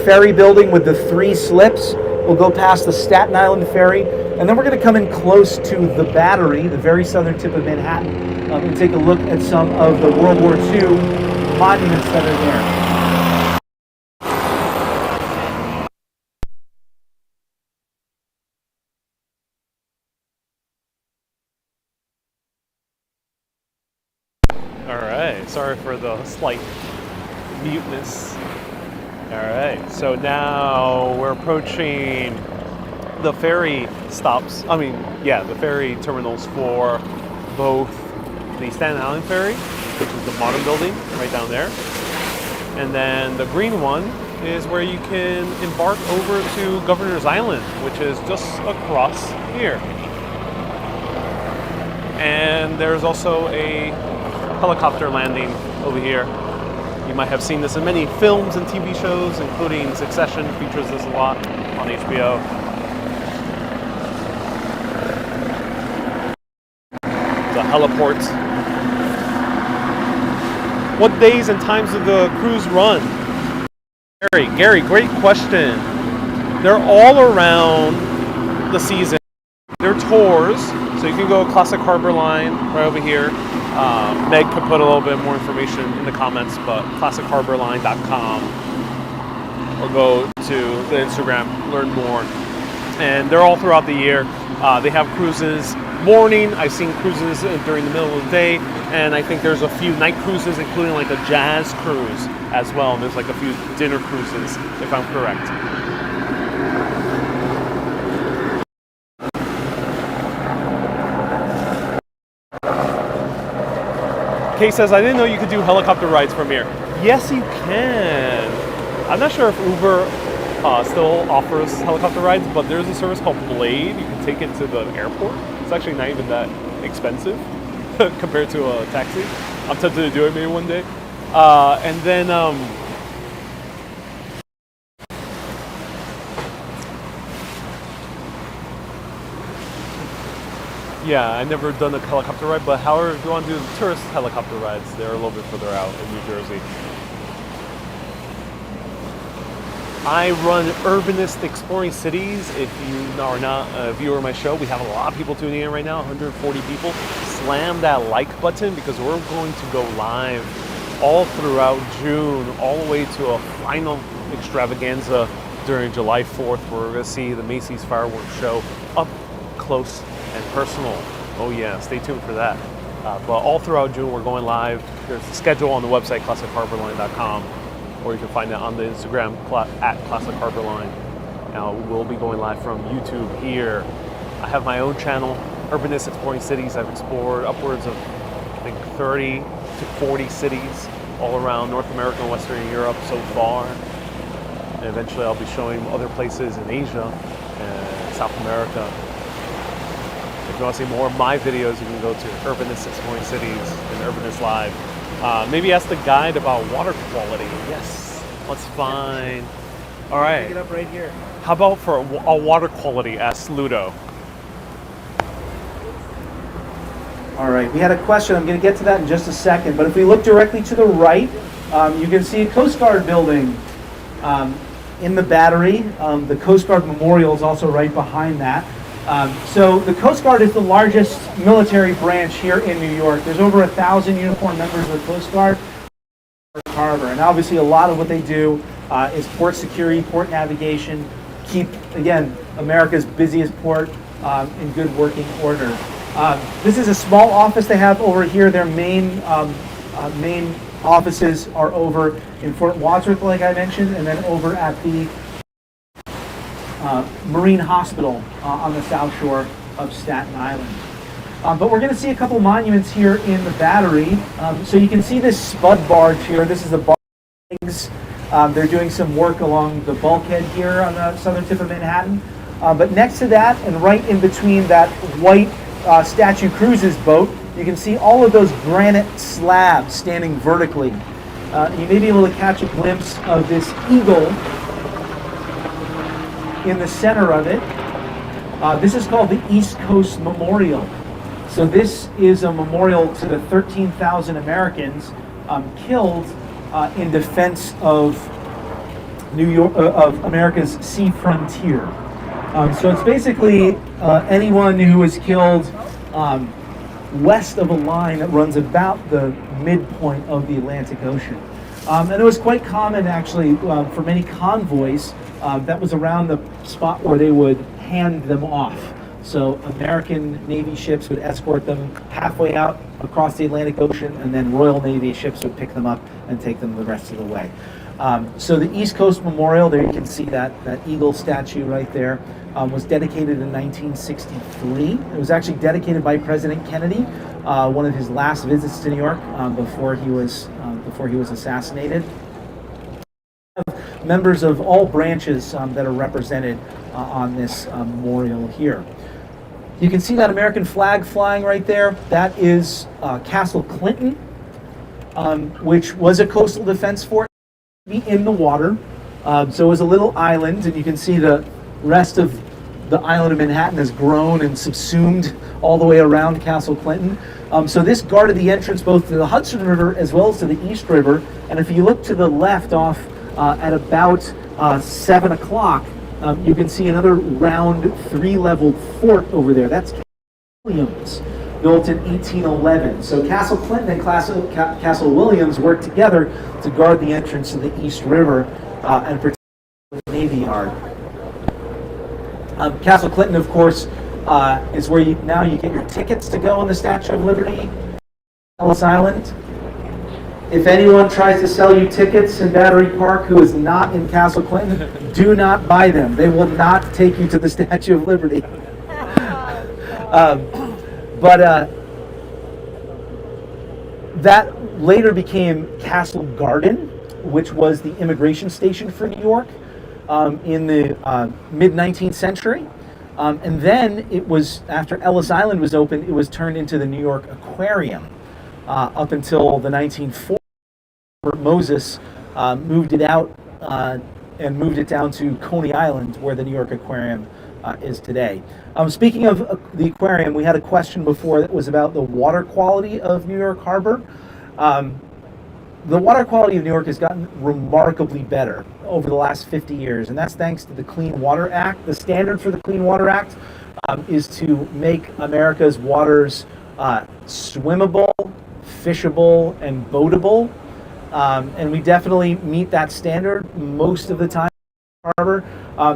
S6: ferry building with the 3 slips. We'll go past the Staten Island ferry, and then we're going to come in close to the Battery, the very southern tip of Manhattan, and take a look at some of the World War II monuments that are there.
S2: All right, sorry for the slight muteness. All right, so now we're approaching the ferry stops. The ferry terminals for both the Staten Island ferry, which is the modern building right down there, and then the green one is where you can embark over to Governor's Island, which is just across here. And there's also a helicopter landing over here. You might have seen this in many films and TV shows, including Succession features this a lot on HBO. The heliport. What days and times do the cruise run? Gary, great question. They're all around the season. They're tours, so you can go Classic Harbor Line right over here. Meg could put a little bit more information in the comments, but classicharborline.com, or go to the Instagram, learn more. And they're all throughout the year. They have cruises morning. I've seen cruises during the middle of the day, and I think there's a few night cruises, including like a jazz cruise as well. And there's like a few dinner cruises, if I'm correct. Kay says, I didn't know you could do helicopter rides from here. Yes, you can. I'm not sure if Uber still offers helicopter rides, but there's a service called Blade. You can take it to the airport. It's actually not even that expensive compared to a taxi. I'm tempted to do it maybe one day. And then yeah, I've never done a helicopter ride, but however, if you want to do the tourist helicopter rides, they're a little bit further out in New Jersey. I run Urbanist Exploring Cities. If you are not a viewer of my show, we have a lot of people tuning in right now, 140 people. Slam that like button because we're going to go live all throughout June, all the way to a final extravaganza during July 4th, where we're going to see the Macy's fireworks show up close and personal. Oh yeah, stay tuned for that. But all throughout June, we're going live. There's a schedule on the website, classicharborline.com. Or you can find it on the Instagram at Classic Harbor Line. Now, we'll be going live from YouTube here. I have my own channel, Urbanist Exploring Cities. I've explored upwards of, I think, 30 to 40 cities all around North America and Western Europe so far. And eventually I'll be showing other places in Asia and South America. If you want to see more of my videos, you can go to Urbanist Exploring Cities and Urbanist Live. Maybe ask the guide about water quality. Yes, that's fine. All right.
S3: Pick it up right here.
S2: How about for a water quality? Ask Ludo.
S3: All right, we had a question. I'm going to get to that in just a second. But if we look directly to the right, you can see a Coast Guard building in the battery. The Coast Guard Memorial is also right behind that. So the Coast Guard is the largest military branch here in New York. There's over 1,000 uniformed members of the Coast Guard harbor, and obviously a lot of what they do is port security, port navigation, keep, again, America's busiest port in good working order. This is a small office they have over here. Their main offices are over in Fort Wadsworth, like I mentioned, and then over at the Marine Hospital on the south shore of Staten Island. But we're going to see a couple monuments here in the battery. So you can see this spud barge here. This is the barge. They're doing some work along the bulkhead here on the southern tip of Manhattan. But next to that, and right in between that white Statue Cruises boat, you can see all of those granite slabs standing vertically. You may be able to catch a glimpse of this eagle in the center of it. This is called the East Coast Memorial. So this is a memorial to the 13,000 Americans killed in defense of New York, of America's sea frontier. So it's basically anyone who was killed west of a line that runs about the midpoint of the Atlantic Ocean. And it was quite common, actually, for many convoys that was around the spot where they would hand them off. So American Navy ships would escort them halfway out across the Atlantic Ocean, and then Royal Navy ships would pick them up and take them the rest of the way. So the East Coast Memorial, there you can see that eagle statue right there, was dedicated in 1963. It was actually dedicated by President Kennedy, one of his last visits to New York before he was assassinated. Members of all branches that are represented on this memorial here. You can see that American flag flying right there. That is Castle Clinton, which was a coastal defense fort in the water. So it was a little island, and you can see the rest of the island of Manhattan has grown and subsumed all the way around Castle Clinton. So this guarded the entrance both to the Hudson River as well as to the East River. And if you look to the left off at about 7 o'clock, you can see another round 3-leveled fort over there. That's Williams.
S6: built in 1811. So Castle Clinton and Castle Williams worked together to guard the entrance to the East River and protect the Navy Yard. Castle Clinton, of course, is where you get your tickets to go on the Statue of Liberty, Ellis Island. If anyone tries to sell you tickets in Battery Park who is not in Castle Clinton, do not buy them. They will not take you to the Statue of Liberty. That later became Castle Garden, which was the immigration station for New York in the mid-19th century. And then it was, after Ellis Island was opened, it was turned into the New York Aquarium up until the 1940s, where Moses moved it out and moved it down to Coney Island, where the New York Aquarium is today. Speaking of the aquarium, we had a question before that was about the water quality of New York Harbor. The water quality of New York has gotten remarkably better over the last 50 years, and that's thanks to the Clean Water Act. The standard for the Clean Water Act is to make America's waters swimmable, fishable, and boatable. And we definitely meet that standard most of the time in the harbor.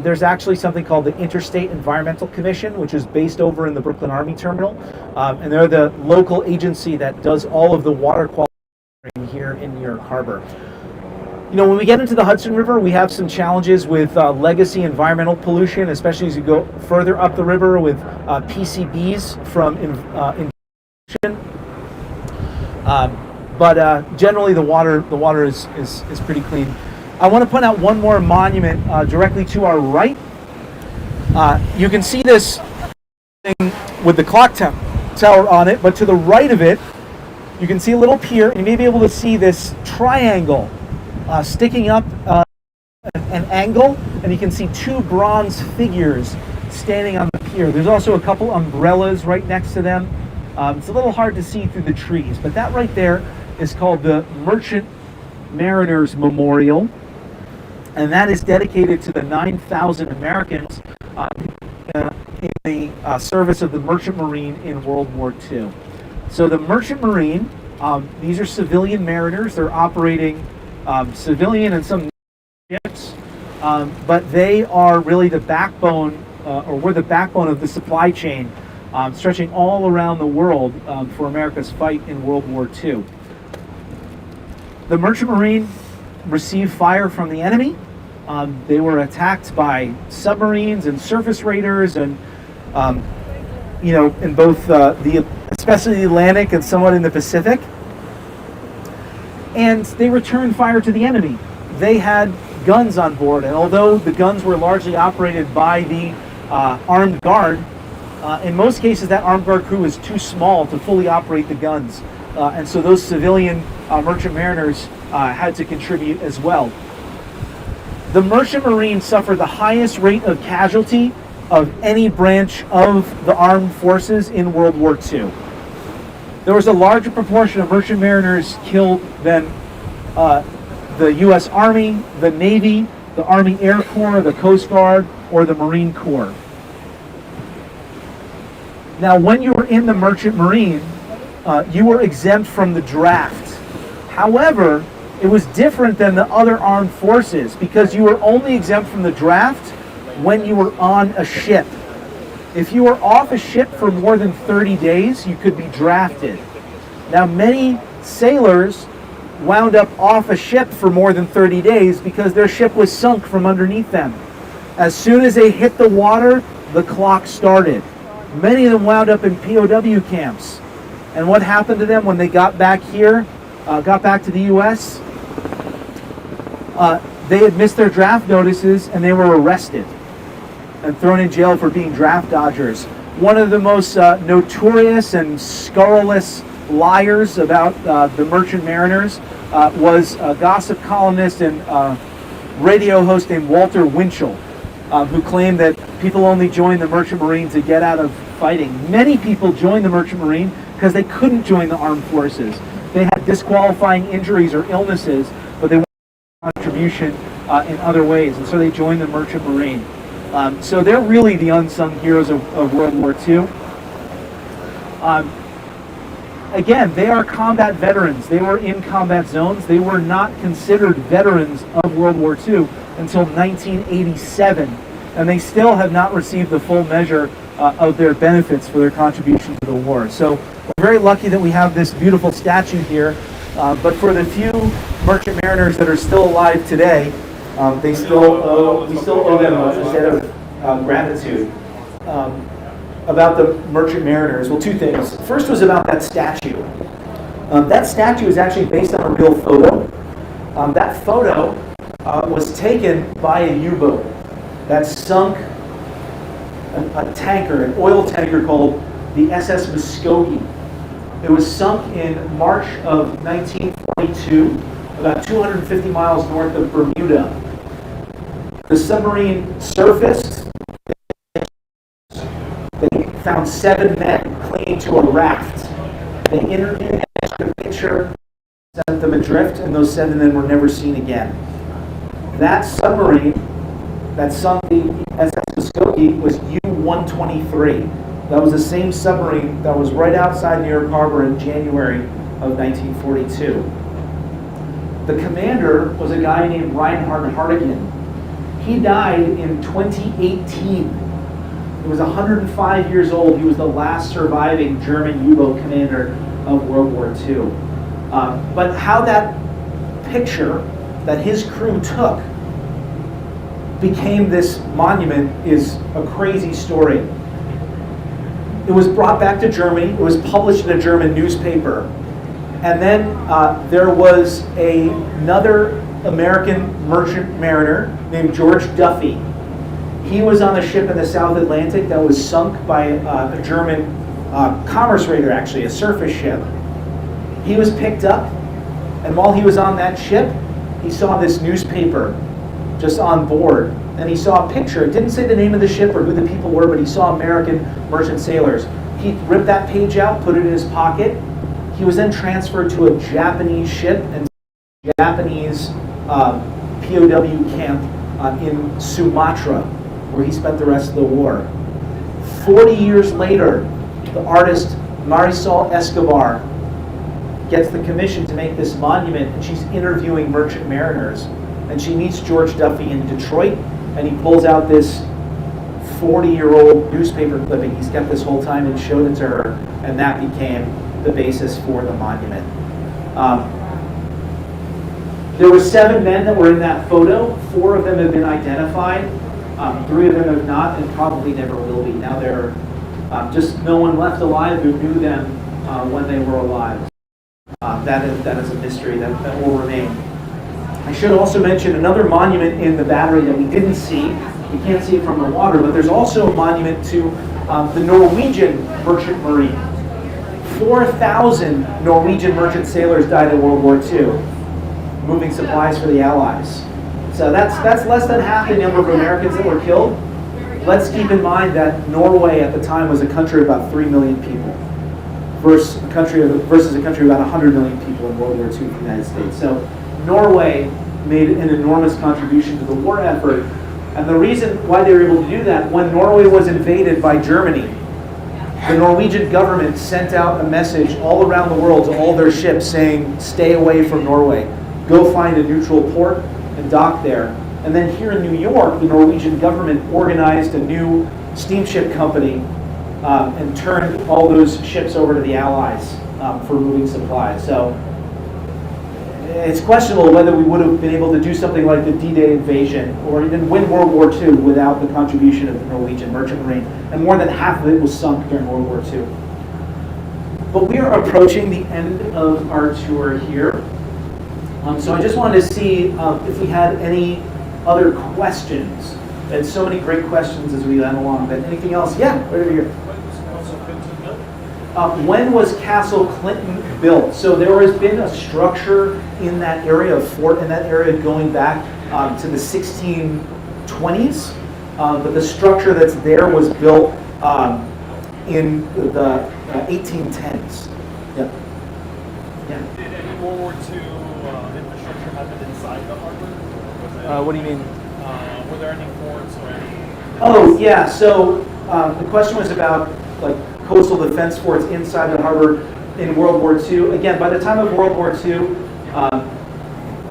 S6: There's actually something called the Interstate Environmental Commission, which is based over in the Brooklyn Army Terminal. And they're the local agency that does all of the water quality here in New York Harbor. You know, when we get into the Hudson River, we have some challenges with legacy environmental pollution, especially as you go further up the river with PCBs from but generally the water is pretty clean. I want to point out one more monument directly to our right. You can see this thing with the clock tower on it, but to the right of it, you can see a little pier, and you may be able to see this triangle sticking up an angle, and you can see two bronze figures standing on the pier. There's also a couple umbrellas right next to them. It's a little hard to see through the trees, but that right there is called the Merchant Mariners Memorial, and that is dedicated to the 9,000 Americans in the service of the Merchant Marine in World War II. So the Merchant Marine, these are civilian mariners. They're operating civilian and some ships, but they are really the backbone, or were the backbone of the supply chain, stretching all around the world for America's fight in World War II. The Merchant Marine received fire from the enemy. They were attacked by submarines and surface raiders, and in both especially the Atlantic and somewhat in the Pacific. And they returned fire to the enemy. They had guns on board, and although the guns were largely operated by the armed guard, in most cases that armed guard crew was too small to fully operate the guns. And so those civilian merchant mariners had to contribute as well. The Merchant Marine suffered the highest rate of casualty of any branch of the armed forces in World War II. There was a larger proportion of merchant mariners killed than the U.S. Army, the Navy, the Army Air Corps, the Coast Guard, or the Marine Corps. Now, when you were in the Merchant Marine, you were exempt from the draft. However, it was different than the other armed forces because you were only exempt from the draft when you were on a ship. If you were off a ship for more than 30 days, you could be drafted. Now, many sailors wound up off a ship for more than 30 days because their ship was sunk from underneath them. As soon as they hit the water, the clock started. Many of them wound up in POW camps. And what happened to them when they got back here, got back to the U.S.? They had missed their draft notices and they were arrested and thrown in jail for being draft dodgers. One of the most notorious and scurrilous liars about the merchant mariners was a gossip columnist and radio host named Walter Winchell, who claimed that people only joined the Merchant Marine to get out of fighting. Many people joined the Merchant Marine because they couldn't join the armed forces. They had disqualifying injuries or illnesses, but they wanted contribution in other ways, and so they joined the Merchant Marine. So they're really the unsung heroes of World War II.
S3: again, they are combat veterans. They were in combat zones. They were not considered veterans of World War II until 1987, and they still have not received the full measure of their benefits for their contribution to the war. So we're very lucky that we have this beautiful statue here, but for the few merchant mariners that are still alive today, we still owe them a debt of gratitude. About the merchant mariners, well, two things. First was about that statue. That statue is actually based on a real photo. That photo was taken by a U-boat that sunk a tanker, an oil tanker called the SS Muskogee. It was sunk in March of 1942, about 250 miles north of Bermuda. The submarine surfaced. They found 7 men clinging to a raft. They interviewed and took a picture, sent them adrift, and those 7 men were never seen again. That submarine that sunk the SS Muskogee was U-123. That was the same submarine that was right outside New York Harbor in January of 1942. The commander was a guy named Reinhard Hartigan. He died in 2018. He was 105 years old. He was the last surviving German U-boat commander of World War II. But how that picture that his crew took became this monument is a crazy story. It was brought back to Germany. It was published in a German newspaper. And then there was another American merchant mariner named George Duffy. He was on a ship in the South Atlantic that was sunk by a German commerce raider, actually, a surface ship. He was picked up, and while he was on that ship, he saw this newspaper just on board, and he saw a picture. It didn't say the name of the ship or who the people were, but he saw American merchant sailors. He ripped that page out, put it in his pocket. He was then transferred to a Japanese ship and Japanese POW camp in Sumatra, where he spent the rest of the war. 40 years later, the artist Marisol Escobar gets the commission to make this monument, and she's interviewing merchant mariners. And she meets George Duffy in Detroit, and he pulls out this 40-year-old newspaper clipping he's kept this whole time and showed it to her, and that became the basis for the monument. There were 7 men that were in that photo. 4 of them have been identified. 3 of them have not and probably never will be. Now they're just no one left alive who knew them when they were alive. That is a mystery that will remain. I should also mention another monument in the battery that we didn't see. We can't see it from the water, but there's also a monument to the Norwegian merchant marine. 4,000 Norwegian merchant sailors died in World War II, moving supplies for the Allies. So that's less than half the number of Americans that were killed. Let's keep in mind that Norway at the time was a country of about 3 million people versus a country of about 100 million people in World War II in the United States. So Norway made an enormous contribution to the war effort. And the reason why they were able to do that, when Norway was invaded by Germany, the Norwegian government sent out a message all around the world to all their ships saying, stay away from Norway. Go find a neutral port and dock there. And then here in New York, the Norwegian government organized a new steamship company and turned all those ships over to the Allies for moving supplies. So it's questionable whether we would have been able to do something like the D-Day invasion or even win World War II without the contribution of the Norwegian merchant marine. And more than half of it was sunk during World War II. But we are approaching the end of our tour here. So I just wanted to see if we had any other questions. We had so many great questions as we went along. But anything else? Yeah, right over here. When was Castle Clinton built? So there has been a structure in that area, a fort in that area going back to the 1620s. But the structure that's there was built in the 1810s. Yeah. Yeah.
S2: Did any World War II infrastructure happen inside the harbor?
S3: What do you mean?
S2: Were there any forts or any?
S3: Oh, yeah. So the question was about like coastal defense forts inside the harbor. in World War II. Again, by the time of World War II,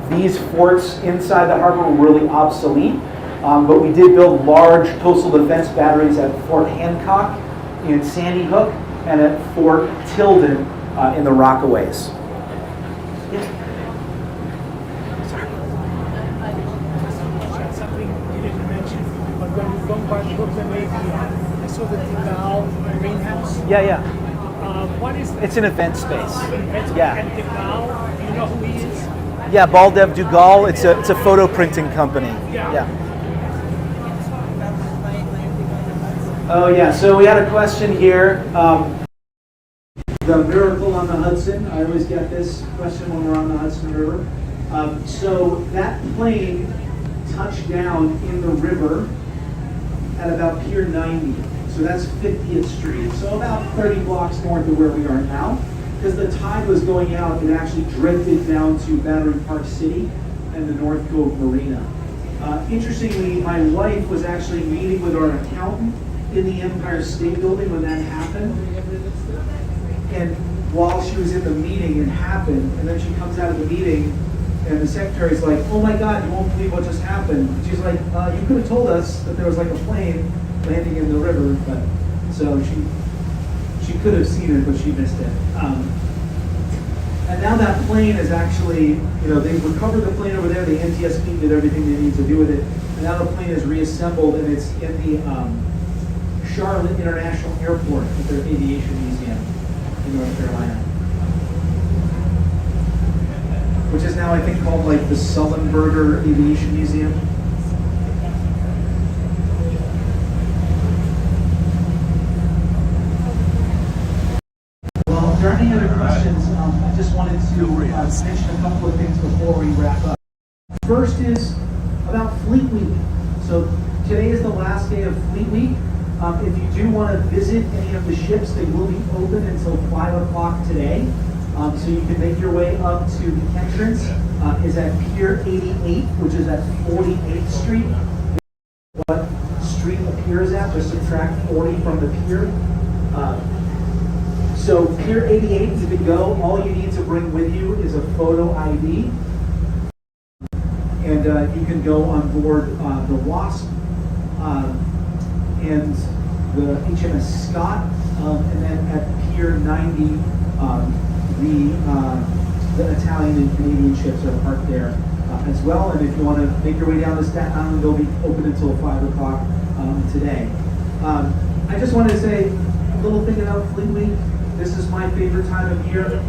S3: these forts inside the harbor were really obsolete, but we did build large coastal defense batteries at Fort Hancock in Sandy Hook and at Fort Tilden in the Rockaways.
S7: Something you didn't mention, but when we go by Brooklyn Navy, I saw the Degal greenhouse.
S3: Yeah.
S7: What is that?
S3: It's an event space. Yeah.
S7: And Degal, do you know who he is?
S3: Yeah, Baldev Dugal. It's a photo printing company. Yeah. Oh yeah. So we had a question here. The miracle on the Hudson. I always get this question when we're on the Hudson River. So that plane touched down in the river at about Pier 90. So that's 50th Street. So about 30 blocks north of where we are now. Because the tide was going out, it actually drifted down to Battery Park City and the North Cove Marina. Interestingly, my wife was actually meeting with our accountant in the Empire State Building when that happened. And while she was in the meeting, it happened. And then she comes out of the meeting, and the secretary's like, "Oh my God, you won't believe what just happened." And she's like, "You could have told us that there was like a plane landing in the river." But so she could have seen it, but she missed it. And now that plane is actually, they've recovered the plane over there. The NTSB did everything they need to do with it. And now the plane is reassembled, and it's in the Charlotte International Airport at their aviation museum in North Carolina. Which is now, I think, called like the Sullenberger Aviation Museum. Well, if there are any other questions, I just wanted to mention a couple of things before we wrap up. First is about Fleet Week. So today is the last day of Fleet Week. If you do want to visit any of the ships, they will be open until 5 o'clock today. So you can make your way up to the entrance. Is at Pier 88, which is at 48th Street. What street appears at, just subtract 40 from the pier. So Pier 88, you can go. All you need to bring with you is a photo ID. And you can go on board the Wasp and the HMS Scott. And then at Pier 90, the Italian and Canadian ships are parked there as well. And if you want to make your way down to Staten Island, they'll be open until 5 o'clock today. I just wanted to say a little thing about Fleet Week. This is my favorite time of year.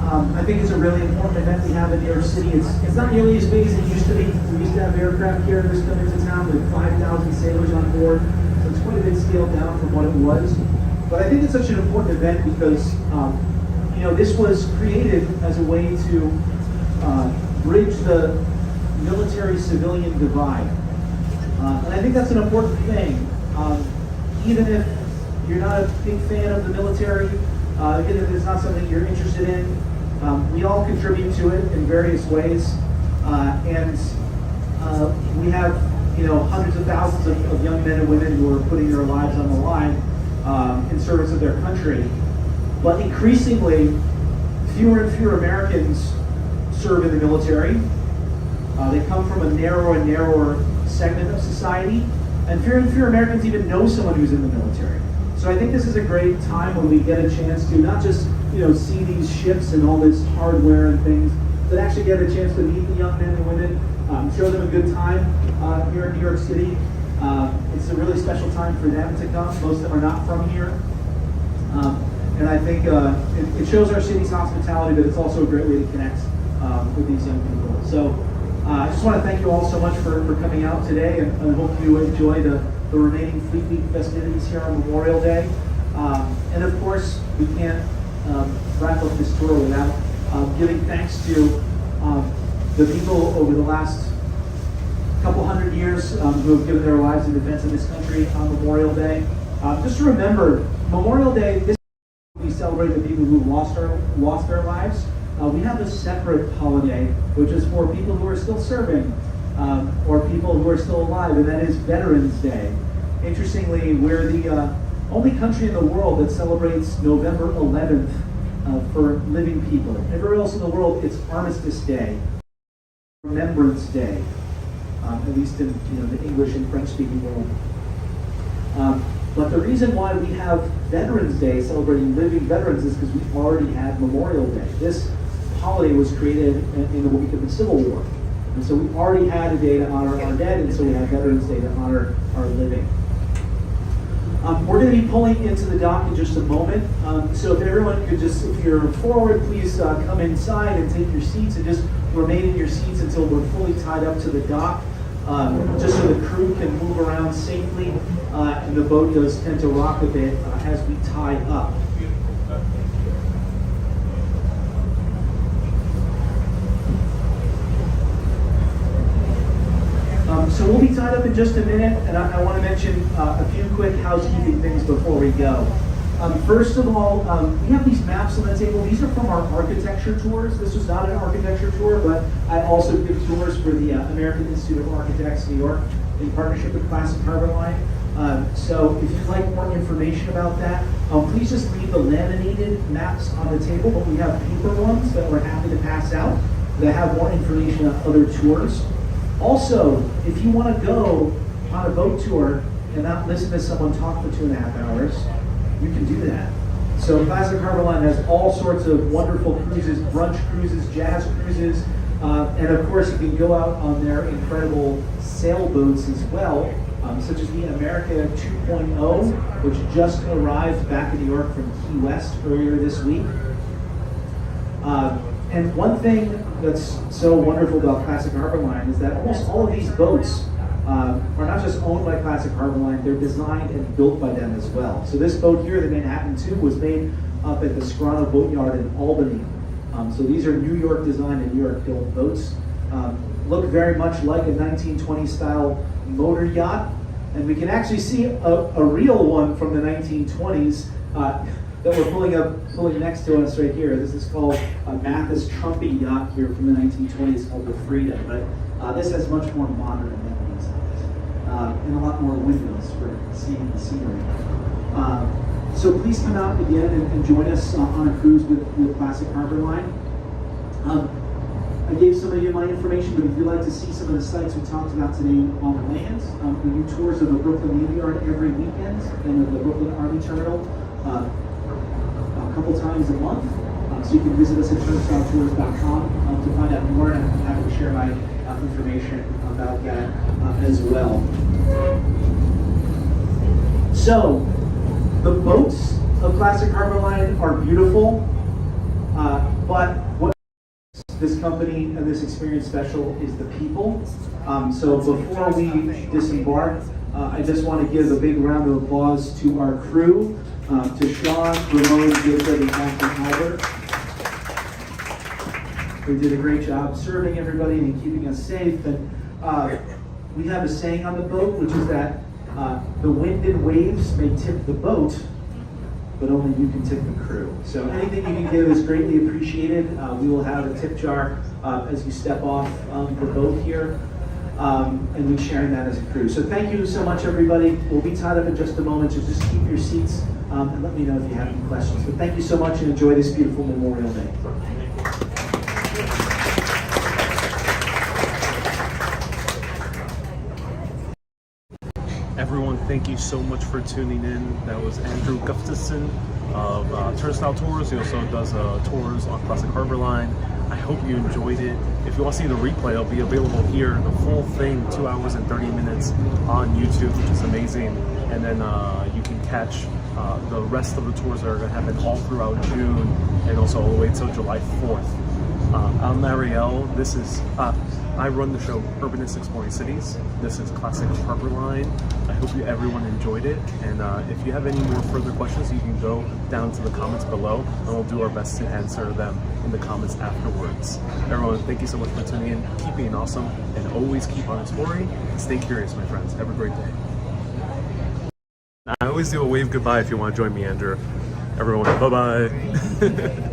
S3: I think it's a really important event we have in New York City. It's not nearly as big as it used to be. We used to have aircraft carriers come into town with 5,000 sailors on board. So it's quite a bit scaled down from what it was. But I think it's such an important event because this was created as a way to bridge the military-civilian divide. And I think that's an important thing. Even if you're not a big fan of the military, even if it's not something you're interested in, we all contribute to it in various ways. And we have hundreds of thousands of young men and women who are putting their lives on the line in service of their country. But increasingly, fewer and fewer Americans serve in the military. They come from a narrower and narrower segment of society, and fewer Americans even know someone who's in the military. So I think this is a great time when we get a chance to not just see these ships and all this hardware and things, but actually get a chance to meet the young men and women, show them a good time here in New York City. It's a really special time for them to come. Most of them are not from here. And I think it shows our city's hospitality, but it's also a great way to connect with these young people. So I just want to thank you all so much for coming out today, and I hope you enjoy the remaining Fleet Week festivities here on Memorial Day. And of course, we can't wrap up this tour without giving thanks to the people over the last couple hundred years who have given their lives in defense of this country on Memorial Day. Just to remember, Memorial Day, this we celebrate the people who lost their lives. We have a separate holiday, which is for people who are still serving or people who are still alive, and that is Veterans Day. Interestingly, we're the only country in the world that celebrates November 11th for living people. Everywhere else in the world, it's Armistice Day, Remembrance Day, at least in the English and French-speaking world. But the reason why we have Veterans Day, celebrating living veterans, is because we already had Memorial Day. This holiday was created in the week of the Civil War. And so we already had a day to honor our dead, and so we have Veterans Day to honor our living. We're going to be pulling into the dock in just a moment. So if everyone could just, if you're forward, please come inside and take your seats and just remain in your seats until we're fully tied up to the dock. Just so the crew can move around safely, and the boat does tend to rock a bit as we tie up. So we'll be tied up in just a minute, and I want to mention a few quick housekeeping things before we go. First of all, we have these maps on the table. These are from our architecture tours. This was not an architecture tour, but I also give tours for the American Institute of Architects, New York, in partnership with Classic Harbor Line. So if you'd like more information about that, please just leave the laminated maps on the table, but we have paper ones that we're happy to pass out that have more information on other tours. Also, if you want to go on a boat tour and not listen to someone talk for 2.5 hours, you can do that. So Classic Harbor Line has all sorts of wonderful cruises, brunch cruises, jazz cruises, and of course you can go out on their incredible sailboats as well, such as the America 2.0, which just arrived back in New York from Key West earlier this week. And one thing that's so wonderful about Classic Harbor Line is that almost all of these boats are not just owned by Classic Harbor Line, they're designed and built by them as well. So this boat here, the Manhattan II, was made up at the Scrano Boatyard in Albany. So these are New York designed and New York built boats. Look very much like a 1920 style motor yacht. And we can actually see a real one from the 1920s that we're pulling next to us right here. This is called a Mathis Trumpy yacht here from the 1920s called the Freedom. But this has much more modern amenities and a lot more windows for seeing the scenery. So please come out again and join us on a cruise with Classic Harbor Line. I gave some of you my information, but if you'd like to see some of the sites we talked about today on land, we do tours of the Brooklyn Navy Yard every weekend and of the Brooklyn Army Terminal a couple times a month. So you can visit us at turnstiles.com to find out more, and I'm happy to share my information about that as well. So, the boats of Classic Harbor Line are beautiful, but what makes this company and this experience special is the people. So before we disembark, I just want to give a big round of applause to our crew, to Sean, Ramon, Gilbert, and Captain Albert. They did a great job serving everybody and keeping us safe. And we have a saying on the boat, which is that the wind and waves may tip the boat, but only you can tip the crew. So anything you can give is greatly appreciated. We will have a tip jar as you step off the boat here. And we're sharing that as a crew. So thank you so much, everybody. We'll be tied up in just a moment, so just keep your seats and let me know if you have any questions. But thank you so much and enjoy this beautiful Memorial Day.
S2: Everyone, thank you so much for tuning in. That was Andrew Gustafson of Turnstile Tours. He also does tours on Classic Harbor Line. I hope you enjoyed it. If you want to see the replay, it'll be available here, the full thing, 2 hours and 30 minutes on YouTube, which is amazing. And then you can catch the rest of the tours that are going to happen all throughout June and also all the way till July 4th. I'm Marielle. This is, I run the show Urbanist Exploring Cities. This is Classic Harbor Line. I hope everyone enjoyed it. And if you have any more further questions, you can go down to the comments below and we'll do our best to answer them in the comments afterwards. Everyone, thank you so much for tuning in. Keep being awesome and always keep on exploring. Stay curious, my friends. Have a great day. I always do a wave goodbye if you want to join me, Andrew. Everyone, bye-bye.